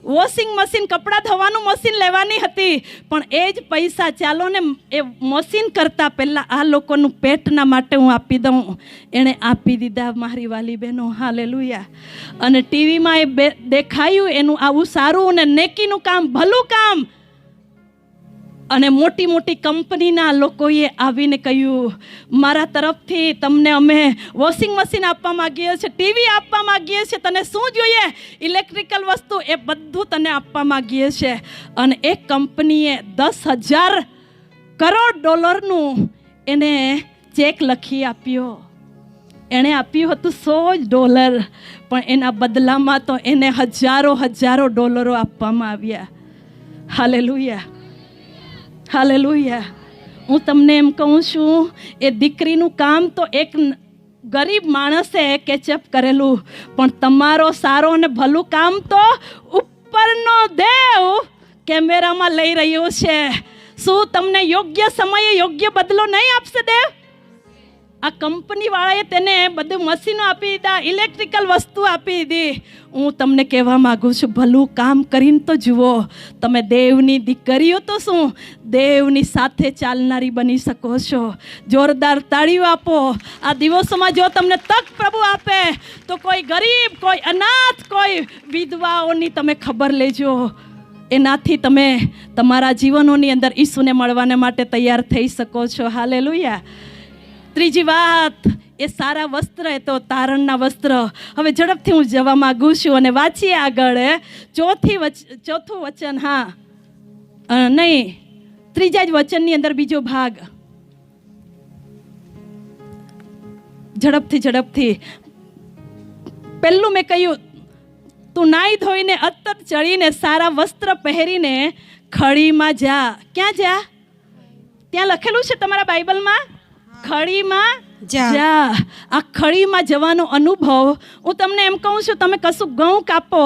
વોશિંગ મશીન, કપડાં ધોવાનું મશીન લેવાની હતી. પણ એ જ પૈસા ચાલો ને એ મશીન કરતાં પહેલાં આ લોકોનું પેટના માટે હું આપી દઉં, એણે આપી દીધા મારી વાલી બહેનો. હાલેલુયા. અને ટીવીમાં એ દેખાયું એનું આવું સારું અને નેકીનું કામ, ભલું કામ. અને મોટી મોટી કંપનીના લોકોએ આવીને કહ્યું, મારા તરફથી તમને અમે વોશિંગ મશીન આપવા માગીએ છીએ, ટીવી આપવા માગીએ છીએ, તને શું જોઈએ ઇલેક્ટ્રિકલ વસ્તુ એ બધું તને આપવા માગીએ છીએ. અને એક કંપનીએ $10,000 કરોડ એને ચેક લખી આપ્યો. એણે આપ્યું હતું $100, પણ એના બદલામાં તો એને હજારો ડોલરો આપવામાં આવ્યા. Hallelujah, hallelujah. હું તમને એમ કહું છું, એ દીકરીનું કામ તો એક ગરીબ માણસે કેચઅપ કરેલું, પણ તમારો સારો અને ભલું કામ તો ઉપરનો દેવ કેમેરામાં લઈ રહ્યો છે. શું તમને યોગ્ય સમયે યોગ્ય બદલો નહીં આપશે દેવ? આ કંપનીવાળાએ તેને બધું મશીનો આપી દીધા, ઇલેક્ટ્રિકલ વસ્તુ આપી દીધી. હું તમને કહેવા માગું છું, ભલું કામ કરીને તો જુઓ. તમે દેવની દીકરીઓ તો શું, દેવની સાથે ચાલનારી બની શકો છો. જોરદાર તાળીઓ આપો. આ દિવસોમાં જો તમને તક પ્રભુ આપે તો કોઈ ગરીબ, કોઈ અનાથ, કોઈ વિધવાઓની તમે ખબર લેજો. એનાથી તમે તમારા જીવનોની અંદર ઈસુને મળવાને માટે તૈયાર થઈ શકો છો. હાલેલુયા. ત્રીજી વાત, એ સારા વસ્ત્ર, એ તો તારણના વસ્ત્ર. હવે ઝડપથી હું જવા માગું છું અને વાંચીએ આગળ ચોથું વચન. હા નહીં, ત્રીજા જ વચનની અંદર બીજો ભાગ. ઝડપથી પહેલું મેં કહ્યું, તું નાઈ ધોઈને અત્તર ચડીને સારા વસ્ત્ર પહેરીને ખડીમાં જા. ક્યાં જા? ત્યાં લખેલું છે તમારા બાઇબલમાં, ખડીમાં જા. આ ખડીમાં જવાનો અનુભવ હું તમને એમ કહું છું, તમે કશું ઘઉં કાપો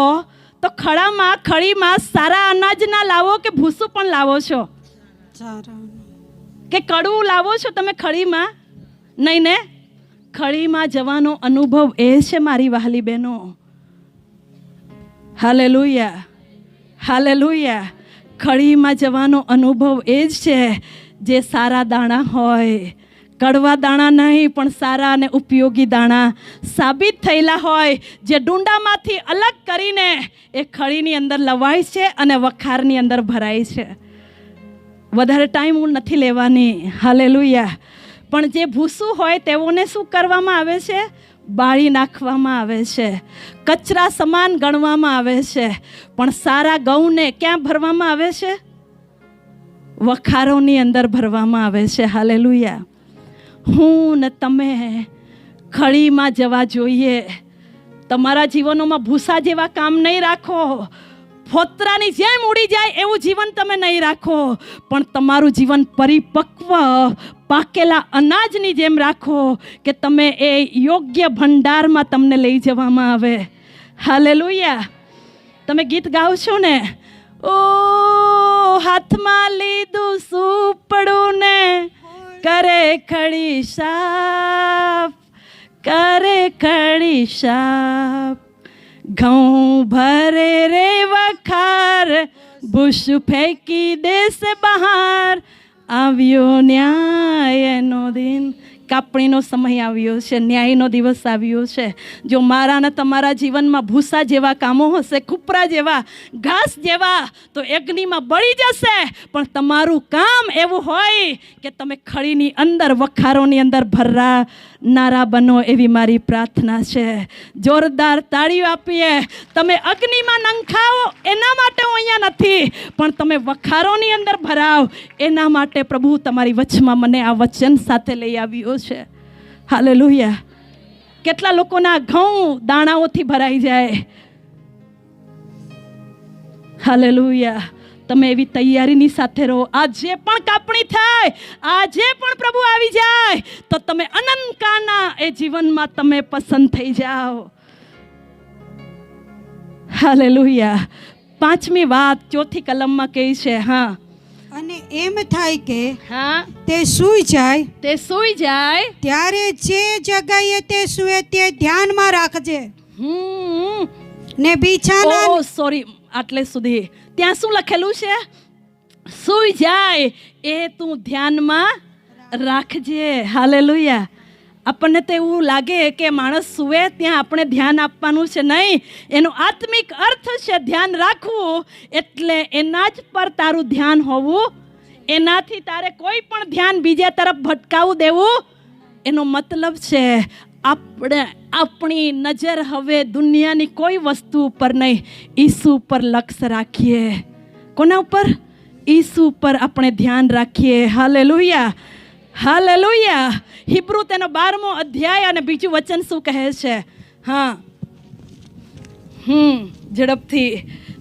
તો ખડીમાં સારા અનાજ ના લાવો કે ભૂસું પણ લાવો છો? કે કડવું લાવો છો તમે ખડીમાં? નહીં ને. ખડીમાં જવાનો અનુભવ એ છે મારી વહાલી બહેનો. Hallelujah, hallelujah. ખડીમાં જવાનો અનુભવ એ જ છે જે સારા દાણા હોય. કડવા દાણા નહીં, પણ સારા અને ઉપયોગી દાણા સાબિત થયેલા હોય, જે ડુંડામાંથી અલગ કરીને એ ખડીની અંદર લવાય છે અને વખારની અંદર ભરાય છે. વધારે ટાઈમ હું નથી લેવાની. હાલેલુયા. પણ જે ભૂસું હોય તેઓને શું કરવામાં આવે છે? બાળી નાખવામાં આવે છે, કચરા સમાન ગણવામાં આવે છે. પણ સારા ઘઉંને ક્યાં ભરવામાં આવે છે? વખારોની અંદર ભરવામાં આવે છે. હાલેલુયા. હું ને તમે ખડીમાં જવા જોઈએ. તમારા જીવનોમાં ભૂસા જેવા કામ નહીં રાખો, ફોતરાની જેમ ઉડી જાય એવું જીવન તમે નહીં રાખો, પણ તમારું જીવન પરિપક્વ પાકેલા અનાજની જેમ રાખો કે તમે એ યોગ્ય ભંડારમાં તમને લઈ જવામાં આવે. હાલેલુયા. તમે ગીત ગાઓ છો ને, ઓ હાથમાં લીધું સુપડું ને કરે ખડી સાફ, કરે ખડી સાફ. ઘઉં ભરે રે વખાર, ભૂસ ફેંકી દેશે બહાર. આવ્યો ન્યાયનો દિન. કાપણીનો સમય આવ્યો છે, ન્યાયનો દિવસ આવ્યો છે. જો મારા ને તમારા જીવનમાં ભૂસા જેવા કામો હશે, ખુપરા જેવા, ઘાસ જેવા, તો અગ્નિમાં બળી જશે. પણ તમારું કામ એવું હોય કે તમે ખડીની અંદર, વખારોની અંદર ભરનારા બનો, એવી મારી પ્રાર્થના છે. જોરદાર તાળીઓ આપીએ. તમે અગ્નિમાં નંખાવો એના માટે હું અહીંયા નથી, પણ તમે વખારોની અંદર ભરાવ એના માટે પ્રભુ તમારી વચમાં મને આ વચન સાથે લઈ આવ્યો છે. હાલેલુયા, કેટલા લોકોના ઘઉં દાણાઓથી ભરાઈ જાય. હાલેલુયા. તમે એવી તૈયારીની સાથે રહો. આજે પણ કાપણી થાય, આજે પણ પ્રભુ આવી જાય તો તમે અનંતકાળના એ જીવનમાં તમે પસંદ થઈ જાઓ. હાલેલુયા. 5મી વાત 4થી કલમમાં કહી છે. હા, અને એમ થાય કે હા, તે સૂઈ જાય ત્યારે જે જગાએ તે સૂએ તે ધ્યાનમાં રાખજે. ને બિછાના સોરી, આટલે સુધી ત્યાં શું લખેલું છે? સૂઈ જાય એ તું ધ્યાનમાં રાખજે. હાલેલુયા. આપણને તો એવું લાગે કે માણસ સૂવે ત્યાં આપણે ધ્યાન આપવાનું છે. નહીં, એનો આત્મિક અર્થ છે ધ્યાન રાખવું એટલે એના જ પર તારું ધ્યાન હોવું. એનાથી તારે કોઈ પણ ધ્યાન બીજા તરફ ભટકાવું દેવું. એનો મતલબ છે આપણી નજર હવે દુનિયાની કોઈ વસ્તુ ઉપર નહીં, ઈસુ ઉપર લક્ષ્ય રાખીએ. કોના ઉપર? ઈસુ ઉપર આપણે ધ્યાન રાખીએ. હાલેલુયા. હાલેલુયા. હિબ્રુ તેનો 12મો અધ્યાય અને બીજું વચન શું કહે છે? હા, ઝડપથી.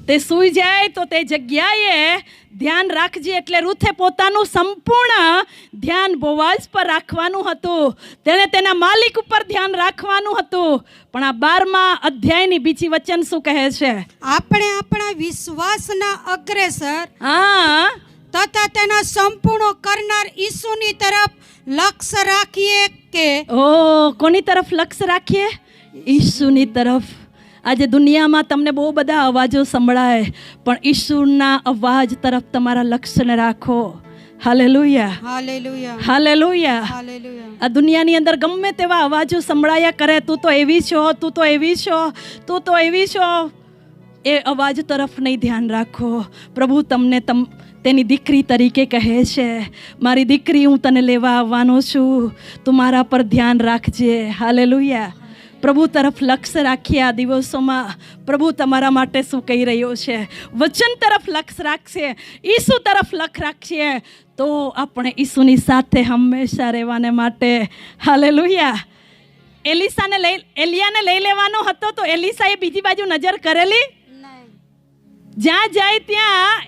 તે સૂઈ જાય તો તે જગ્યાએ ધ્યાન રાખજે. એટલે રૂથે પોતાનું સંપૂર્ણ ધ્યાન બોવાઝ પર રાખવાનું હતું. તેણે તેના માલિક ઉપર ધ્યાન રાખવાનું હતું. પણ આ 12મા અધ્યાયની બીજી વચન શું કહે છે? આપણે આપણા વિશ્વાસના અગ્રેસર હા તથા તેના સંપૂર્ણ કરનાર ઈસુની તરફ લક્ષ્ય રાખીએ. કે કોની તરફ લક્ષ્ય રાખીએ? ઈસુની તરફ. આજે દુનિયામાં તમને બહુ બધા અવાજો સંભળાય, પણ ઈશ્વરના અવાજ તરફ તમારા લક્ષ્યને રાખો. હાલેલુયા. હાલેલુયા. હાલેલુયા. હાલેલુયા. આ દુનિયાની અંદર ગમે તેવા અવાજો સંભળાયા કરે, તું તો એવી છો, તું તો એવી છો, તું તો એવી છો. એ અવાજ તરફ નહીં ધ્યાન રાખો. પ્રભુ તમને તેની દીકરી તરીકે કહે છે, મારી દીકરી હું તને લેવા આવવાનો છું, તું મારા પર ધ્યાન રાખજે. હાલેલુયા. પ્રભુ તરફ લક્ષ્ય રાખીએ. આ દિવસોમાં પ્રભુ તમારા માટે શું કહી રહ્યો છે? વચન તરફ લક્ષ્ય રાખશે, ઈસુ તરફ લક્ષ્ય રાખીએ તો આપણે ઈસુની સાથે હંમેશા રહેવાને માટે. હાલેલુયા. એલિયાને લઈ લેવાનો હતો તો એલિસાએ બીજી બાજુ નજર કરેલી? જ્યાં જાય ત્યાં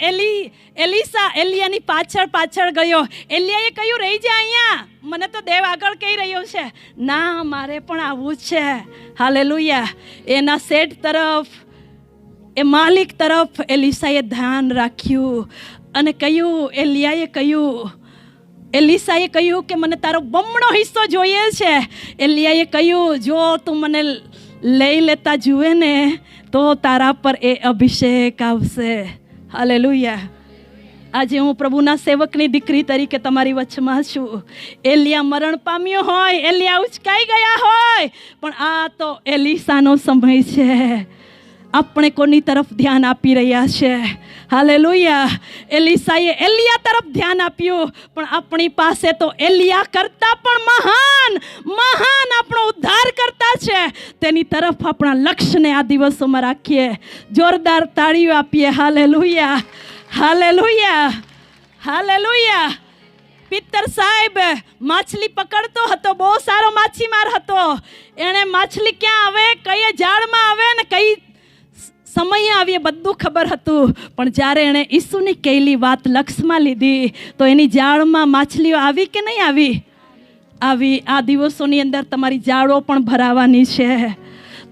એલિસા એલિયાની પાછળ ગયો. એલિયાએ કહ્યું, રહી જા અહીંયા, મને તો દેવ આગળ કહી રહ્યો છે. ના, મારે પણ આવવું છે. હાલેલુયા. એના શેઠ તરફ, એ માલિક તરફ એલિસાએ ધ્યાન રાખ્યું અને કહ્યું, એલિસાએ કહ્યું કે મને તારો બમણો હિસ્સો જોઈએ છે. એલિયાએ કહ્યું, જો તું મને લઈ લેતા જુએ ને તો તારા પર એ અભિષેક આવશે. હાલેલુયા. આજે હું પ્રભુના સેવકની દીકરી તરીકે તમારી વચમાં છું. એલિયા મરણ પામ્યો હોય, એલિયા ઉચકાઈ ગયા હોય, પણ આ તો એલિસાનો સમય છે. આપણે કોની તરફ ધ્યાન આપી રહ્યા છે? હાલેલુયા. એલિસાએ એલિયા તરફ ધ્યાન આપ્યું, પણ આપણી પાસે તો એલિયા કરતા પણ મહાન આપણો ઉદ્ધાર કરતા છે. તેની તરફ આપણા લક્ષ્યને આ દિવસોમાં રાખીએ. જોરદાર તાળીઓ આપીએ. હાલેલુયા. હાલેલુયા. હાલેલુયા. પિત્તર સાહેબ માછલી પકડતો હતો, બહુ સારો માછીમાર હતો. એણે માછલી ક્યાં આવે, કઈ ઝાડમાં આવે ને કઈ સમયે આવીએ બધું ખબર હતું. પણ જ્યારે એણે ઈસુની કહેલી વાત લક્ષમાં લીધી તો એની જાળમાં માછલીઓ આવી કે નહીં આવી? આવી. આ દિવસોની અંદર તમારી જાળો પણ ભરાવાની છે.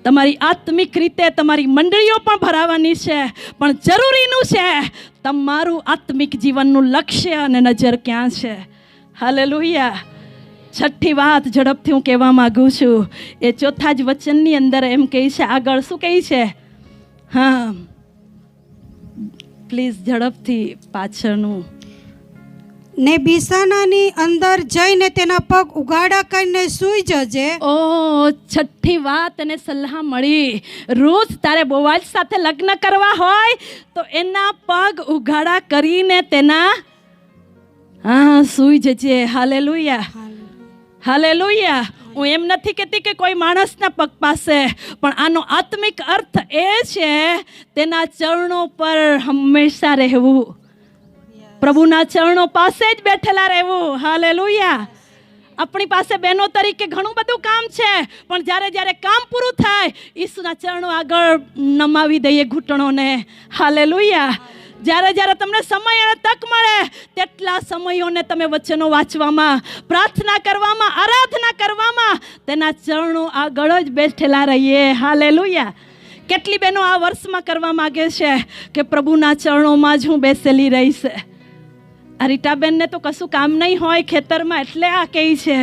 તમારી આત્મિક રીતે તમારી મંડળીઓ પણ ભરાવાની છે. પણ જરૂરીનું છે તમારું આત્મિક જીવનનું લક્ષ્ય અને નજર ક્યાં છે. હાલેલુયા. છઠ્ઠી વાત ઝડપથી હું કહેવા માગું છું. એ ચોથા જ વચનની અંદર એમ કહે છે, આગળ શું કહે છે? હા, પ્લીઝ ઝડપથી પાછળનું. ને બિછાનાની અંદર જઈને તેના પગ ઉઘાડા કરીને સૂઈ જજે. છઠ્ઠી વાત અને સલાહ મળી. રોજ તારે બોવાજ સાથે લગ્ન કરવા હોય તો એના પગ ઉઘાડા કરીને તેના સૂઈ જજે. હાલેલુયા. હાલેલુયા. હું એમ નથી કહેતી કે કોઈ માણસના પગ પાસે, પણ આનો આત્મિક અર્થ એ છે તેના ચરણો પર હંમેશા રહેવું. પ્રભુના ચરણો પાસે જ બેઠેલા રહેવું. હાલેલુયા. આપણી પાસે બહેનો તરીકે ઘણું બધું કામ છે, પણ જ્યારે કામ પૂરું થાય ઈસુના ચરણો આગળ નમાવી દઈએ ઘૂંટણોને. હાલેલુયા. જ્યારે તમને સમય અને તક મળે તેટલા સમયોને તમે વચનો વાંચવામાં, પ્રાર્થના કરવામાં, આરાધના કરવામાં તેના ચરણો આગળ જ બેઠેલા રહીએ. હાલેલુયા. કેટલી બહેનો આ વર્ષમાં કરવા માગે છે કે પ્રભુના ચરણોમાં જ હું બેસેલી રહીશ. આ રીટાબેનને તો કશું કામ નહીં હોય ખેતરમાં, એટલે આ કહે છે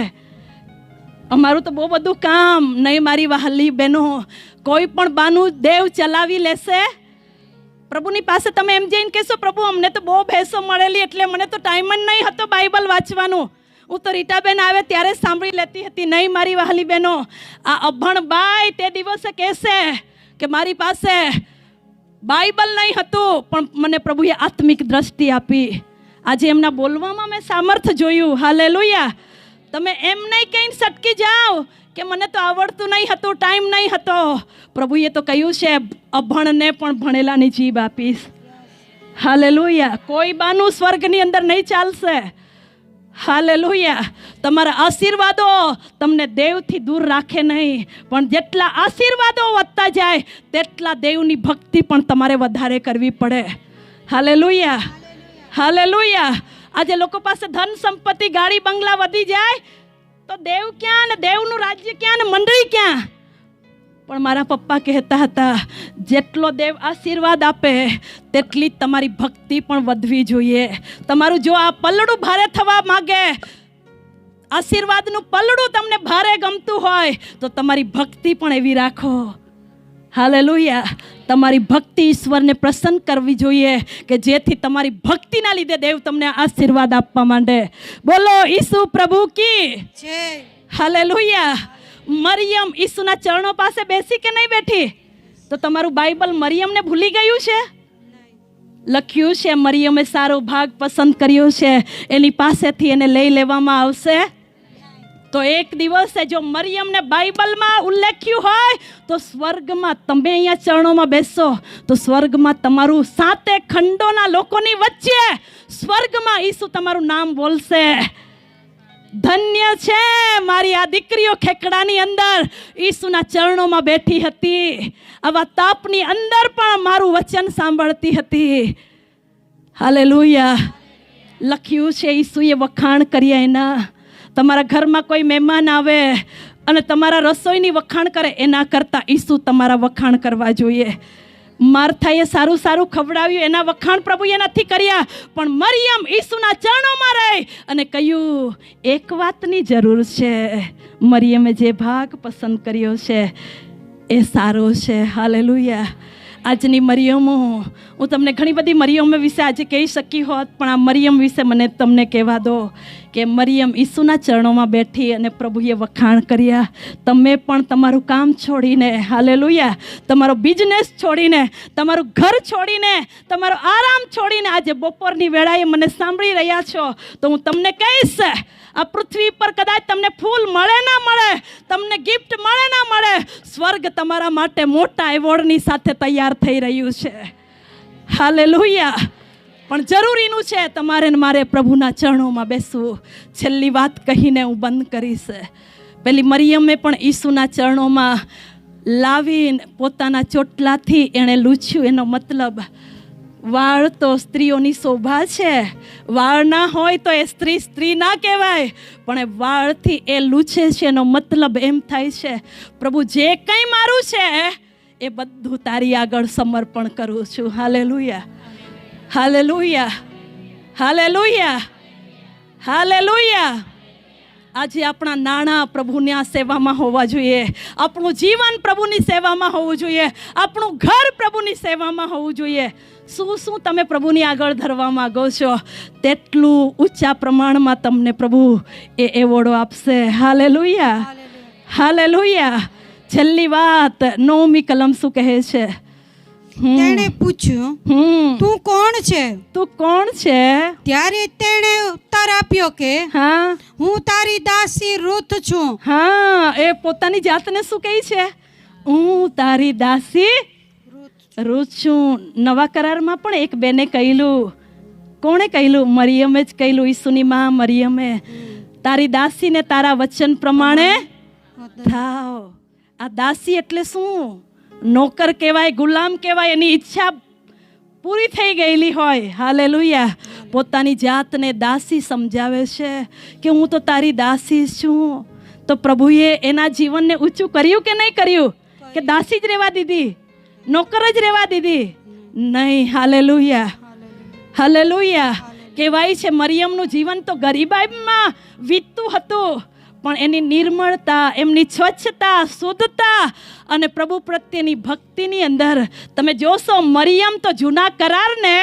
અમારું તો બહુ બધું કામ. નહીં મારી વહાલી બહેનો, કોઈ પણ બાનું દેવ ચલાવી લેશે. પ્રભુની પાસે તમે એમ જઈને કહેશો પ્રભુ અમને તો બહુ ભેંસો મળેલી એટલે મને તો ટાઈમ જ નહીં હતો બાઇબલ વાંચવાનું. હું તો રીટાબેન આવે ત્યારે સાંભળી લેતી હતી. નહીં મારી વહાલી બહેનો, આ અભણ બાઈ તે દિવસે કહેશે કે મારી પાસે બાઇબલ નહીં હતું પણ મને પ્રભુએ આત્મિક દ્રષ્ટિ આપી. આજે એમના બોલવામાં મેં સામર્થ્ય જોયું. હાલેલુયા. તમે એમ નહીં કહીને સટકી જાઓ કે મને તો આવડતું નહીં હતું, ટાઈમ નહીં હતો. પ્રભુએ તો કહ્યું છે અભણને પણ ભણેલાની જીભ આપીશ. હાલેલુયા. કોઈ બાનું સ્વર્ગની અંદર નહીં ચાલશે. હાલેલુયા. તમારા આશીર્વાદો તમને દેવથી દૂર રાખે નહીં, પણ જેટલા આશીર્વાદો વધતા જાય તેટલા દેવની ભક્તિ પણ તમારે વધારે કરવી પડે. હાલેલુયા. હાલેલુયા. આજે લોકો પાસે ધન સંપત્તિ, ગાડી બંગલા વધી જાય તો દેવ ક્યાં ને દેવનું રાજ્ય ક્યાં ને મંડળી ક્યાં? પણ મારા પપ્પા કહેતા હતા જેટલો દેવ આશીર્વાદ આપે તેટલી જ તમારી ભક્તિ પણ વધવી જોઈએ. તમારું જો આ પલડું ભારે થવા માગે, આશીર્વાદનું પલડું તમને ભારે ગમતું હોય તો તમારી ભક્તિ પણ એવી રાખો. હાલેલુયા. તમારી ભક્તિ ઈશ્વરને પ્રસન્ન કરવી જોઈએ કે જેથી તમારી ભક્તિના લીધે દેવ તમને આશીર્વાદ આપવા માંડે. બોલો ઈસુ પ્રભુ કી જય. હાલેલુયા. મરિયમ ઈસુના ચરણો પાસે બેસી કે નહીં બેઠી? તો તમારું બાઇબલ મરિયમને ભૂલી ગયું છે? લખ્યું છે મરિયમે સારો ભાગ પસંદ કર્યો છે, એની પાસેથી એને લઈ લેવામાં આવશે. તો એક દિવસે જો મરિયમને બાઇબલમાં ઉલ્લેખ્યું હોય તો સ્વર્ગમાં તમે અહીંયા ચરણોમાં બેસો તો સ્વર્ગમાં તમારું 7 ખંડોના લોકોની વચ્ચે સ્વર્ગમાં ઈસુ તમારું નામ બોલશે. ધન્ય છે મારી આ દીકરીઓ ખેકડાની અંદર ઈસુના ચરણોમાં બેઠી હતી, આવા તાપની અંદર પણ મારું વચન સાંભળતી હતી. હાલેલુયા. લખ્યું છે ઈસુએ વખાણ કર્યા એના. તમારા ઘરમાં કોઈ મહેમાન આવે અને તમારા રસોઈની વખાણ કરે એના કરતાં ઈસુ તમારા વખાણ કરવા જોઈએ. માર્થાએ સારું સારું ખવડાવ્યું એના વખાણ પ્રભુએ નથી કર્યા, પણ મરિયમ ઈસુના ચરણોમાં રહી અને કહ્યું એક વાતની જરૂર છે, મરિયમે જે ભાગ પસંદ કર્યો છે એ સારો છે. હાલેલુયા. આજની મરિયમો, હું તમને ઘણી બધી મરિયમો વિશે આજે કહી શકી હોત, પણ આ મરિયમ વિશે મને તમને કહેવા દો કે મરિયમ ઈસુના ચરણોમાં બેઠી અને પ્રભુએ વખાણ કર્યા. તમે પણ તમારું કામ છોડીને, હાલેલુયા, તમારો બિઝનેસ છોડીને, તમારું ઘર છોડીને, તમારો આરામ છોડીને આજે બપોરની વેળાએ મને સાંભળી રહ્યા છો તો હું તમને કહીશ આ પૃથ્વી પર કદાચ તમને ફૂલ મળે ના મળે, તમને ગિફ્ટ મળે ના મળે, સ્વર્ગ તમારા માટે મોટા એવોર્ડની સાથે તૈયાર થઈ રહ્યું છે. હાલેલુયા. પણ જરૂરીનું છે તમારે ને મારે પ્રભુના ચરણોમાં બેસવું. છેલ્લી વાત કહીને હું બંધ કરીશ. પેલી મરિયમે પણ ઈસુના ચરણોમાં લાવીને પોતાના ચોટલાથી એણે લૂછ્યું. એનો મતલબ વાળ તો સ્ત્રીઓની શોભા છે, વાળ ના હોય તો એ સ્ત્રી ના કહેવાય, પણ એ વાળથી એ લૂછે છે. એનો મતલબ એમ થાય છે પ્રભુ જે કંઈ મારું છે એ બધું તારી આગળ સમર્પણ કરું છું. હાલેલુયા. હાલેલુયા. હાલેલુયા. હાલેલુયા. આજે આપણા નાણાં પ્રભુની સેવામાં હોવા જોઈએ, આપણું જીવન પ્રભુની સેવામાં હોવું જોઈએ, આપણું ઘર પ્રભુની સેવામાં હોવું જોઈએ. શું તમે પ્રભુની આગળ ધરવા માંગો છો તેટલું ઊંચા પ્રમાણમાં તમને પ્રભુ એ એવોર્ડો આપશે. હાલેલુયા. હાલેલુયા. છેલ્લી વાત, 9મી કલમ શું કહે છે? તેણે પૂછ્યું તું કોણ છે? તું કોણ છે? ત્યારે તેણે ઉત્તર આપ્યો કે હા, હું તારી દાસી રૂથ છું. હા, એ પોતાની જાતને શું કહે છે? હું તારી દાસી રૂથ છું. નવા કરારમાં પણ એક બેને કહેલું. કોણે કહેલું? મરિયમે જ કહેલું. ઈસુની માં મરિયમે. તારી દાસીને તારા વચન પ્રમાણે થાવ. આ દાસી એટલે શું? નોકર કહેવાય, ગુલામ કહેવાય. એની ઈચ્છા પૂરી થઈ ગયેલી હોય. હાલેલુયા. પોતાની જાતને દાસી સમજાવે છે કે હું તો તારી દાસી છું. તો પ્રભુએ એના જીવનને ઊંચું કર્યું કે નહીં કર્યું? કે દાસી જ રહેવા દીધી, નોકર જ રહેવા દીધી? નહીં. Hallelujah, hallelujah. કહેવાય છે મરિયમનું જીવન તો ગરીબાઈમાં વીતતું હતું, પણ એની નિર્મળતા, એમની સ્વચ્છતા, શુદ્ધતા અને પ્રભુ પ્રત્યેની ભક્તિની અંદર તમે જોશો, મરિયમ તો જૂના કરારને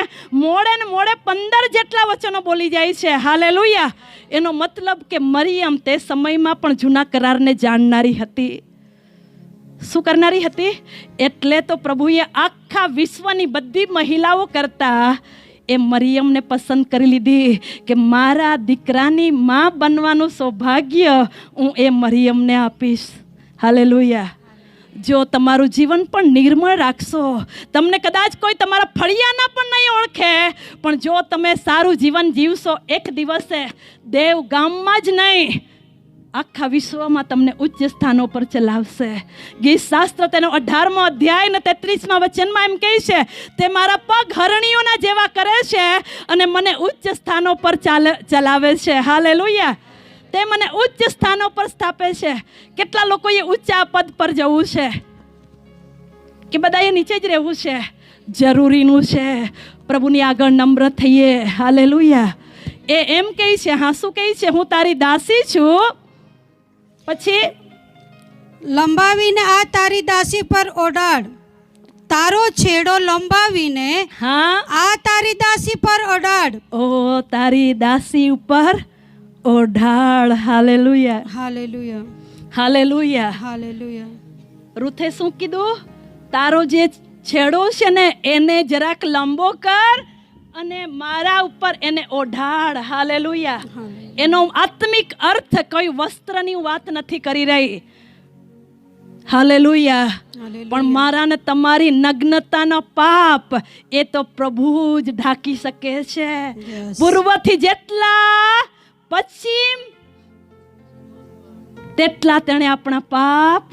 મોડે ને મોડે 15 જેટલા વચનો બોલી જાય છે. હાલેલુયા. એનો મતલબ કે મરિયમ તે સમયમાં પણ જૂના કરારને જાણનારી હતી. શું કરનારી હતી? એટલે તો પ્રભુએ આખા વિશ્વની બધી મહિલાઓ કરતા એ મરિયમને પસંદ કરી લીધી કે મારા દીકરાની માં બનવાનું સૌભાગ્ય હું એ મરિયમને આપીશ. હાલેલુયા. જો તમારું જીવન પણ નિર્મળ રાખશો, તમને કદાચ કોઈ તમારા ફળિયાના પણ નહીં ઓળખે, પણ જો તમે સારું જીવન જીવશો, એક દિવસે દેવ ગામમાં જ નહીં આખા વિશ્વમાં તમને ઉચ્ચ સ્થાનો પર ચલાવશે. ગીત શાસ્ત્ર તેનો 18મો અધ્યાય ને 33મા વચનમાં એમ કહે છે, તે મારા પગ હરણીઓના જેવા કરે છે અને મને ઉચ્ચ સ્થાનો પર ચલાવે છે. હાલેલુયા. તે મને ઉચ્ચ સ્થાનો પર સ્થાપે છે. કેટલા લોકોએ ઊંચા પદ પર જવું છે કે બધાએ નીચે જ રહેવું છે? જરૂરીનું છે. પ્રભુની આગળ નમ્ર થઈએ. હાલેલુયા. એ એમ કહે છે, હા શું કહે છે? હું તારી દાસી છું. પછી લંબાવીને આ તારી દાસી પર ઓઢાડ, તારો છેડો લંબાવીને હા આ તારી દાસી પર ઓઢાડ. ઓ તારી દાસી ઉપર ઓઢાડ. Hallelujah, hallelujah, hallelujah, hallelujah. રૂથે શું કીધું? તારો જે છેડો છે ને એને જરાક લાંબો કર અને મારા ઉપર એને ઓઢાડ. હાલેલુયા. એનો આત્મિક અર્થ કોઈ વસ્ત્રની વાત નથી કરી રહી. હાલેલુયા. પણ મારા ને તમારી નગ્નતાનો પાપ એ તો પ્રભુ જ ઢાંકી શકે છે. પૂર્વથી જેટલા પશ્ચિમ તેટલા તેણે આપણા પાપ